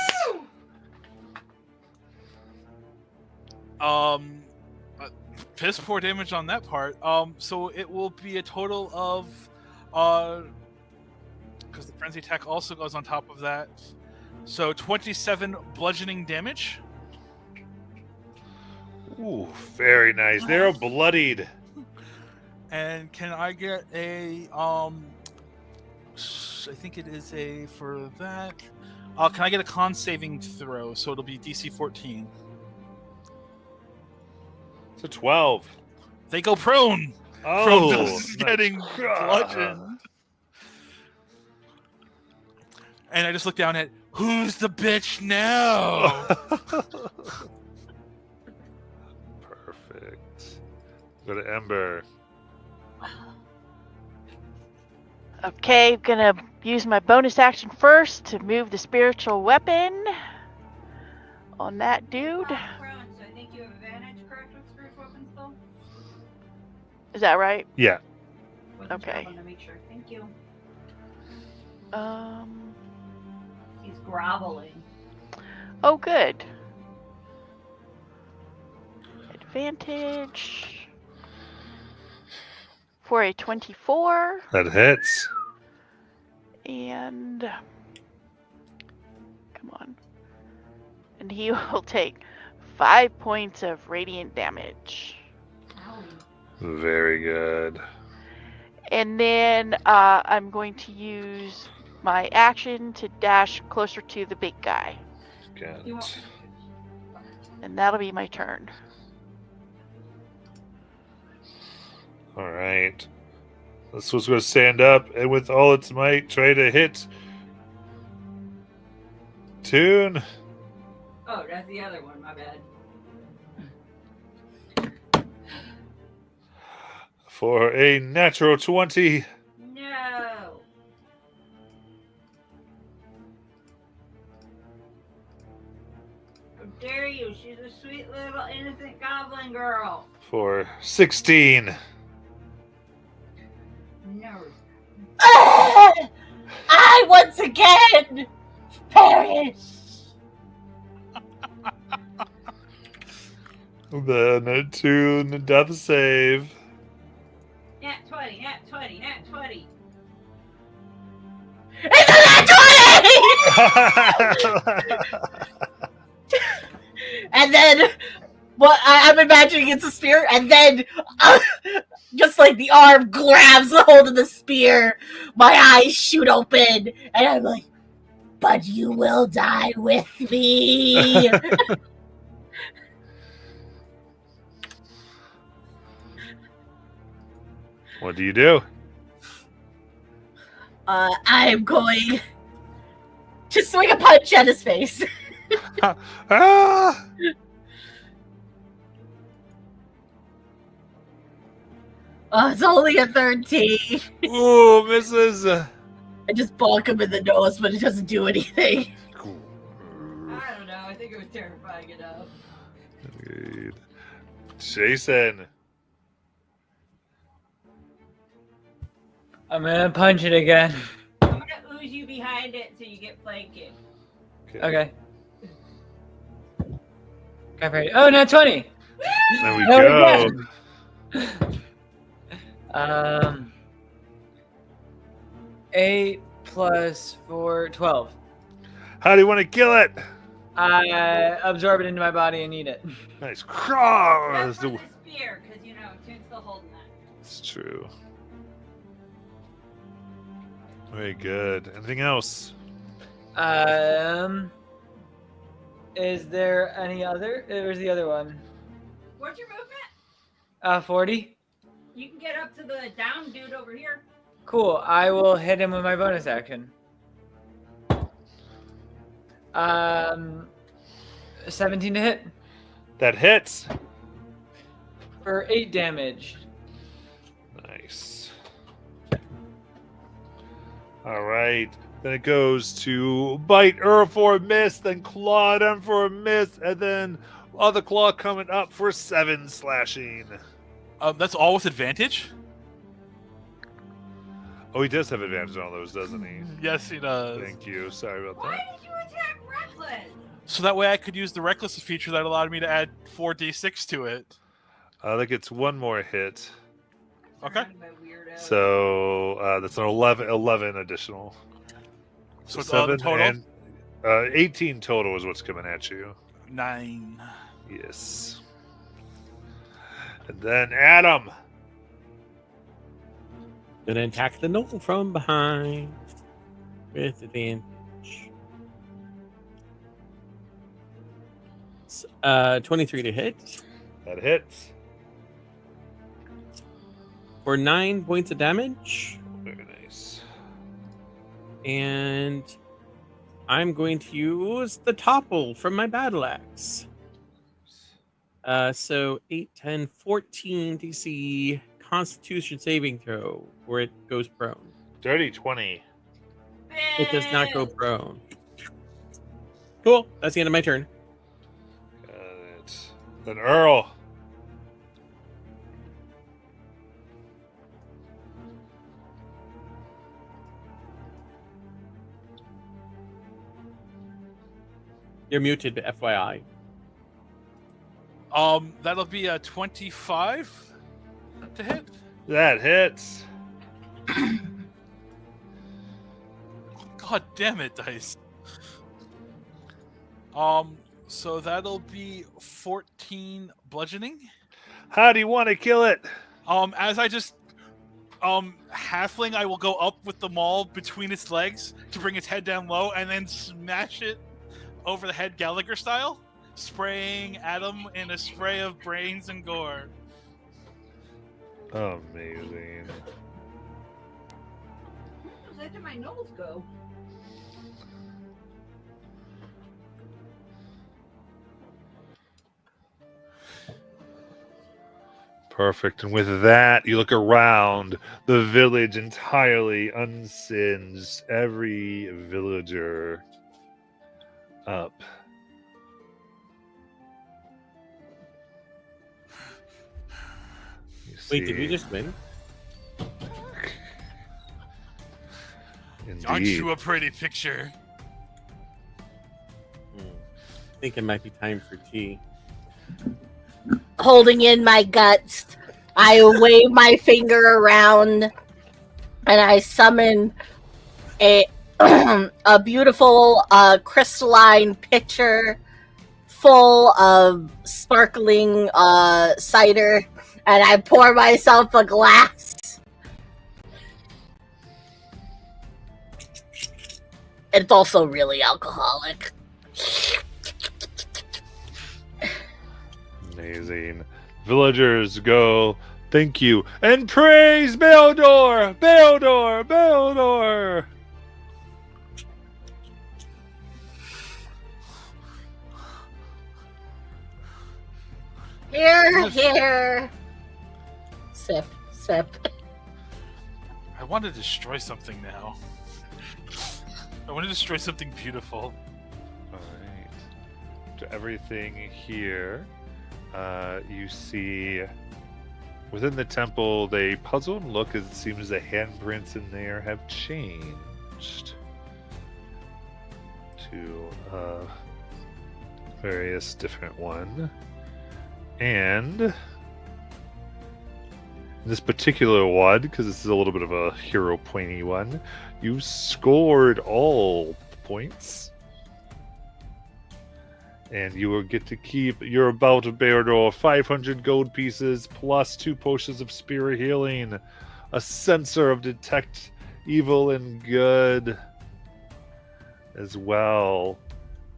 Piss poor damage on that part. So it will be a total of, because the frenzy attack also goes on top of that. So 27 bludgeoning damage. Ooh, very nice. They're bloodied. And can I get a I think it is a for that. Can I get a con saving throw? So it'll be DC 14. It's a 12. They go prone Oh, from just getting bludgeoned. And I just look down at who's the bitch now? Perfect. Go to Ember. Okay, gonna use my bonus action first to move the spiritual weapon on that dude. Prone, so I think you have advantage, correct, with spiritual weapons still? Is that right? Yeah. Wasn't sure, I Okay. wanted to make sure. Thank you. He's groveling. Oh, good. Advantage for a 24, That hits. and come on, and he will take 5 points of radiant damage. Owie. Very good. And then I'm going to use my action to dash closer to the big guy, Good. You want- and that'll be my turn. All right. This was going to stand up and with all its might try to hit Toon. Oh, that's the other one. My bad. For a natural 20. No. for 16. No. I once again perish. Then a 2 and a death save. Nat 20, nat 20, nat 20. It's a nat 20! And then, what I'm imagining it's a spear, and then, just like the arm grabs a hold of the spear, my eyes shoot open, and I'm like, but you will die with me. What do you do? I am going to swing a punch at his face. Ah! It's only a 13. Ooh, misses. I just bonk him in the nose, but it doesn't do anything. I don't know. I think it was terrifying enough. Good. Jason. I'm gonna punch it again. I'm gonna ooze you behind it so you get flanking. Okay. Got ready. Oh, not 20. There we There go. we 8 plus 4, 12. How do you want to kill it? I absorb it into my body and eat it. Nice. Except Cross. for the spear, because Toon's still holding that. It's true. Very good. Anything else? Is there any other? Where's the other one? What's your movement? 40. You can get up to the down dude over here. Cool. I will hit him with my bonus action. 17 to hit That hits. for 8 damage. Nice. All right. Then it goes to bite Earl for a miss, then claw at him for a miss, and then other claw coming up for 7 slashing. That's all with advantage? Oh, he does have advantage on those, doesn't he? Yes, he does. Thank you. Sorry about Why that. did you attack Reckless? So that way I could use the Reckless feature that allowed me to add 4d6 to it. I think it's one more hit. Okay. Surrounded by weirdos. So that's an 11 additional. So it's the total? and 18 total is what's coming at you. 9. Yes. And then Adam. Gonna attack the gnoll from behind with advantage. 23 to hit That hits. for 9 points of damage. Very nice. And I'm going to use the topple from my battle axe. So 8, 10, 14 DC Constitution saving throw, where it goes prone. Dirty 20. It does not go prone. Cool. That's the end of my turn. Got it. Then Earl. You're muted, FYI. That'll be a 25 to hit. That hits. God damn it, dice. So that'll be 14 bludgeoning. How do you want to kill it? As I just halfling, I will go up with the maul between its legs to bring its head down low and then smash it over the head Gallagher style, spraying Adam in a spray of brains and gore. Amazing. Where did my nose go? Perfect. And with that, you look around, the village entirely unsinged. Every villager up. Wait, did we see. just win? Aren't Indeed. you a pretty picture? I think it might be time for tea. Holding in my guts, I wave my finger around and I summon a a beautiful crystalline pitcher full of sparkling cider, and I pour myself a glass. It's also really alcoholic. Amazing. Villagers go, thank you, and praise Beldor! Beldor! Beldor! Here, here. Sip, sip. I want to destroy something now. I want to destroy something beautiful. Alright. To everything here, you see within the temple, they puzzled look as it seems the handprints in there have changed to various different one. And this particular one, because this is a little bit of a hero pointy one, you scored all points. And you will get to keep your Bout of Beardor 500 gold pieces plus 2 potions of spirit healing, a sensor of detect evil and good, as well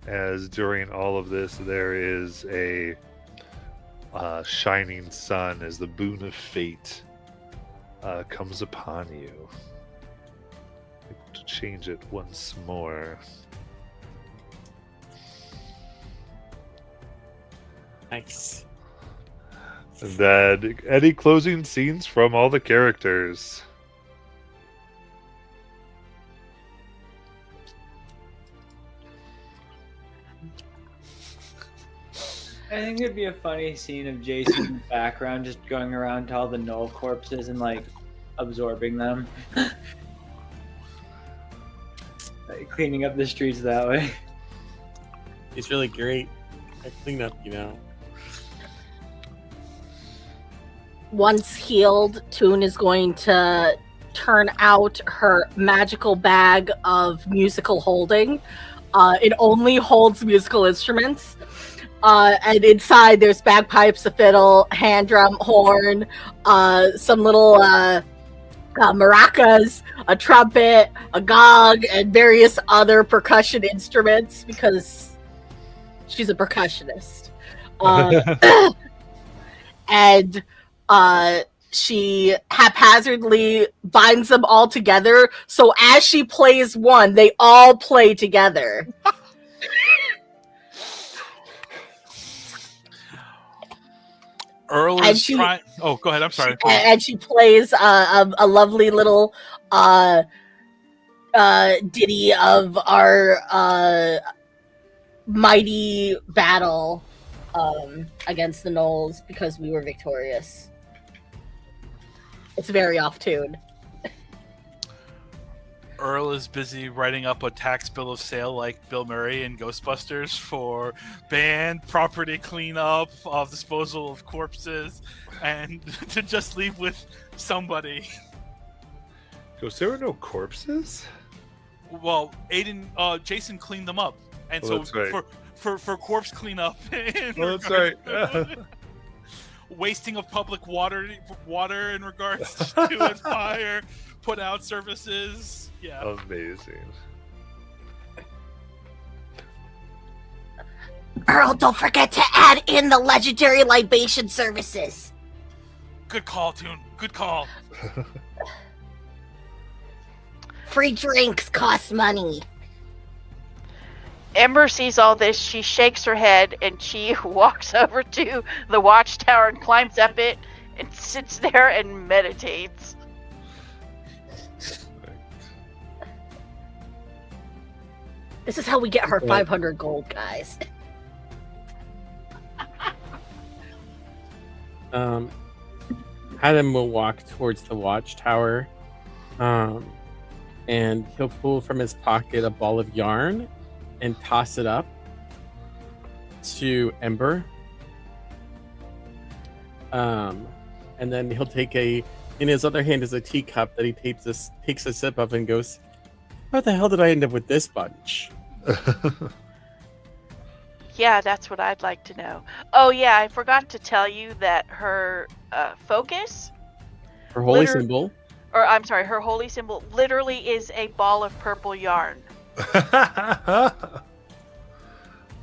as during all of this there is a shining sun as the boon of fate comes upon you. Able to change it once more. Nice. And then any closing scenes from all the characters. I think it'd be a funny scene of Jason in the background just going around to all the Knoll corpses and like absorbing them. Like, cleaning up the streets that way. It's really great. I clean up, you know. Once healed, Toon is going to turn out her magical bag of musical holding. It only holds musical instruments. And inside there's bagpipes, a fiddle, hand drum, horn, some little maracas, a trumpet, a gong, and various other percussion instruments because she's a percussionist. And she haphazardly binds them all together, so as she plays one, they all play together. Earl And is she- trying. Oh, go ahead. I'm sorry. And she plays a lovely little ditty of our mighty battle against the Knolls because we were victorious. It's very off tune. Earl is busy writing up a tax bill of sale like Bill Murray in Ghostbusters for band property cleanup, of disposal of corpses, and to just leave with somebody. Because there were no corpses? Well, Jason cleaned them up, and Oh, so that's right. for corpse cleanup, Oh, that's right. wasting of public water in regards to his fire, put out services. Yeah. Amazing. Earl, don't forget to add in the legendary libation services. Good call, Toon. Good call. Free drinks cost money. Ember sees all this. She shakes her head and she walks over to the watchtower and climbs up it and sits there and meditates. This is how we get her 500 gold, guys. Adam will walk towards the watchtower, and he'll pull from his pocket a ball of yarn and toss it up to Ember. And then he'll take in his other hand is a teacup that he takes a sip of and goes, "How the hell did I end up with this bunch?" Yeah, that's what I'd like to know. Oh yeah, I forgot to tell you that her focus, Her holy Liter- symbol. or I'm sorry, her holy symbol literally is a ball of purple yarn.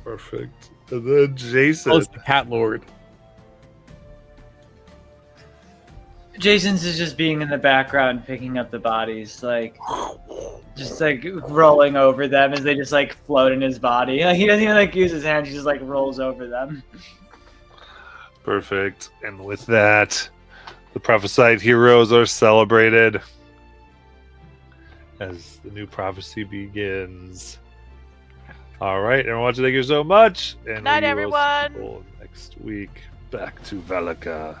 Perfect. And then Jason. Oh, it's the Cat Lord. Jason's is just being in the background, picking up the bodies, like just like rolling over them as they just like float in his body. Like, he doesn't even like use his hands; he just like rolls over them. Perfect. And with that, the prophesied heroes are celebrated as the new prophecy begins. All right, everyone, thank you so much. And Night, we will see everyone. you next week. Back to Velica.